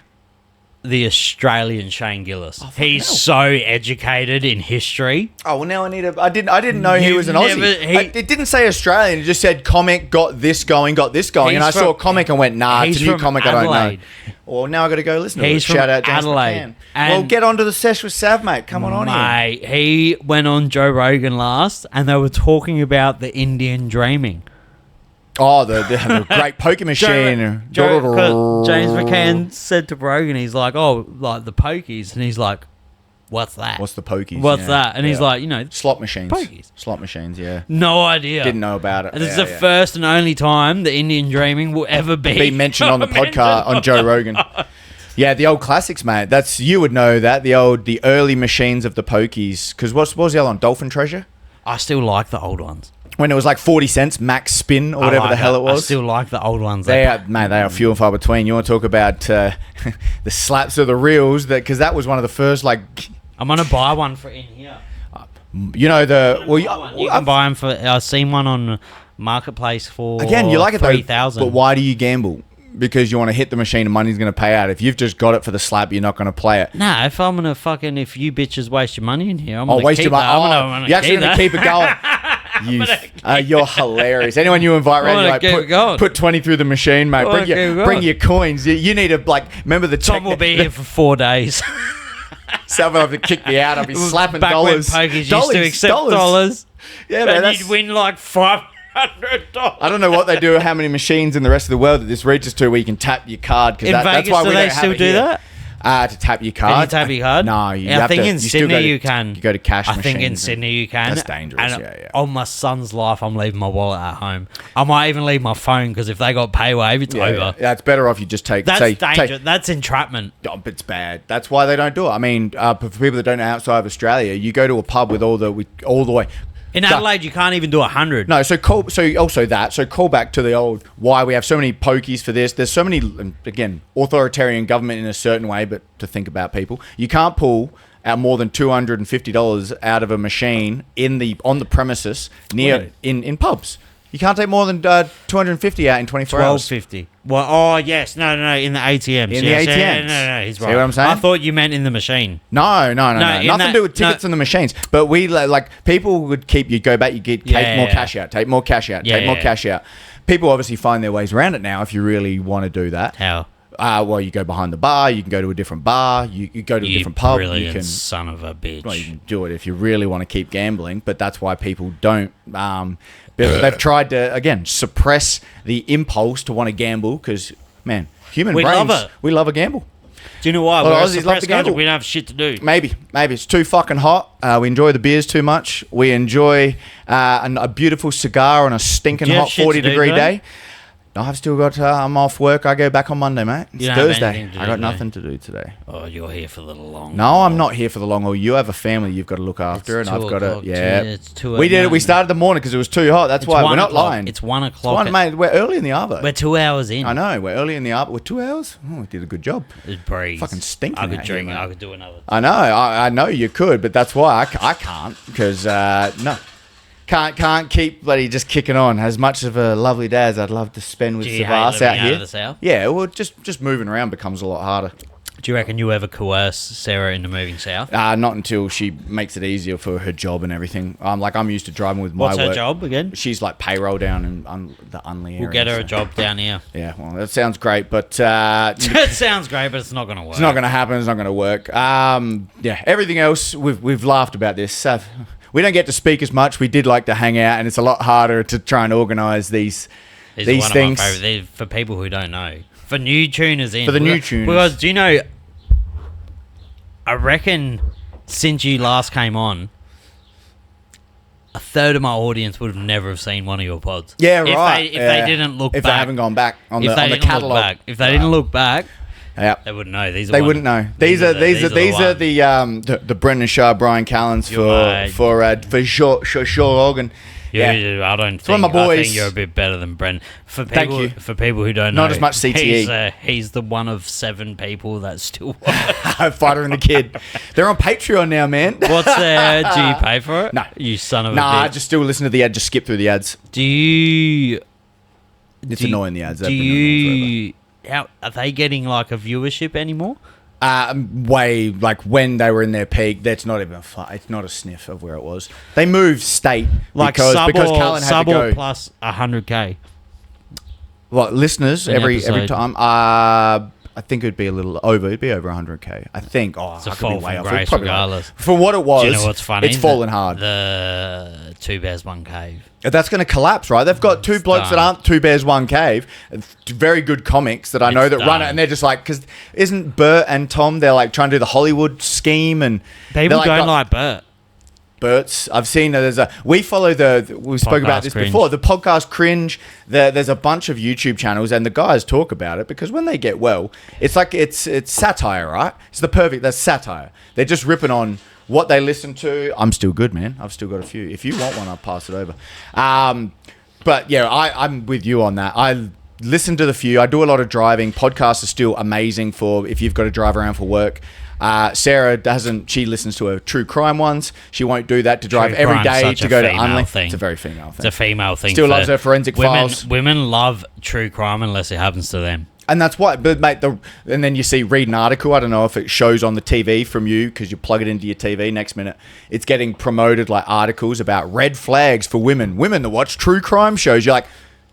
the Australian Shane Gillis. He's so educated in history. Oh well, now I need a. I didn't know he was an Aussie. It didn't say Australian. It just said comic. Got this going. And I saw comic and went, nah, it's a new comic. Adelaide. I don't know. Well, now I got to go listen to it. Shout out James Adelaide. Well, get onto the Sesh with Sav, mate. Come on here. Mate, he went on Joe Rogan last, and they were talking about the Indian dreaming. Oh, the great poker machine. James McCann said to Rogan, he's like, oh, like the pokies. And he's like, what's that? What's the pokies? What's that? And he's like, slot machines. Pokies. Slot machines, yeah. No idea. Didn't know about it. And this is the first and only time the Indian dreaming will ever be mentioned on the podcast on Joe Rogan. Yeah, the old classics, mate. You would know that. The early machines of the pokies. Because what was the other one? Dolphin Treasure? I still like the old ones. When it was like 40 cents max spin or whatever the hell it was. I still like the old ones. They are few and far between. You want to talk about the slaps of the reels? Because that was one of the first, like... I'm going to buy one for in here. You know, you can buy them for... I've seen one on Marketplace for again, you like it $3,000. But why do you gamble? Because you want to hit the machine and money's going to pay out. If you've just got it for the slap, you're not going to play it. Nah, if I'm going to if you bitches waste your money in here, I'm going to waste keep your money. You're actually going to keep it going. You're hilarious. Anyone you invite around, put 20 through the machine, mate. Bring your coins. You need to remember the Tom will be here for 4 days. Someone will have to kick me out. I'll be slapping back dollars. Back when pokies used to accept dollars. Yeah, man. And you'd win like $500. I don't know what they do or how many machines in the rest of the world that this reaches to where you can tap your card. In Vegas, that's why do they still do that? To tap your card. Can you tap your card? No, I think in Sydney you can. You go to cash machines. I think in Sydney you can. That's dangerous, and on my son's life, I'm leaving my wallet at home. I might even leave my phone because if they got paywave, it's over. Yeah, it's better off you just take... That's dangerous. That's entrapment. Oh, it's bad. That's why they don't do it. I mean, for people that don't know outside of Australia, you go to a pub with all the way... In Adelaide, you can't even do 100. No, so call back to the old why we have so many pokies for this. There's so many, again, authoritarian government in a certain way, but to think about people, you can't pull out more than $250 out of a machine on the premises in pubs. You can't take more than 250 out in 24 hours. 1250. Well, oh yes, no, in the ATMs. In the ATMs. No, he's right. See what I'm saying? I thought you meant in the machine. No. Nothing to do with tickets and the machines. But we people would keep you go back. You take more cash out. Take more cash out. Take more cash out. People obviously find their ways around it now. If you really want to do that, how? Well, you go behind the bar. You can go to a different bar. You go to a different pub. Brilliant you can, son of a bitch. Well, you can do it if you really want to keep gambling. But that's why people don't. They've tried to again suppress the impulse to want to gamble because man, human brains, love it. We love a gamble. Do you know why? Well, We're a Aussies love suppressed to country. gamble. We don't have shit to do. Maybe it's too fucking hot. We enjoy the beers too much. We enjoy a beautiful cigar on a stinking Do you have hot shit to do 40-degree today? day. No, I've still got. I'm off work. I go back on Monday, mate. It's You don't have Thursday. anything to I do got today? nothing to do today. Oh, you're here for the long. No, I'm not here for the long haul. You have a family you've got to look after, It's and I've 2 got to. o'clock, Yeah, it's 2 we did it. We a.m. started the morning because it was too hot. That's It's why 1 we're not o'clock. lying. It's 1 It's o'clock. one, mate. We're early in the arvo. We're 2 hours in. I know. We're early in the arvo. We're 2 hours. Oh, we did a good job. It breeze. Fucking stinking I could out here, drink. mate. I could do another. I know. I know you could, but that's why I can't because no. Can't keep bloody just kicking on. As much of a lovely day as I'd love to spend with Do you hate Savas living out out here. of the south? Yeah, well, just moving around becomes a lot harder. Do you reckon you ever coerce Sarah into moving south? Not until she makes it easier for her job and everything. I'm used to driving with my What's her work. job again? She's like payroll down in the Unley area. We'll get her a so- job down here. Yeah, well, that sounds great, but It sounds great, but it's not going to work. it's not going to happen. It's not going to work. Yeah, everything else we've laughed about this. We don't get to speak as much. We did like to hang out, and it's a lot harder to try and organise these These are one things. of my favourite. They're for people who don't know. For new tuners in. For the new tuners. Because, do you know, I reckon since you last came on, a third of my audience would have never have seen one of your pods. Yeah, right. If they didn't look if back. they haven't gone back on if the they on the didn't look catalogue. back. If they didn't look back, Yeah. they wouldn't know. These are They one- wouldn't know. These are the Brendan Shaw, Brian Callens You're for Shaw Organ. Yeah. I don't one think, of my I boys. think you're a bit better than Brendan. For Thank people, you. For people who don't know, Not as much CTE. He's the one of 7 people that still. Fighter and the Kid. They're on Patreon now, man. What's do you pay for it? No. You son of a Nah, I bitch. just still listen to the ad. Just skip through the ads. Do you? It's do you- annoying, the ads. Do They've been annoying you? How are they getting like a viewership anymore? way like when they were in their peak. That's not even it's not a sniff of where it was. They moved state Like because sub or, Callan had sub to or go. plus 100K. What listeners An every episode. time? I think it'd be a little over. It'd be over 100K. I think. Oh, It's a I could fall be way from off. grace Probably not. regardless. For what it was, Do you know what's funny? it's fallen hard. The 2 Bears 1 Cave. That's going to collapse, right? They've got 2 blokes that done. aren't 2 Bears 1 Cave, very good comics that I know It's that run it, done. and they're just like, because isn't Bert and Tom? They're like trying to do the Hollywood scheme, and People they're don't got- like Bert. Bert's. I've seen we follow we spoke about Podcast this Cringe. before, the podcast Cringe. There's a bunch of YouTube channels, and the guys talk about it because when they get well, it's like it's satire, right? That's satire. They're just ripping on what they listen to. I'm still good, man. I've still got a few. If you want one, I'll pass it over. But yeah, I'm with you on that. I listen to the few. I do a lot of driving. Podcasts are still amazing for if you've got to drive around for work. Sarah doesn't. She listens to her true crime ones. She won't do that to drive True every crime's day such to a go to female Unley. thing. It's a very female thing. It's a female thing. Still for loves her forensic files. Women love true crime unless it happens to them. And that's why, but mate, and then you see read an article. I don't know if it shows on the TV from you because you plug it into your TV. Next minute, it's getting promoted like articles about red flags for women that watch true crime shows. You're like,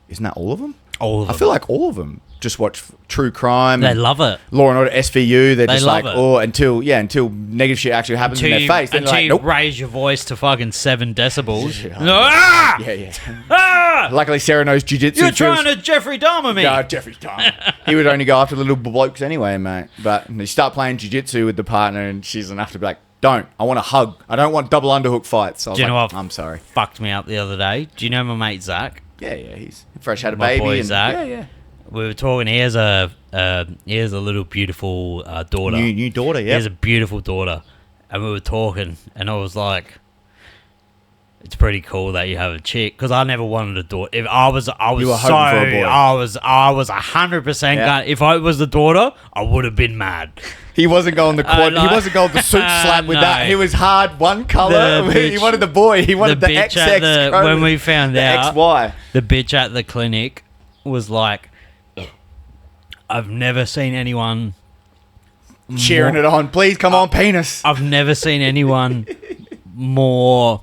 isn't that all of them? All of I them. feel like all of them just watch true crime. They and love it. Law and Order SVU. They're They just love like, it. oh, until negative shit actually happens in their face. Then Until they're you like, nope. raise your voice to fucking 7 decibels. Yeah. Ah! Yeah. Ah! Luckily, Sarah knows jiu-jitsu. You're She was- trying to Jeffrey Dahmer me. No, Jeffrey Dahmer. He would only go after the little blokes anyway, mate. But you start playing jiu-jitsu with the partner and she's enough to be like, don't. I want a hug. I don't want double underhook fights. So I was Do you know like, what? I'm sorry. Fucked me up the other day. Do you know my mate Zach? Yeah, he's fresh had a My baby. boy and, Zach. Yeah. We were talking. He has a little beautiful daughter. New daughter, He yeah. has a beautiful daughter, and we were talking, and I was like, "It's pretty cool that you have a chick." Because I never wanted a daughter. If I was You were so hoping for a boy. I was 100%. Yeah. If I was the daughter, I would have been mad. He wasn't going the quad. no. He wasn't going the suit slap with No. that. He was hard one color. The He bitch- wanted the boy. He wanted the the, bitch at XX. the- when we found the out- XY. The bitch at the clinic was like, "I've never seen anyone Cheering it on. Please come on, penis. I've never seen anyone more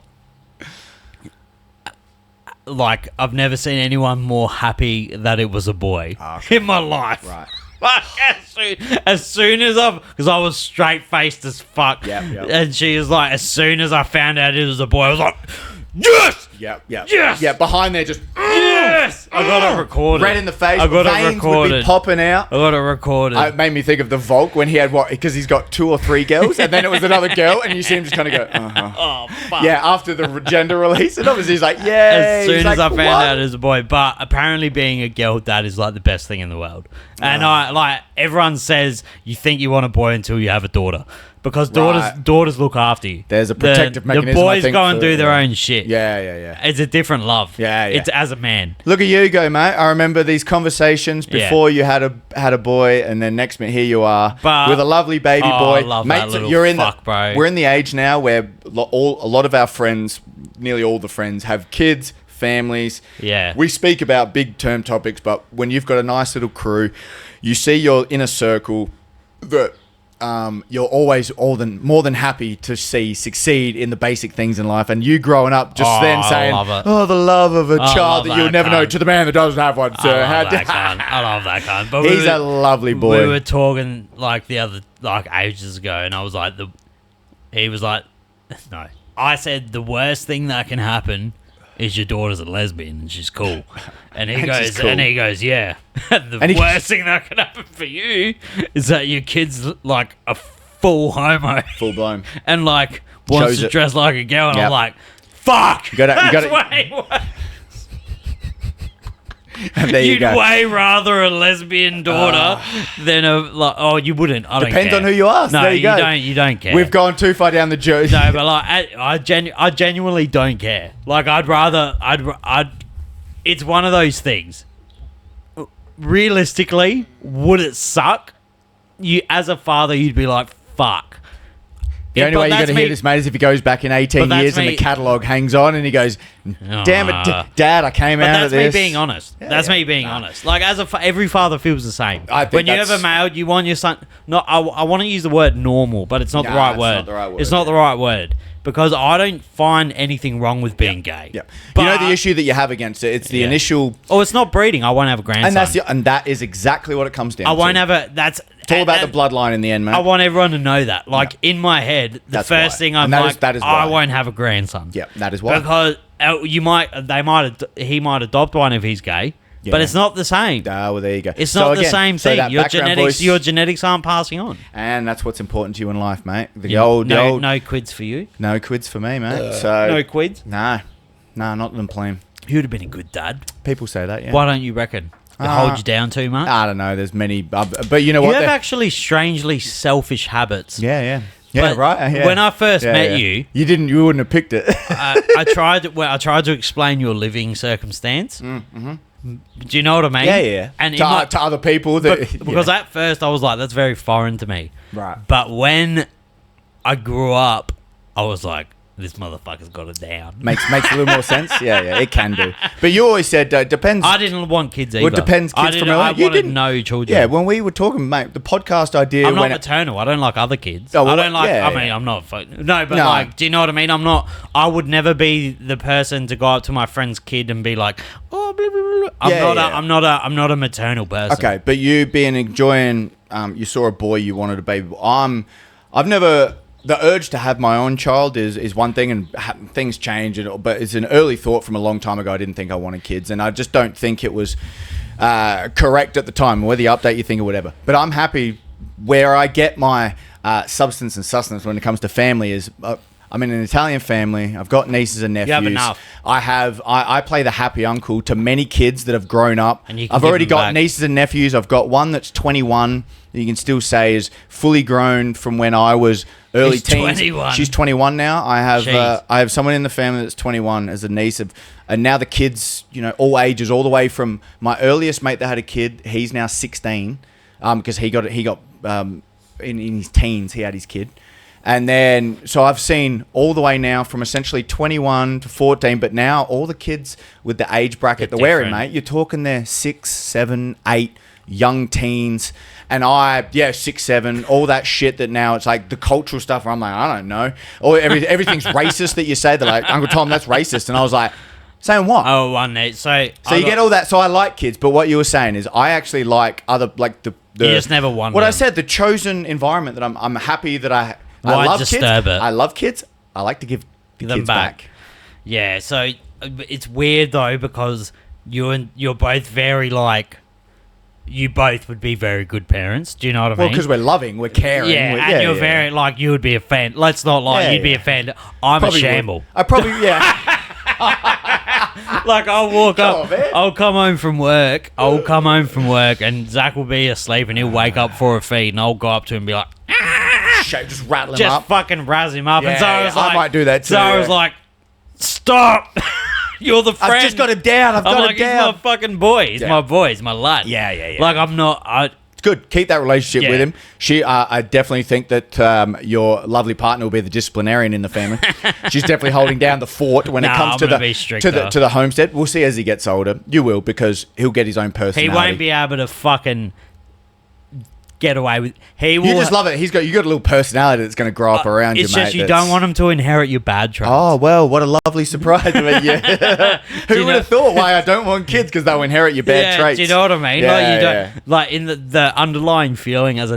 like I've never seen anyone more happy that it was a boy in my life. Right. Like, as soon as because I was straight faced as fuck, Yep. and she was like, as soon as I found out it was a boy, I was like, yes, Yeah, yeah. Yes! Yeah, behind there just... Yes! I got it recorded. Red in the face. I got it Veins would recorded. be popping out. I got it recorded. It made me think of the Volk when he had what? Because he's got 2 or 3 girls, and then it was another girl, and you see him just kind of go, uh-huh. Oh, fuck. Yeah, after the gender release, and obviously he's like, yeah. As soon as I found out it was a boy, but apparently being a girl dad is like the best thing in the world. And I like everyone says you think you want a boy until you have a daughter. Because daughters look after you. There's a protective mechanism. The boys I think, go and do their own shit. Yeah. It's a different love. Yeah. It's as a man. Look at you go, mate. I remember these conversations before you had a boy, and then next minute here you are with a lovely baby boy. I love that little fuck, bro. We're in the age now where a lot of our friends, nearly all the friends, have kids, families. Yeah. We speak about big term topics, but when you've got a nice little crew, you see your inner circle that you're always more than happy to see succeed in the basic things in life. And you growing up just then saying, the love of a child that you'll never know, to the man that doesn't have one. So I love that cunt. But he's a lovely boy. We were talking like the other, like ages ago, and I was like, he was like, no. I said the worst thing that can happen is your daughter's a lesbian and she's cool. And he goes, yeah. The worst thing that can happen for you is that your kid's like a full homo. Full blown. And like wants to dress like a girl. And I'm like, fuck. That's way worse. And there you go. You'd way rather a lesbian daughter than you wouldn't. I don't Depends care. on who you ask. No, there you you don't care. We've gone too far down the journey. No, but like I genuinely don't care. Like it's one of those things. Realistically, would it suck? You as a father, you'd be like, fuck. The only way you're going to hear this, mate, is if he goes back in 18 years and the catalogue hangs on and he goes, damn it, Dad, I came out of this. That's me being honest. That's me being honest. Like, every father feels the same. When you have a male, you want your son... I want to use the word normal, but it's not the right word. It's not the right word. Because I don't find anything wrong with being gay. Yeah. But, you know the issue that you have against it? It's the initial... Oh, it's not breeding. I won't have a grandson. And that is exactly what it comes down to. I won't have a... It's all about the bloodline in the end, mate. I want everyone to know that. Like, in my head, the first thing I'm like, I won't have a grandson. Yeah, that is why. Because he might adopt one if he's gay. Yeah. But it's not the same. Well, there you go. It's not the same thing. Your genetics aren't passing on. And that's what's important to you in life, mate. No quids for you. No quids for me, mate. No quids? No, not them playing. You'd have been a good dad. People say that, yeah. Why don't you reckon? They hold you down too much? I don't know. There's many... but you know what? You have actually strangely selfish habits. Yeah. Yeah, but right. Yeah. When I first met you, you wouldn't have picked it. I tried to explain your living circumstance. Mm-hmm. Do you know what I mean? Yeah. And to other people because at first I was like, that's very foreign to me. Right. But when I grew up, I was like, this motherfucker's got it down. Makes a little more sense. Yeah, it can do. But you always said depends. I didn't want kids either. Well, it depends. Kids from I wanted no children. Yeah, when we were talking, mate, the podcast idea. I'm not maternal. I don't like other kids. I don't like. Yeah, I mean, I'm not. Like, do you know what I mean? I'm not. I would never be the person to go up to my friend's kid and be like, oh, blah, blah, blah. I'm not a maternal person. Okay, but you being enjoying, you saw a boy, you wanted a baby. I've never. The urge to have my own child is one thing, and things change. But it's an early thought from a long time ago. I didn't think I wanted kids, and I just don't think it was correct at the time, whether you update your thing or whatever. But I'm happy where I get my substance and sustenance when it comes to family is... I'm in an Italian family. I've got nieces and nephews. You have enough. I play the happy uncle to many kids that have grown up. And you can I've already got back. nieces and nephews. I've got one that's 21. You can still say is fully grown from when I was early teens. 21. She's 21 now. I have someone in the family that's 21 as a niece of, and now the kids, all ages, all the way from my earliest mate that had a kid. He's now 16, because he got in his teens. He had his kid. And then, so I've seen all the way now from essentially 21 to 14, but now all the kids with the age bracket they're wearing, mate, you're talking they're 6, 7, 8, young teens. And 6, 7, all that shit that now it's like the cultural stuff where I'm like, I don't know. Or everything's racist that you say. They're like, Uncle Tom, that's racist. And I was like, saying what? Oh, one day. So you get all that. So I like kids, but what you were saying is I actually like other, like the you just never won. What I said, the chosen environment that I'm happy that I love kids. I love kids. I like to give the kids back. Yeah, so it's weird though because you're both very like. You both would be very good parents. Do you know what I mean? Well, because we're loving, we're caring. Yeah, and you're very like you would be a fan. Let's not lie, you'd be a fan. I'm Probably a shamble. would. I probably Like I'll walk Come up, on, man. I'll come home from work, and Zach will be asleep, and he'll wake up for a feed, and I'll go up to him and be like, just rattle him just up. fucking razz him up. Yeah, and so I yeah, was I like, might do that too, So I was yeah. like, stop. You're the friend. I've just got him down. I've I'm got like, him down. he's my fucking boy. He's Yeah. my boy. He's my lad. Yeah, yeah, yeah. Like I'm not. It's good. Keep that relationship Yeah. with him. I definitely think that your lovely partner will be the disciplinarian in the family. She's definitely holding down the fort when it Nah, comes I'm to gonna the be stricter. to the homestead. We'll see as he gets older. You will, because he'll get his own He personality. won't be able to fucking get away with. He will. You just love it. You got a little personality that's going to grow up around you, It's mate. just you that's- don't want him to inherit your bad traits. Oh, well, what a lovely surprise. I mean, yeah. Who you would have thought why I don't want kids? Because they'll inherit your bad traits. Do you know what I mean? Yeah, like you don't yeah. like in the underlying feeling as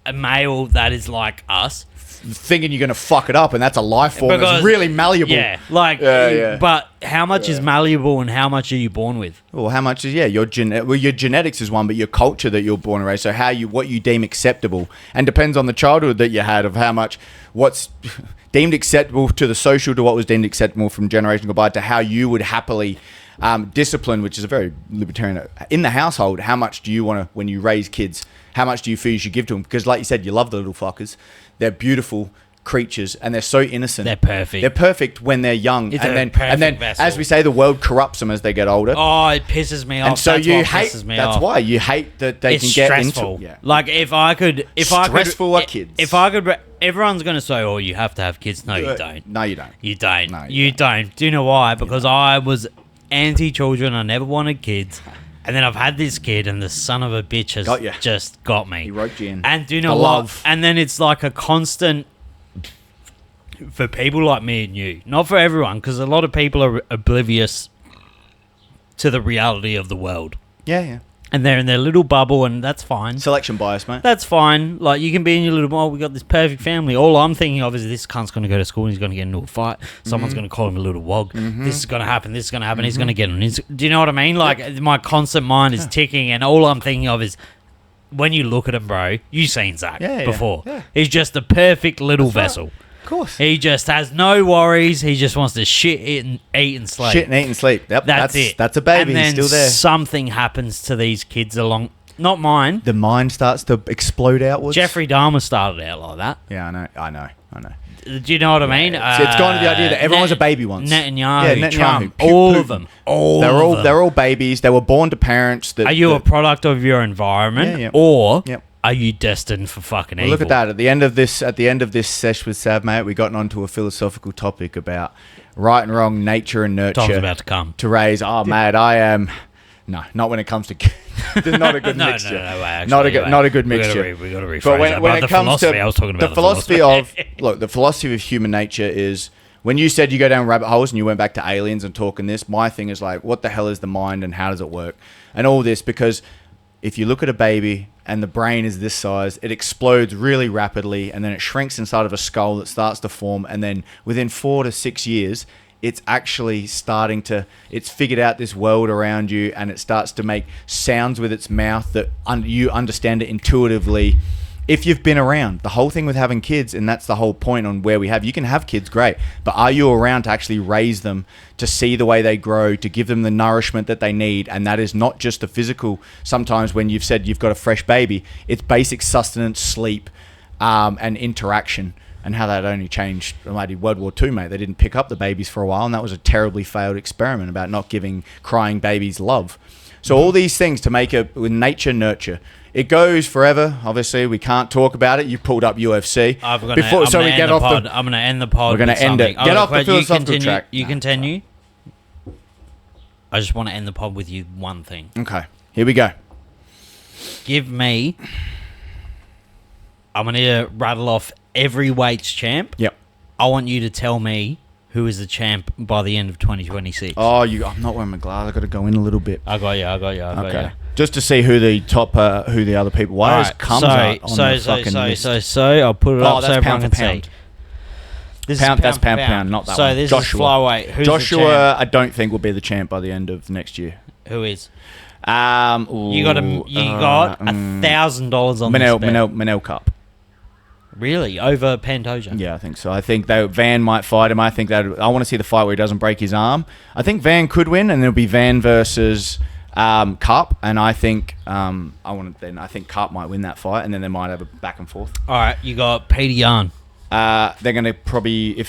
a male that is like us. Thinking you're going to fuck it up, and that's a life form that's really malleable. Yeah, like yeah. but how much is malleable and how much are you born with? Well, how much is your genetics is one, but your culture that you're born and raised. So what you deem acceptable, and depends on the childhood that you had of how much what's deemed acceptable to the social to what was deemed acceptable from generation go by to how you would happily discipline, which is a very libertarian in the household. How much do you want to when you raise kids? How much do you feel you should give to them? Because, like you said, you love the little fuckers. They're beautiful creatures and they're so innocent. They're perfect. They're perfect when they're young, It's and a then perfect vessel. as we say, the world corrupts them as they get older. Oh, it pisses me off. And so That's you what hate. pisses me That's off. why you hate that they It's can get stressful. into. Yeah. Like if I could, Stressful are kids. If I could, everyone's gonna say, "Oh, you have to have kids." No, you don't. No, you don't. You don't. No, you don't. Do you know why? Because I was anti-children. I never wanted kids. And then I've had this kid, and the son of a bitch has Got ya. just got me. He roped you in. And do you know The what? love. And then it's like a constant for people like me and you. Not for everyone, because a lot of people are oblivious to the reality of the world. Yeah. And they're in their little bubble, and that's fine. Selection bias, mate. That's fine. Like, you can be in your little, oh, we got this perfect family. All I'm thinking of is this cunt's going to go to school and he's going to get into a fight. Someone's going to call him a little wog. This is going to happen. This is going to happen. He's going to get on his... Do you know what I mean? Like, my constant mind is ticking, and all I'm thinking of is when you look at him, bro, you've seen Zach before. Yeah. He's just the perfect little That's right. vessel. Of course. He just has no worries. He just wants to shit, eat and sleep. Shit and eat and sleep. Yep, That's it. That's a baby. And then He's still there. something happens to these kids along... Not mine. The mind starts to explode outwards. Jeffrey Dahmer started out like that. Yeah, I know. Do you know what I mean? It's gone to the idea that everyone was a baby once. Netanyahu, Trump, Putin. all of them. They're all babies. They were born to parents that. Are you a product of your environment, Yeah. or Yep. are you destined for fucking Well, evil? look at that. At the end of this sesh with Sav, mate, we got onto a philosophical topic about right and wrong, nature and nurture. Tom's about to come. To raise. Oh, mate, I am. No, not when it comes to. There's not a good No, mixture. no, actually, not a good we mixture. We got to rephrase But that. when But it the comes philosophy, to I was talking about the philosophy of the philosophy of human nature is when you said you go down rabbit holes and you went back to aliens and talking this. My thing is like, what the hell is the mind and how does it work, and all this because if you look at a baby and the brain is this size, it explodes really rapidly and then it shrinks inside of a skull that starts to form, and then within 4 to 6 years. It's actually it's figured out this world around you, and it starts to make sounds with its mouth that you understand it intuitively if you've been around. The whole thing with having kids, and that's the whole point on where we have, you can have kids, great, but are you around to actually raise them, to see the way they grow, to give them the nourishment that they need? And that is not just the physical. Sometimes when you've said you've got a fresh baby, it's basic sustenance, sleep, and interaction. And how that only changed maybe World War II, mate. They didn't pick up the babies for a while, and that was a terribly failed experiment about not giving crying babies love. So all these things to make it with nature, nurture. It goes forever. Obviously, we can't talk about it. You pulled up UFC. I'm going to end the pod. We're going to end it. Get off the philosophical track. You continue. I just want to end the pod with you one thing. Okay, here we go. Give me... I'm going to rattle off every weights champ. Yep. I want you to tell me who is the champ by the end of 2026. Oh, I'm not wearing my glass. I've got to go in a little bit. I got you. Okay. Just to see who the other people were. Comes out on the fucking list. So I'll put it up so that's everyone pound can for pound. see. This That's is pound for pound, not that so one. this Joshua. is flyweight. Who's the Joshua, champ? I don't think will be the champ by the end of next year. Who is? You You got $1,000 on this bet. Manel Cup. Really? Over Pantoja? Yeah, I think so. I think that Van might fight him. I think that I want to see the fight where he doesn't break his arm. I think Van could win, and it'll be Van versus Cup, and I think I think Cup might win that fight, and then they might have a back and forth. All right, you got Peter Yan. They're going to probably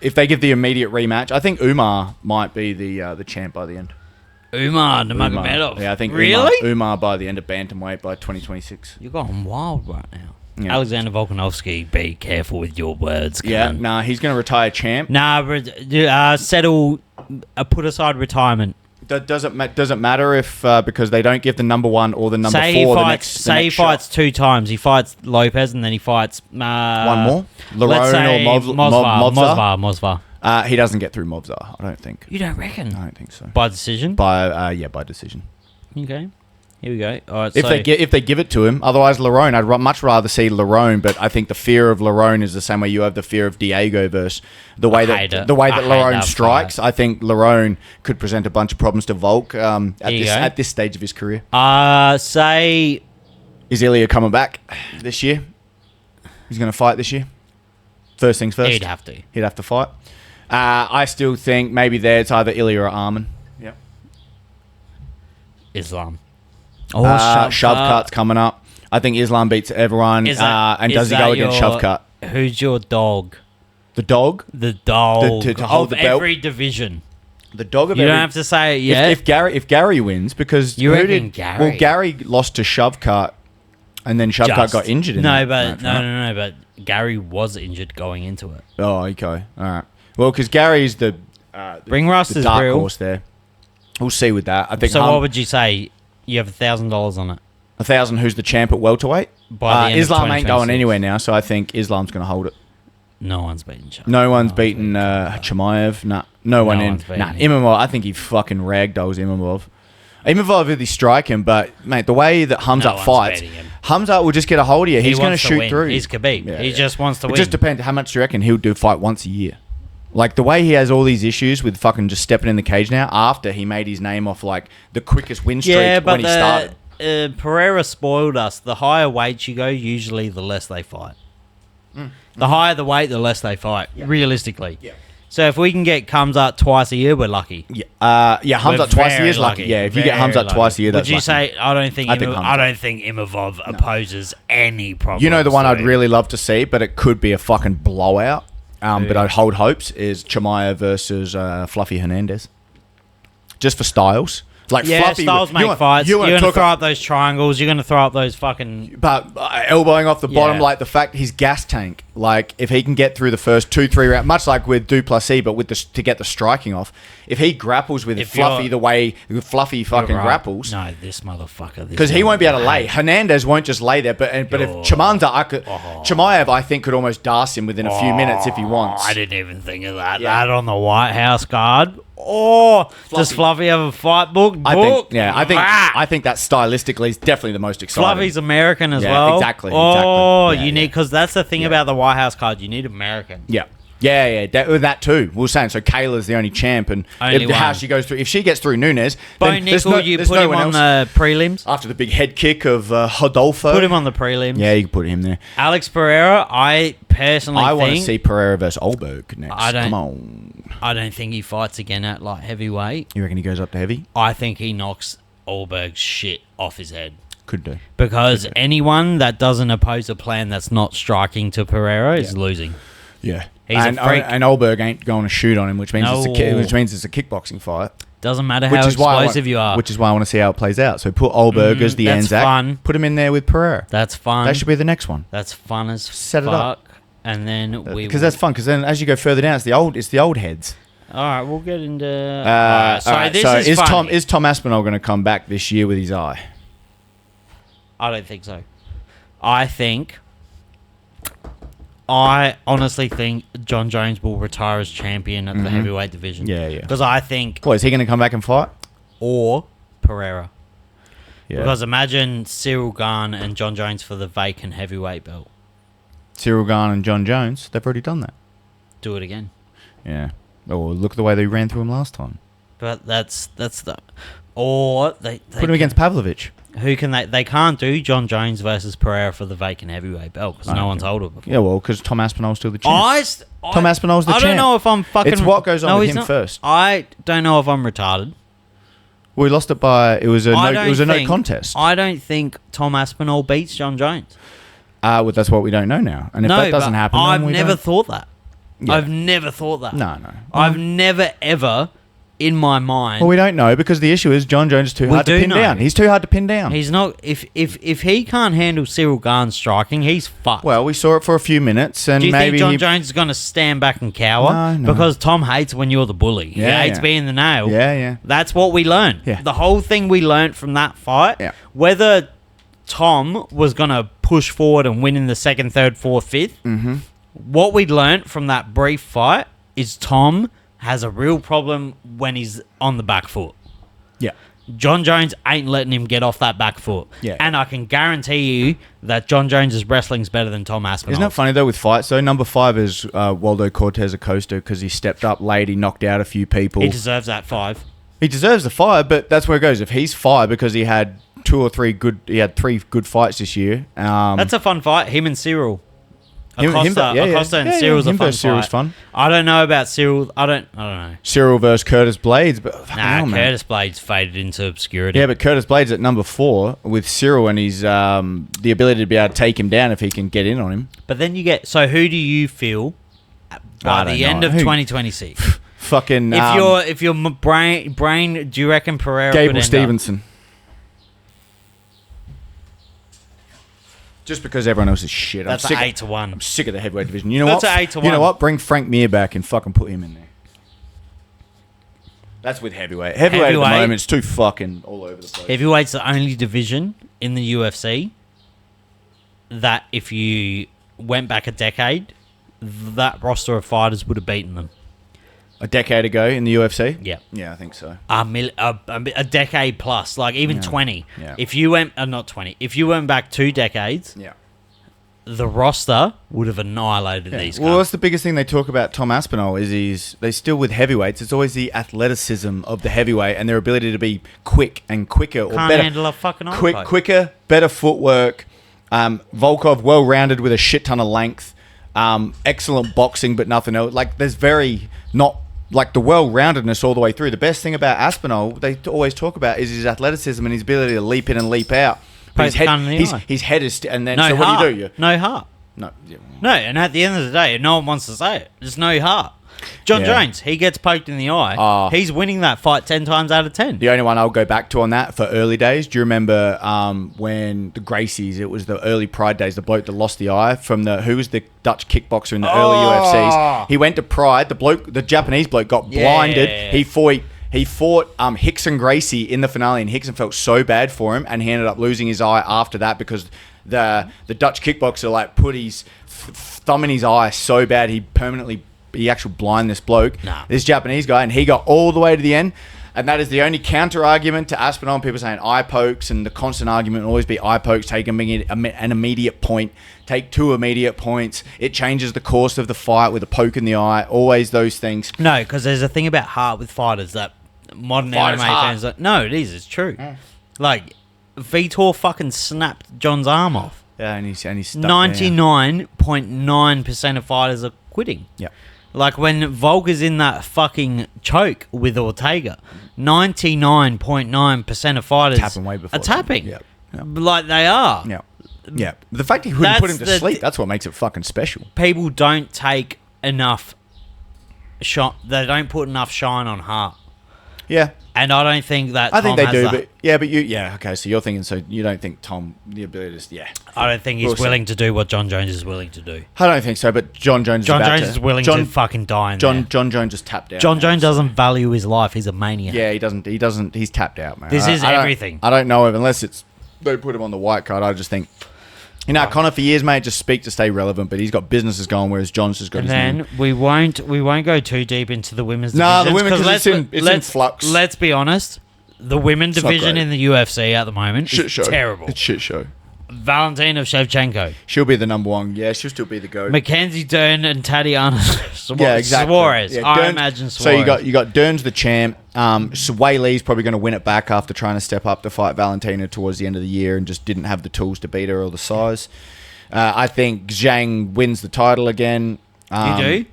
if they give the immediate rematch, I think Umar might be the champ by the end. Umar Nurmagomedov. Yeah, I think really Umar by the end of bantamweight by 2026. You're going wild right now. Yeah. Alexander Volkanovski, be careful with your words. Yeah, Kevin. nah, he's going to retire champ. Settle, put aside retirement. Doesn't matter if because they don't give the number 1 or the number 4 He fights 2 times. He fights Lopez and then he fights one more. Let's say Mosvar. Mosvar. He doesn't get through Mobzar, I don't think. You don't reckon? I don't think so. By decision? By decision. Okay. Here we go. All right. If they give it to him, otherwise Lerone, I'd much rather see Lerone. But I think the fear of Lerone is the same way you have the fear of Diego versus the way that Lerone strikes. I think Lerone could present a bunch of problems to Volk at this stage of his career. Say, is Ilya coming back this year? He's going to fight this year. First things first. He'd have to fight. I still think maybe there it's either Ilya or Arman. Yeah. Islam. Shovcut's coming up. I think Islam beats everyone. Does he go against Shovcut? Who's your dog? The dog? The dog to hold of the belt? every division. The dog of you every... don't have to say it yet. If Gary wins, because... Gary? Well, Gary lost to Shovcut, and then Shovcut got injured in that match, right? No, but Gary was injured going into it. Oh, okay. All right. Well, because Gary's the Ring rust the is dark real. horse there. We'll see with that. I think. So what would you say? You have $1,000 on it. 1,000. Who's the champ at welterweight? By the end Islam of ain't going anywhere now, so I think Islam's going to hold it. No one's beaten Chimaev. No one's beaten Chimaev. Nah, no one in. Nah, Imavov. I think he fucking ragdolls Imavov. Imavov really strike him, but mate, the way that Hamzat fights, Hamzat will just get a hold of you. He's going to shoot through. He's Khabib. He just wants to win. It just depends. How much do you reckon he'll do fight once a year? Like the way he has all these issues with fucking just stepping in the cage now after he made his name off like the quickest win streak when he started. Pereira spoiled us. The higher weights you go, usually the less they fight. The higher the weight, the less they fight, realistically. Yeah. So if we can get Hamzat twice a year, we're lucky. Yeah, Hamzat twice a year is lucky. Yeah, if you get Hamzat twice a year, that's lucky. Would you say, I don't think Imavov opposes any problem. You know the one I'd really love to see, but it could be a fucking blowout. But I'd hold hopes is Chimaev versus Fluffy Hernandez. Just for styles. Like Fluffy, styles make fights. You're going to throw up those triangles. You're going to throw up those fucking... But elbowing off the bottom, like the fact his gas tank, like if he can get through the first 2-3 rounds, much like with Duplessis, but with to get the striking off, if he grapples with Fluffy the way Fluffy fucking grapples... No, this motherfucker... Because he won't be able to lay. Hernandez won't just lay there, but if Chimaev, I think, could almost dast him within a few minutes if he wants. I didn't even think of that. Yeah. That on the White House card... does Fluffy have a fight book? I think that stylistically is definitely the most exciting. Fluffy's American as well. Exactly. You need because that's the thing about the White House card. You need American. Yeah. That too. We were saying so. Kayla's the only champ, and how she goes through. If she gets through Nunes, Bo Nickel, you put him on the prelims after the big head kick of Hodolfo. Put him on the prelims. Yeah, you can put him there. Alex Pereira, I want to see Pereira versus Olberg next. Come on. I don't think he fights again at light heavyweight. You reckon he goes up to heavy? I think he knocks Olberg's shit off his head. Could do. Because anyone that doesn't oppose a plan that's not striking to Pereira is losing. Yeah. And Olberg ain't going to shoot on him, which means it's a kickboxing fight. Doesn't matter how explosive you are. Which is why I want to see how it plays out. So put Olberg as the Anzac. Fun. Put him in there with Pereira. That's fun. That should be the next one. That's fun as Set it up. And then because that's fun. Because then as you go further down, it's the old heads. All right, we'll get into. Is Tom Aspinall going to come back this year with his eye? I don't think so. I honestly think John Jones will retire as champion at the heavyweight division. Yeah. Because I think... Is he going to come back and fight? Or Pereira. Yeah. Because imagine Cyril Gane and John Jones for the vacant heavyweight belt. Cyril Gane and John Jones, they've already done that. do it again. Yeah. Oh, well, look at the way they ran through him last time. But that's the... Or they Put him against Pavlovich. Who can they can't do John Jones versus Pereira for the vacant heavyweight belt because no one's held it before. Yeah, well, because Tom Aspinall's still the champ. Tom Aspinall's the champ. I don't know if I'm fucking... It's what goes on with him first. I don't know if I'm retarded. We lost it by... It was a no contest. I don't think Tom Aspinall beats John Jones. Well, that's what we don't know now. And if that doesn't happen... I've never thought that. Yeah. I've never thought that. No. I've never, ever... in my mind. Well, we don't know because the issue is John Jones is too hard to pin down. He's too hard to pin down. He's not. If he can't handle Cyril Gane's striking, he's fucked. Well, we saw it for a few minutes, and do you maybe think John Jones is going to stand back and cower? No. Because Tom hates when you're the bully. He hates being the nail. Yeah. That's what we learned. Yeah. The whole thing we learned from that fight. Yeah. Whether Tom was going to push forward and win in the second, third, fourth, fifth. Mm-hmm. What we learned from that brief fight is Tom has a real problem when he's on the back foot. Yeah. John Jones ain't letting him get off that back foot. Yeah. And I can guarantee you that John Jones' wrestling's better than Tom Aspinall. Isn't that funny, though, with fights, though? Number 5 is Waldo Cortez Acosta because he stepped up late, he knocked out a few people. He deserves that 5. He deserves the 5, but that's where it goes. If he's 5 because he had 3 good fights this year. That's a fun fight, him and Cyril. Acosta and Cyril's Cyril's a fun Cyril's fight. fun. I don't know about Cyril. I don't know. Cyril versus Curtis Blades, but Curtis Blades faded into obscurity. Yeah, but Curtis Blades at number 4 with Cyril and his the ability to be able to take him down if he can get in on him. But then you get... So who do you feel by the end of 2026? Fucking... if your brain... Do you reckon Pereira could Gable end Stevenson. Just because everyone else is shit. That's an 8-1. I'm sick of the heavyweight division. You know That's what? An 8-1. You know what? Bring Frank Mir back and fucking put him in there. That's with heavyweight. Heavyweight at the moment is too fucking all over the place. Heavyweight's the only division in the UFC that if you went back a decade, that roster of fighters would have beaten them. A decade ago in the UFC? Yeah. Yeah, I think so. A decade plus, like even 20. Yeah. If you went, not 20, if you went back 2 decades, the roster would have annihilated these guys. Well, that's the biggest thing they talk about Tom Aspinall is they still with heavyweights. It's always the athleticism of the heavyweight and their ability to be quick and quicker or Can't better. handle a fucking eye quicker, better footwork. Volkov well-rounded with a shit ton of length. Excellent boxing, but nothing else. Like there's very not like the well-roundedness all the way through. The best thing about Aspinall, they always talk about, is his athleticism and his ability to leap in and leap out. But his head is... And then, so what do? No heart. No. No, and at the end of the day, no one wants to say it. There's no heart. John Jones, he gets poked in the eye. He's winning that fight 10 times out of 10. The only one I'll go back to on that for early days, do you remember when the Gracies, it was the early Pride days, the bloke that lost the eye from who was the Dutch kickboxer in the early UFCs? He went to Pride, the Japanese bloke got blinded. Yeah. He fought Hickson Gracie in the finale, and Hickson felt so bad for him, and he ended up losing his eye after that because the Dutch kickboxer like put his thumb in his eye so bad he actually blind this bloke, this Japanese guy, and he got all the way to the end. And that is the only counter argument to Aspinall. People saying eye pokes, and the constant argument will always be eye pokes. Take an immediate point. Take 2 immediate points. It changes the course of the fight with a poke in the eye. Always those things. No, because there's a thing about heart with fighters that modern anime fans... No, it is. It's true. Like, Vitor fucking snapped John's arm off. Yeah, and he's stuck 99.9% of fighters are quitting. Yeah. Like when Volk is in that fucking choke with Ortega, 99.9% of fighters are tapping. Yep. Like they are. Yeah. Yeah. The fact he couldn't put him to sleep, that's what makes it fucking special. People don't take enough shot. They don't put enough shine on heart. Yeah. And I don't think that I think they do, that. okay, so you're thinking, so you don't think Tom, the ability to, I don't think he's willing to do what John Jones is willing to do. I don't think so, but John Jones is willing to fucking die in there. John Jones is tapped out. John Jones doesn't value his life. He's a maniac. Yeah, he doesn't, he's tapped out, man. This is everything. I don't know if, unless they put him on the white card, I just think, Connor for years, mate, just speak to stay relevant, but he's got businesses going, whereas John's just got his name. And then we won't go too deep into the women's division. No, the women, because it's in flux. Let's be honest. The women division in the UFC at the moment is terrible. It's shit show. Valentina Shevchenko. She'll be the number one. Yeah, she'll still be the GOAT. Mackenzie Dern and Tatiana Yeah, exactly. Suarez. Yeah, I Dern's- imagine Suarez. So you got Dern's the champ. Wei Lee's probably going to win it back after trying to step up to fight Valentina towards the end of the year and just didn't have the tools to beat her or the size. I think Zhang wins the title again. You do?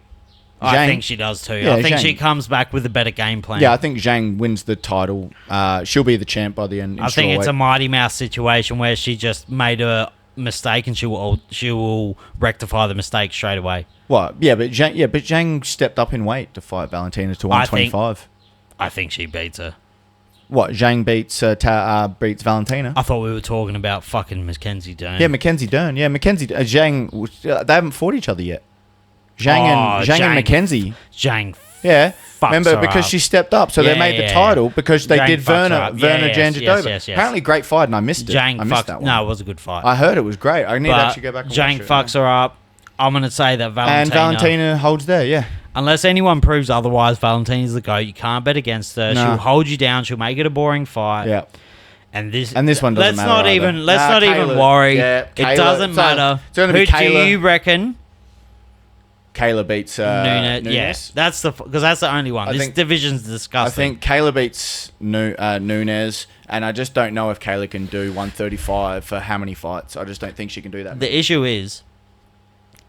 I Zhang- think she does too. Yeah, I think Zhang. she comes back with a better game plan. Yeah, I think Zhang wins the title. She'll be the champ by the end. in I think it's a strawweight. Mighty Mouse situation where she just made a mistake and she will rectify the mistake straight away. What? Yeah, but Zhang stepped up in weight to fight Valentina to 125. I think she beats her. What? Zhang beats Valentina. I thought we were talking about fucking Mackenzie Dern. Yeah, Mackenzie Dern. Yeah, Zhang. They haven't fought each other yet. Zhang and Mackenzie. Zhang. Yeah, fucks remember her because up. she stepped up, so Yeah, they made the yeah, title because they Zhang did fucks her Verna up. Yeah, yes, Jandiroba. yes. Apparently, great fight, and I missed it. Jang I missed fucked. that one. No, it was a good fight. I heard it was great. I need to actually go back and Jang watch it. fucks her up. I'm gonna say that Valentina. And Valentina holds there. Yeah. Unless anyone proves otherwise, Valentina's the GOAT. You can't bet against her. No. She'll hold you down. She'll make it a boring fight. Yeah. And this one doesn't let's matter not either. even let's Nah, not even Kayla- worry. yeah, It Kayla- doesn't matter. it's gonna be Who do Kayla. you reckon? Kayla beats Nunes. Nunes. Yes, that's because that's the only one. I This think- division's I disgusting. think Kayla beats Nunes, and I just don't know if Kayla can do 135 for how many fights. I just don't think she can do that. The issue is,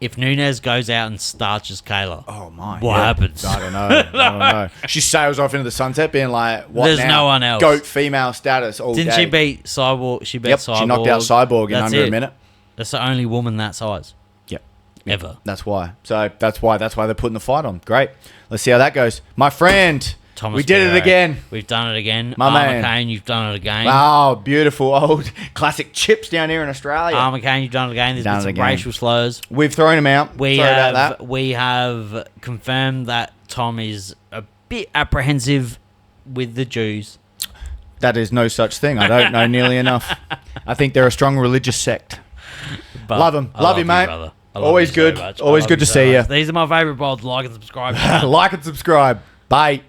if Nunes goes out and starches Kayla, Oh my! what happens? I don't know. I don't know. She sails off into the sunset, being like, "What There's now? no one else. Goat female status all Didn't day." she beat Cyborg? She beat Yep, Cyborg. she knocked out Cyborg in That's under it. a minute. That's the only woman that size Yep. ever. That's why. So that's why they're putting the fight on. Great. Let's see how that goes. My friend, Thomas we did Piro. it again. We've done it again. My Armour man. Kane, you've done it again. Wow, beautiful old classic chips down here in Australia. Armour Kane, you've done it again. There's Done been it some again. racial slurs. We've thrown him out. We Sorry about have that. we have confirmed that Tom is a bit apprehensive with the Jews. That is no such thing. I don't know nearly enough. I think they're a strong religious sect. But Love 'em. I Love you, mate. brother. I love Always you so good. much. I Always love good you to so see much. ya. These are my favourite pods. Like and subscribe. Like and subscribe. Bye.